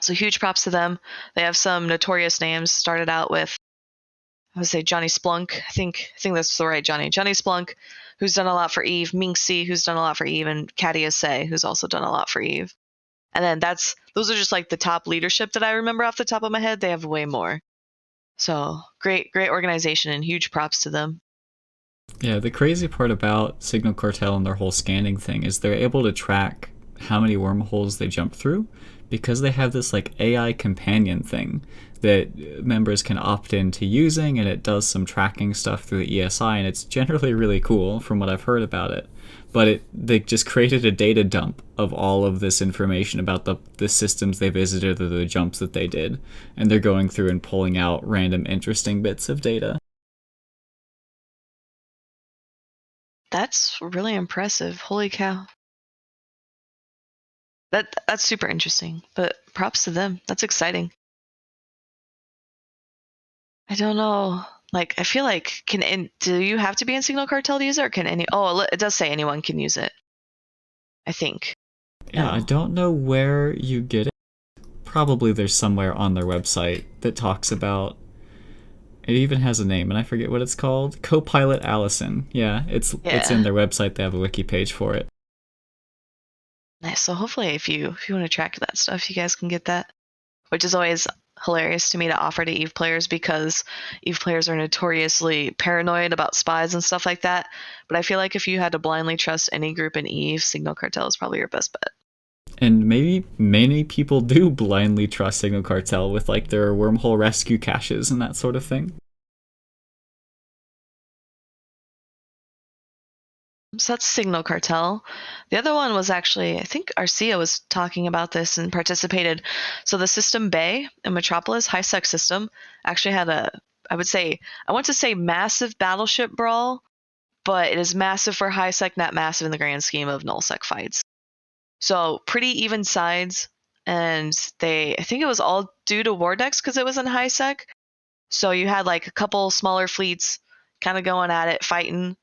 So huge props to them. They have some notorious names. Started out with, I would say, Johnny Splunk. I think that's the right Johnny. Johnny Splunk, who's done a lot for Eve. Minxie, who's done a lot for Eve, and Katia Say, who's also done a lot for Eve. And then those are just like the top leadership that I remember off the top of my head. They have way more. So great organization and huge props to them. Yeah, the crazy part about Signal Cartel and their whole scanning thing is they're able to track how many wormholes they jump through because they have this like AI companion thing that members can opt into using, and it does some tracking stuff through the ESI, and it's generally really cool from what I've heard about it. But they just created a data dump of all of this information about the systems they visited or the jumps that they did, and they're going through and pulling out random interesting bits of data. That's really impressive. Holy cow. That's super interesting, but props to them. That's exciting. I don't know. Like, I feel like do you have to be in Signal Cartel to use it, or can it does say anyone can use it, I think. Yeah, No. I don't know where you get it. Probably there's somewhere on their website that talks about, it even has a name and I forget what it's called. Copilot Allison. Yeah, it's in their website. They have a wiki page for it. Nice. So hopefully if you want to track that stuff, you guys can get that, which is always hilarious to me to offer to Eve players because Eve players are notoriously paranoid about spies and stuff like that. But I feel like if you had to blindly trust any group in Eve, Signal Cartel is probably your best bet. And maybe many people do blindly trust Signal Cartel with like their wormhole rescue caches and that sort of thing. So that's Signal Cartel. The other one was actually, I think Arcia was talking about this and participated. So the System Bay in Metropolis, high-sec system, actually had I want to say massive battleship brawl, but it is massive for high-sec, not massive in the grand scheme of null-sec fights. So pretty even sides, and I think it was all due to war decks because it was in high-sec. So you had like a couple smaller fleets kind of going at it, fighting,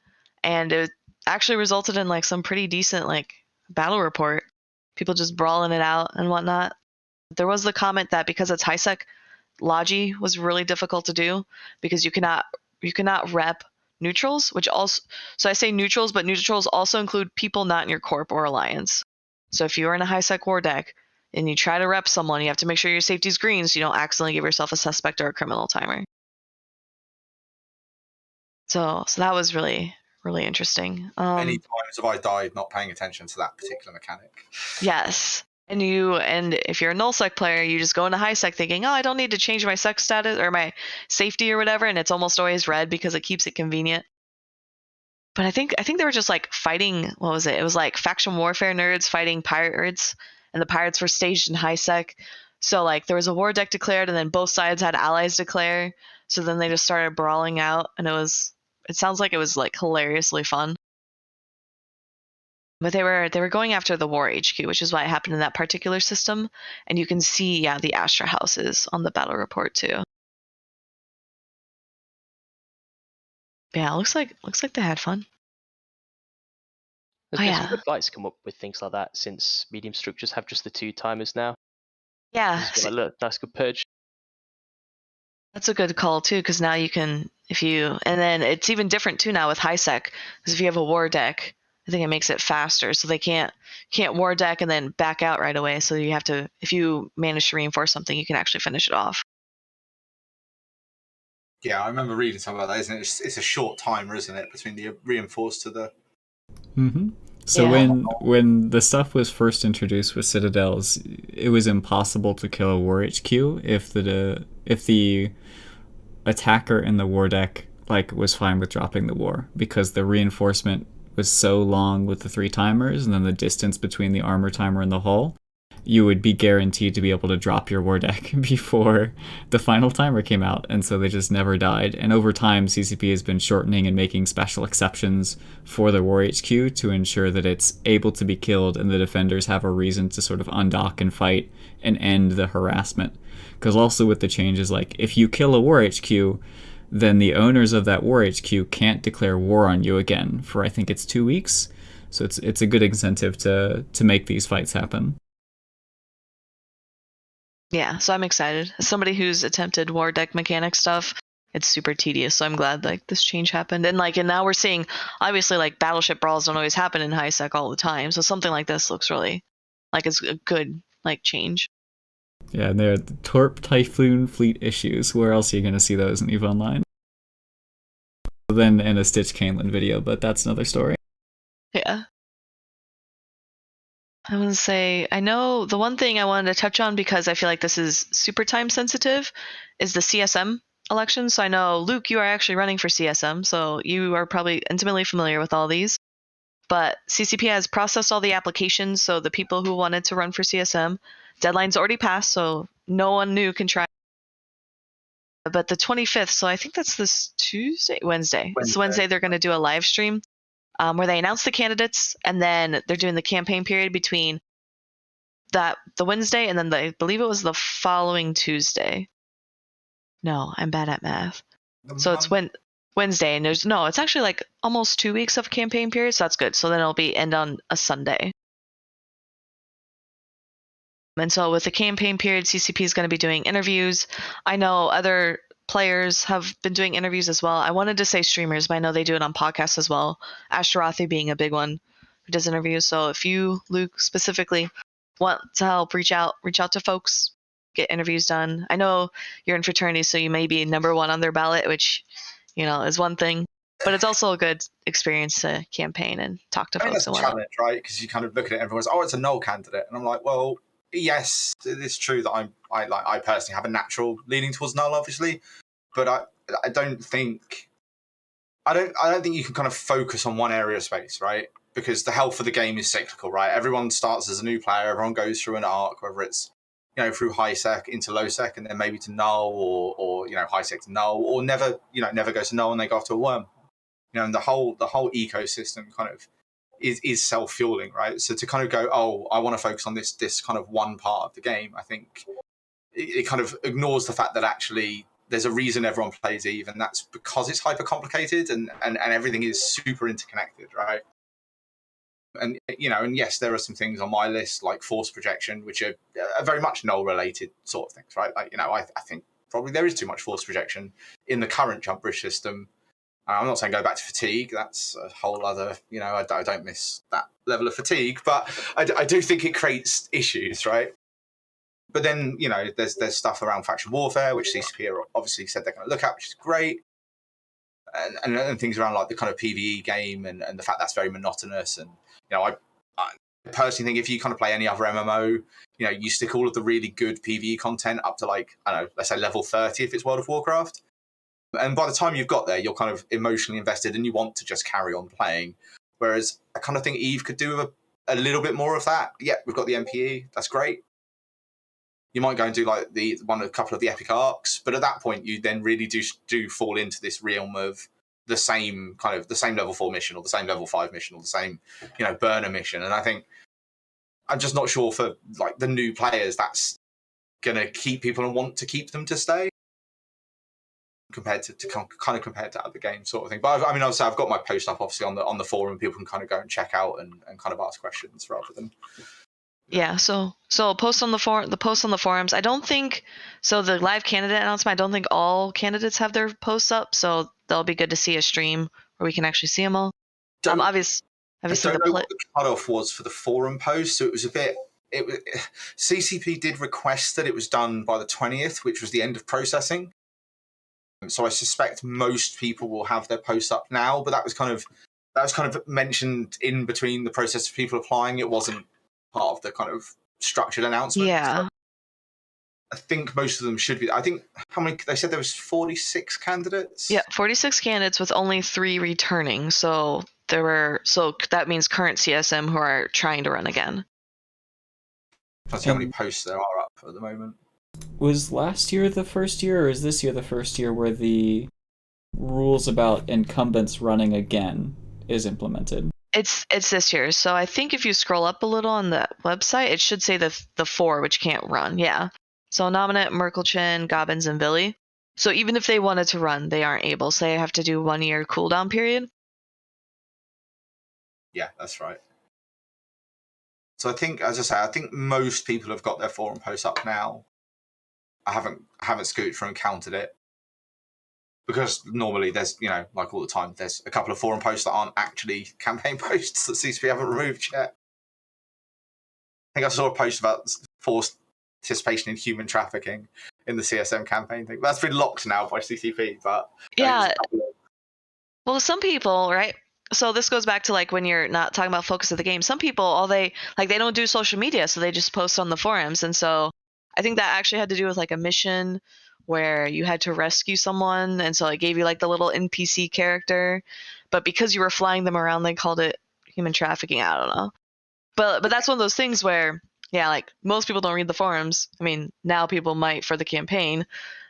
and it actually resulted in like some pretty decent like battle report. People just brawling it out and whatnot. There was the comment that because it's high sec, Logi was really difficult to do because you cannot rep neutrals, which also, so I say neutrals, but neutrals also include people not in your corp or alliance. So if you're in a high sec war deck and you try to rep someone, you have to make sure your safety's green so you don't accidentally give yourself a suspect or a criminal timer. So that was really interesting. Many times have I died not paying attention to that particular mechanic. Yes. And if you're a null-sec player, you just go into high-sec thinking, oh, I don't need to change my sec status or my safety or whatever, and it's almost always red because it keeps it convenient. But I think they were just like fighting. What was it? It was like faction warfare nerds fighting pirates, and the pirates were staged in high sec. So like there was a war deck declared, and then both sides had allies declare. So then they just started brawling out, and it sounds like it was like hilariously fun. But they were going after the war HQ, which is why it happened in that particular system. And you can see the Astra houses on the battle report too. Yeah, looks like they had fun. There's Oh been some yeah, good fights come up with things like that since medium structures have just the 2-timers now. yeah. Just be like, look, that's good purge. That's a good call too, because now you can, and then it's even different too now with high sec, because if you have a war deck, I think it makes it faster, so they can't war deck and then back out right away. So you have to, if you manage to reinforce something, you can actually finish it off. Yeah, I remember reading something about that, isn't it? It's a short timer, isn't it, between the reinforced to the... Mm-hmm. So Yeah. when the stuff was first introduced with Citadels, it was impossible to kill a war HQ if the attacker in the war deck was fine with dropping the war, because the reinforcement was so long with the 3-timers, and then the distance between the armor timer and the hull, you would be guaranteed to be able to drop your war deck before the final timer came out, and so they just never died. And over time, CCP has been shortening and making special exceptions for the war HQ to ensure that it's able to be killed and the defenders have a reason to sort of undock and fight and end the harassment. Because also with the changes, if you kill a war HQ, then the owners of that war HQ can't declare war on you again for, I think it's 2 weeks. So it's a good incentive to make these fights happen. Yeah, so I'm excited. As somebody who's attempted war deck mechanic stuff, it's super tedious. So I'm glad this change happened. And and now we're seeing, obviously, battleship brawls don't always happen in high sec all the time. So something like this looks really like it's a good change. Yeah, and they're the Torp Typhoon fleet issues. Where else are you going to see those in EVE Online? Then in a Stitch Canelan video, but that's another story. Yeah. I want to say, I know the one thing I wanted to touch on, because I feel like this is super time sensitive, is the CSM election. So I know, Luke, you are actually running for CSM, so you are probably intimately familiar with all these. But CCP has processed all the applications, so the people who wanted to run for CSM, deadline's already passed, so no one new can try. But the 25th, so I think that's this Wednesday. It's Wednesday they're going to do a live stream where they announce the candidates, and then they're doing the campaign period between the Wednesday and then I believe it was the following Tuesday. No, I'm bad at math. So it's Wednesday, and it's actually almost 2 weeks of campaign period, so that's good. So then it'll be end on a Sunday. And so with the campaign period, CCP is going to be doing interviews. I know other players have been doing interviews as well. I wanted to say streamers, but I know they do it on podcasts as well. Ashtarothi being a big one who does interviews. So if you, Luke, specifically want to help, reach out to folks, get interviews done. I know you're in fraternity, so you may be number one on their ballot, which is one thing. But it's also a good experience to campaign and talk to folks. That's a challenge, right? Because you kind of look at it, and everyone's, it's a null candidate, and I'm like, well, yes, it's true that I personally have a natural leaning towards null, obviously, but I don't think you can kind of focus on one area of space, right? Because the health of the game is cyclical, right? Everyone starts as a new player, everyone goes through an arc, whether it's through high sec into low sec, and then maybe to null, or high sec to null, or never goes to null and they go off to a worm. And the whole ecosystem kind of is self-fueling, right? So to kind of go, I want to focus on this kind of one part of the game, I think it kind of ignores the fact that actually there's a reason everyone plays EVE, and that's because it's hyper complicated and everything is super interconnected, right? And and yes, there are some things on my list like force projection, which are very much null related sort of things, right? I think probably there is too much force projection in the current jump bridge system. I'm not saying go back to fatigue. That's a whole other, I don't miss that level of fatigue, but I do think it creates issues, right? But then, there's stuff around faction warfare, which CCP obviously said they're going to look at, which is great. And things around the kind of PvE game and the fact that's very monotonous. And, I personally think if you kind of play any other MMO, you stick all of the really good PvE content up to I don't know, let's say level 30 if it's World of Warcraft. And by the time you've got there, you're kind of emotionally invested and you want to just carry on playing. Whereas I kind of think Eve could do a little bit more of that. Yeah, we've got the MPE. That's great. You might go and do like a couple of the epic arcs, but at that point, you then really do fall into this realm of the same level 4 mission or the same level 5 mission or the same, burner mission. And I think I'm just not sure for like the new players that's going to keep people and want to keep them to stay compared to other games sort of thing. But I mean, obviously I've got my post up obviously on the forum. People can kind of go and check out and kind of ask questions rather than. Yeah, so post on the forums. I don't think so. The live candidate announcement. I don't think all candidates have their posts up, so they'll be good to see a stream where we can actually see them all. Obviously, I don't know what the cutoff was for the forum post, so it was a bit. CCP did request that it was done by the 20th, which was the end of processing. So I suspect most people will have their posts up now, but that was kind of mentioned in between the process of people applying. It wasn't part of the kind of structured announcement. Yeah. So I think most of them should be. I think how many they said there was 46 candidates. Yeah, 46 candidates with only 3 returning. So that means current CSM who are trying to run again. That's how many posts there are up at the moment. Was last year the first year, or is this year the first year where the rules about incumbents running again is implemented? It's this year. So I think if you scroll up a little on the website, it should say the 4 which can't run. Yeah. So Nominate, Merkelchen, Gobbins, and Billy. So even if they wanted to run, they aren't able. So they have to do 1 year cooldown period. Yeah, that's right. So I think, as I say, most people have got their forum posts up now. I haven't scooted through and counted it because normally there's, like all the time, there's a couple of forum posts that aren't actually campaign posts that CCP haven't removed yet. I think I saw a post about forced participation in human trafficking in the CSM campaign thing. That's been locked now by CCP, but yeah. Well, some people, right? So this goes back to like when you're not talking about focus of the game. Some people, they don't do social media, so they just post on the forums. And so I think that actually had to do with like a mission where you had to rescue someone, and so it gave you like the little NPC character. But because you were flying them around, they called it human trafficking. I don't know. But that's one of those things where, yeah, like most people don't read the forums. I mean, now people might for the campaign,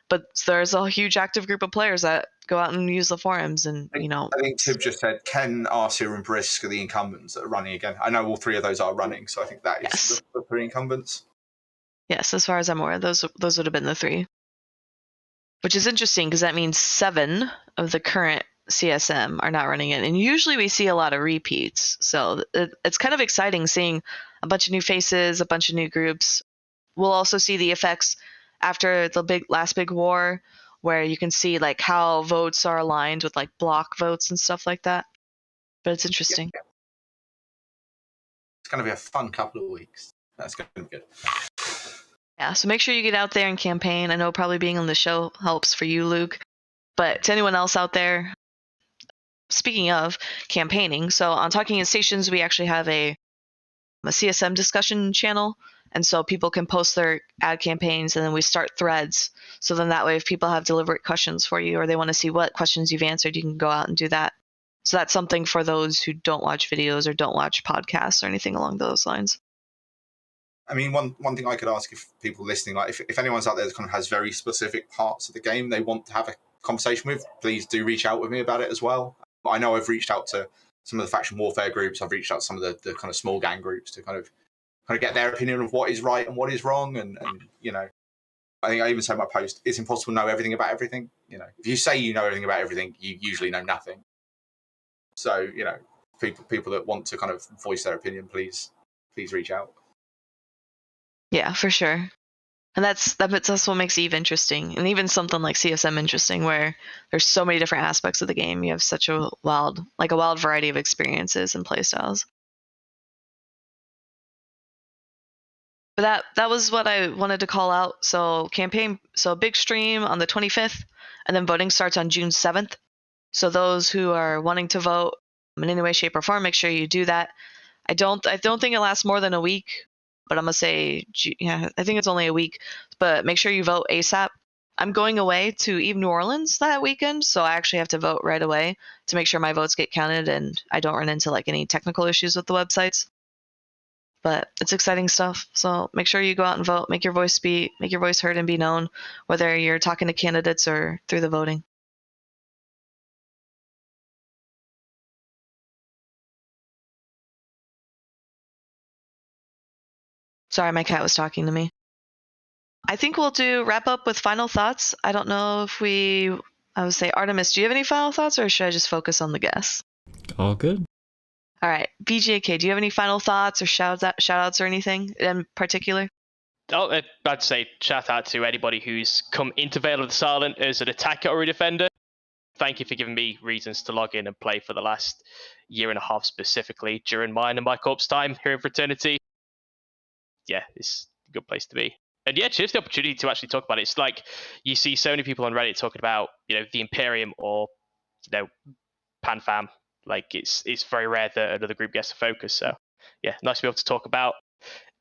but there's a huge active group of players that go out and use the forums, and I think Tib just said Ken, Arcia, and Brisk are the incumbents that are running again. I know all 3 of those are running, so I think that is the 3 incumbents. Yes, as far as I'm aware, those would have been the 3. Which is interesting because that means 7 of the current CSM are not running it, and usually we see a lot of repeats. So it's kind of exciting seeing a bunch of new faces, a bunch of new groups. We'll also see the effects after the last big war, where you can see like how votes are aligned with like block votes and stuff like that. But it's interesting. Yeah. It's going to be a fun couple of weeks. That's going to be good. Yeah, so make sure you get out there and campaign. I know probably being on the show helps for you, Luke. But to anyone else out there, speaking of campaigning, so on Talking in Stations, we actually have a CSM discussion channel. And so people can post their ad campaigns, and then we start threads. So then that way, if people have deliberate questions for you or they want to see what questions you've answered, you can go out and do that. So that's something for those who don't watch videos or don't watch podcasts or anything along those lines. I mean, one thing I could ask if people listening, like if anyone's out there that kind of has very specific parts of the game they want to have a conversation with, please do reach out with me about it as well. I know I've reached out to some of the faction warfare groups. I've reached out to some of the kind of small gang groups to kind of get their opinion of what is right and what is wrong. And I think I even said in my post, it's impossible to know everything about everything. If you say you know everything about everything, you usually know nothing. So, people that want to kind of voice their opinion, please reach out. Yeah, for sure. And that's what makes EVE interesting, and even something like CSM interesting, where there's so many different aspects of the game. You have such a wild variety of experiences and playstyles. But that was what I wanted to call out. So big stream on the 25th, and then voting starts on June 7th. So those who are wanting to vote in any way, shape, or form, make sure you do that. I don't think it lasts more than a week, but I'm gonna say, yeah, I think it's only a week. But make sure you vote ASAP. I'm going away to Eve New Orleans that weekend, so I actually have to vote right away to make sure my votes get counted and I don't run into like any technical issues with the websites. But it's exciting stuff. So make sure you go out and vote, make your voice heard and be known, whether you're talking to candidates or through the voting. Sorry, my cat was talking to me. I think we'll wrap up with final thoughts. I don't know if I would say Artemis, do you have any final thoughts or should I just focus on the guests? All good. All right, BJK, do you have any final thoughts or shout outs or anything in particular? I'd say shout out to anybody who's come into Vale of the Silent as an attacker or a defender. Thank you for giving me reasons to log in and play for the last year and a half specifically during mine and my corp's time here in Fraternity. Yeah, it's a good place to be. And yeah, cheers for the opportunity to actually talk about it. It's like you see so many people on Reddit talking about, the Imperium or, PanFam. Like it's very rare that another group gets a focus. So yeah, nice to be able to talk about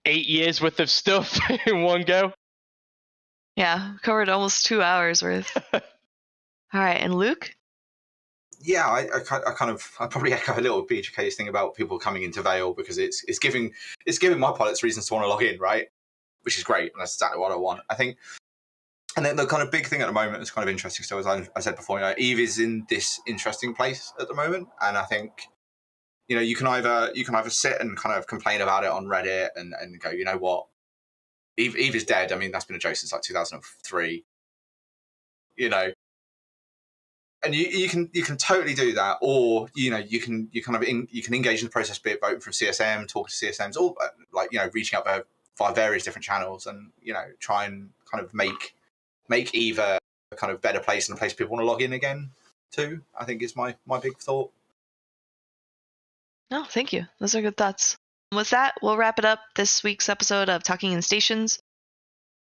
8 years worth of stuff in one go. Yeah, covered almost 2 hours worth. All right, and Luke? Yeah, I probably echo a little BGK's thing about people coming into Vale because it's giving my pilots reasons to want to log in, right? Which is great, and that's exactly what I want. I think, and then the kind of big thing at the moment is kind of interesting. So as I said before, Eve is in this interesting place at the moment, and I think you can either sit and kind of complain about it on Reddit and go, you know what, Eve is dead. I mean, that's been a joke since like 2003. And you can totally do that, or you can engage in the process, be it voting from CSM, talking to CSMs, or reaching out via various different channels, and try and kind of make Eve a kind of better place and a place people want to log in again to. I think is my big thought. No, thank you. Those are good thoughts. With that, we'll wrap it up this week's episode of Talking in Stations.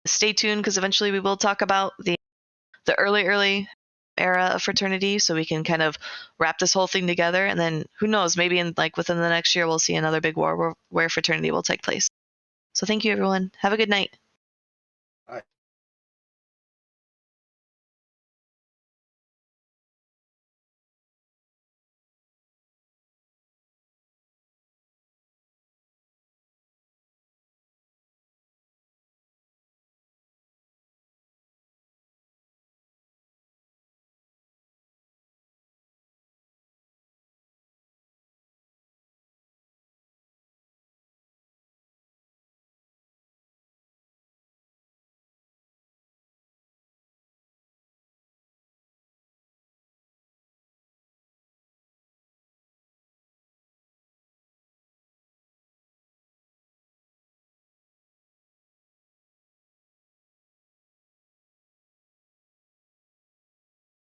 Stay tuned because eventually we will talk about the early era of Fraternity, so we can kind of wrap this whole thing together, and then who knows, maybe within the next year we'll see another big war where Fraternity will take place. So thank you, everyone. Have a good night.